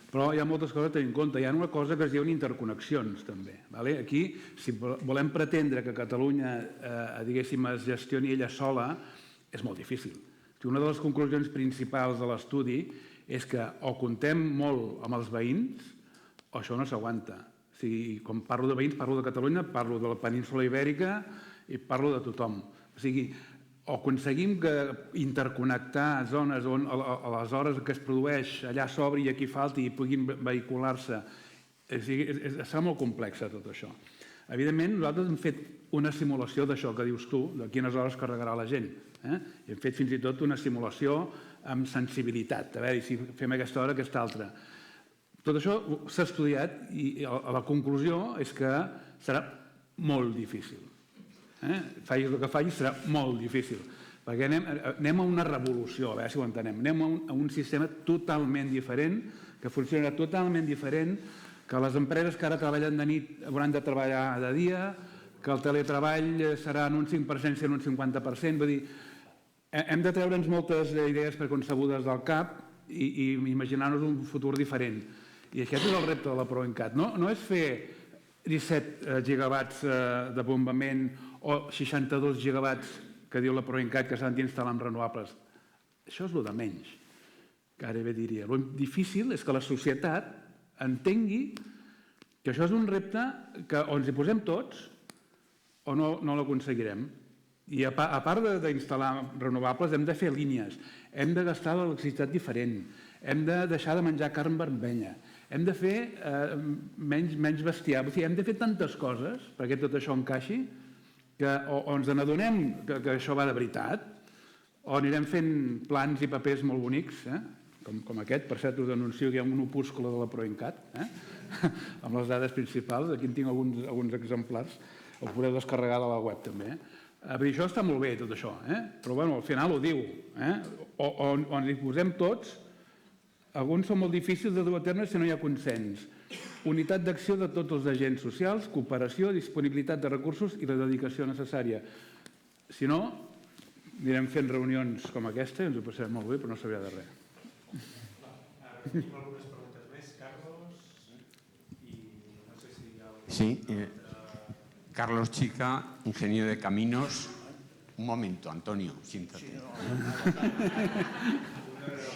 Però hi ha moltes coses a tenir en compte. Hi ha una cosa que es diuen interconnexions, també. Aquí, si volem pretendre que Catalunya, diguéssim, es gestioni ella sola, és molt difícil. Una de les conclusions principals de l'estudi és que o comptem molt amb els veïns o això no s'aguanta. sigui, quan parlo de veïns, parlo de Catalunya, parlo de la península Ibèrica i parlo de tothom. O sigui, o aconseguim interconnectar zones on a les hores que es produeix allà s'obri i aquí falti i puguin vehicular-se. Serà molt complex tot això. Evidentment, nosaltres hem fet una simulació d'això que dius tu, de quines hores carregarà la gent. Hem fet fins i tot una simulació amb sensibilitat, a veure si fem aquesta hora, aquesta altra. Tot això s'ha estudiat i la conclusió és que serà molt difícil. Facis el que facis serà molt difícil, perquè anem a una revolució, a veure si ho entenem, anem a un sistema totalment diferent, que funcionarà totalment diferent, que les empreses que ara treballen de nit hauran de treballar de dia, que el teletreball serà en un 5%, en un 50%, vull dir, hem de treure'ns moltes idees preconcebudes del cap i imaginar-nos un futur diferent. I aquest és el repte de la PROENCAT. No és fer 17 gigawatts de bombament o 62 gigawatts que diu la PROENCAT que s'han d'instal·lar en renovables. Això és el de menys, gairebé diria. El difícil és que la societat entengui que això és un repte que o ens hi posem tots o no l'aconseguirem. I a part d'instal·lar renovables hem de fer línies, hem de gastar l'electricitat diferent, hem de deixar de menjar carn vermella, hem de fer menys bestiar, hem de fer tantes coses perquè tot això encaixi que o ens n'adonem que això va de veritat o anirem fent plans i papers molt bonics, com aquest, per cert us anuncio que hi ha un opúscule de la PROENCAT amb les dades principals, aquí en tinc alguns exemplars, el podeu descarregar de la web també. Això està molt bé tot això, però al final ho diu, o ens hi posem tots. Alguns són molt difícils de dur a terme si no hi ha consens. Unitat d'acció de tots els agents socials, cooperació, disponibilitat de recursos i la dedicació necessària. Si no, anirem fent reunions com aquesta i ens ho passarem molt bé, però no servirà de res. Tenim algunes preguntes més. Carlos? No sé si hi ha... Sí, Carlos Chica, ingeniero de caminos. Un momento, Antonio, siéntate.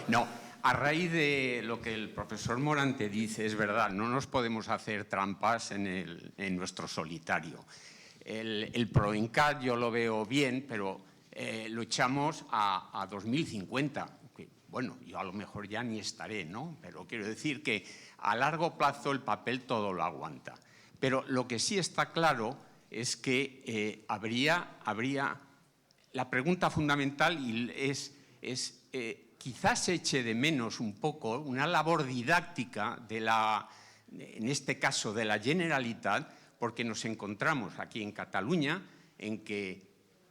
No, a raíz de lo que el profesor Morante dice, es verdad, no nos podemos hacer trampas en nuestro solitario. El PROENCAT yo lo veo bien, pero lo echamos a 2050. Bueno, yo a lo mejor ya ni estaré, ¿no? Pero quiero decir que a largo plazo el papel todo lo aguanta. Pero lo que sí está claro es que habría... La pregunta fundamental es quizás se eche de menos un poco una labor didáctica en este caso de la Generalitat, porque nos encontramos aquí en Cataluña en que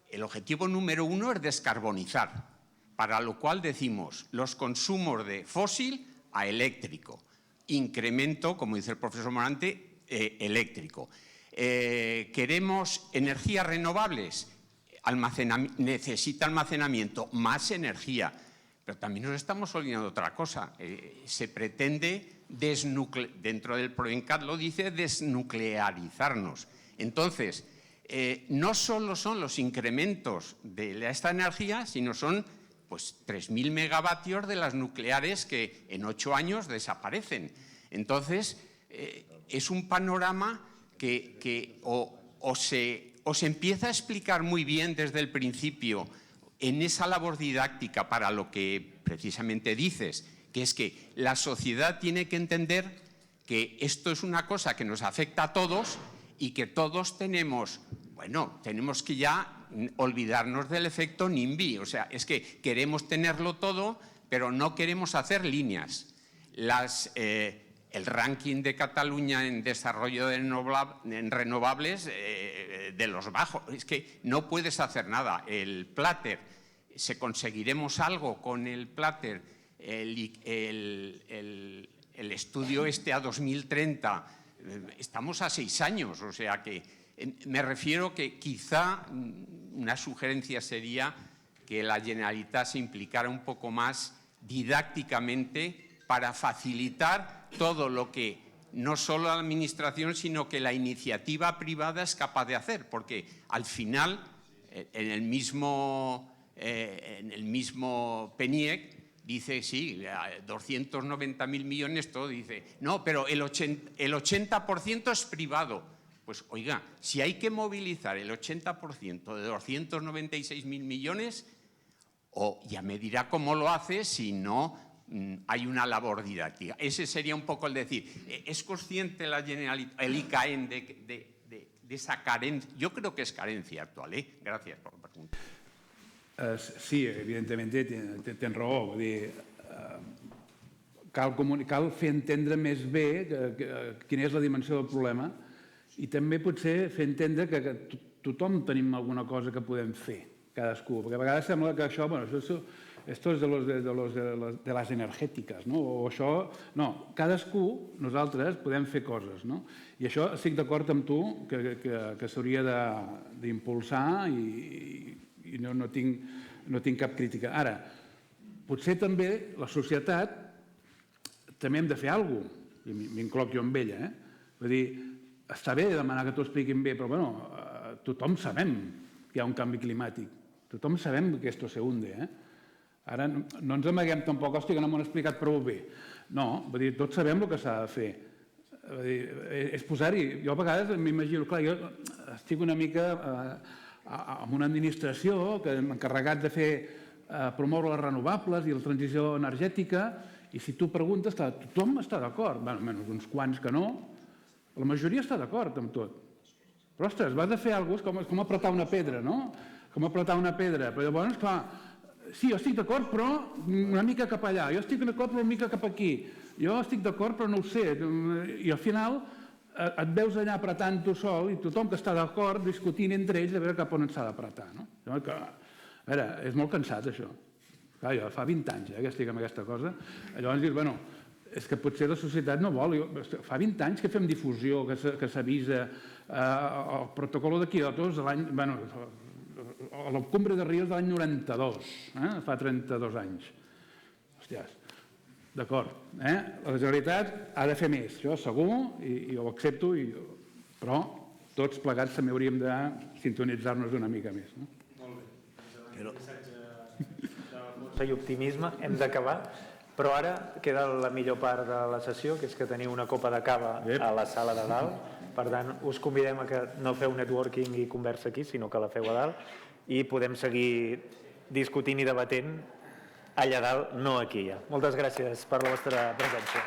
el objetivo número 1 es descarbonizar, para lo cual decimos los consumos de fósil a eléctrico, incremento, como dice el profesor Morante, eléctrico. Queremos energías renovables, necesita almacenamiento, más energía, pero también nos estamos olvidando de otra cosa. Se pretende, dentro del PROENCAT lo dice, desnuclearizarnos. Entonces, no solo son los incrementos de esta energía, sino son pues 3.000 megavatios de las nucleares que en 8 años desaparecen. Entonces, es un panorama que o se empieza a explicar muy bien desde el principio en esa labor didáctica para lo que precisamente dices, que es que la sociedad tiene que entender que esto es una cosa que nos afecta a todos y que todos tenemos que ya olvidarnos del efecto NIMBY. O sea, es que queremos tenerlo todo, pero no queremos hacer líneas. El ranking de Cataluña en desarrollo en renovables de los bajos, es que no puedes hacer nada. El Plater, si conseguiremos algo con el Plater, el estudio a 2030, estamos a 6 años, o sea que me refiero que quizá una sugerencia sería que la Generalitat se implicara un poco más didácticamente para facilitar todo lo que no solo la Administración, sino que la iniciativa privada es capaz de hacer, porque al final, en el mismo PNIEC, dice, sí, 290.000 millones, todo dice, no, pero el 80% es privado. Pues oiga, si hay que movilizar el 80% de 296.000 millones, o ya me dirá cómo lo hace si no hay una labor didáctica. Ese sería un poco el decir, ¿es consciente la Generalitat, el ICAEN de esa carencia? Yo creo que es carencia actual, ¿eh? Gracias por la pregunta. Sí, evidentment tens raó. Vull dir, cal fer entendre més bé quina és la dimensió del problema i també potser fer entendre que tothom tenim alguna cosa que podem fer, cadascú, perquè a vegades sembla que això, bueno, esto es de las energètiques, no? O això, no, cadascú, nosaltres, podem fer coses, no? I això estic d'acord amb tu, que s'hauria d'impulsar i no tinc cap crítica. Ara, potser també la societat també hem de fer alguna cosa, i m'incloc jo amb ella. Vull dir, està bé demanar que t'ho expliquin bé, però bueno, tothom sabem que hi ha un canvi climàtic, tothom sabem que esto se hunde. Ara no ens amaguem tampoc, hòstia, que no m'ho han explicat prou bé. No, vull dir, tots sabem el que s'ha de fer. És posar-hi, jo a vegades m'imagino, clar, jo estic una mica amb una administració que hem encarregat de fer promoure les renovables i la transició energètica, i si tu preguntes, tothom està d'acord, menys uns quants que no, la majoria està d'acord amb tot. Però, ostres, vas a fer alguna cosa, és com apretar una pedra, no? Com apretar una pedra, però llavors, clar, sí, jo estic d'acord, però una mica cap allà, jo estic d'acord, però una mica cap aquí, jo estic d'acord, però no ho sé, i al final et veus allà apretant tu sol i tothom que està d'acord discutint entre ells a veure cap on s'ha d'apretar. A veure, és molt cansat això. Clar, jo fa 20 anys que estic amb aquesta cosa, llavors dius, bueno, és que potser la societat no vol, fa 20 anys que fem difusió, que s'avisa, el protocol de Kyoto és l'any, bueno, la cumbre de Rio és de l'any 92, fa 32 anys. Hòsties, d'acord, la Generalitat ha de fer més, això segur, i ho accepto, però tots plegats també hauríem de sintonitzar-nos una mica més. Molt bé. I optimisme, hem d'acabar, però ara queda la millor part de la sessió, que és que teniu una copa de cava a la sala de dalt. Per tant, us convidem a que no feu networking i conversa aquí, sinó que la feu a dalt i podem seguir discutint i debatent allà dalt, no aquí ja. Moltes gràcies per la vostra presència.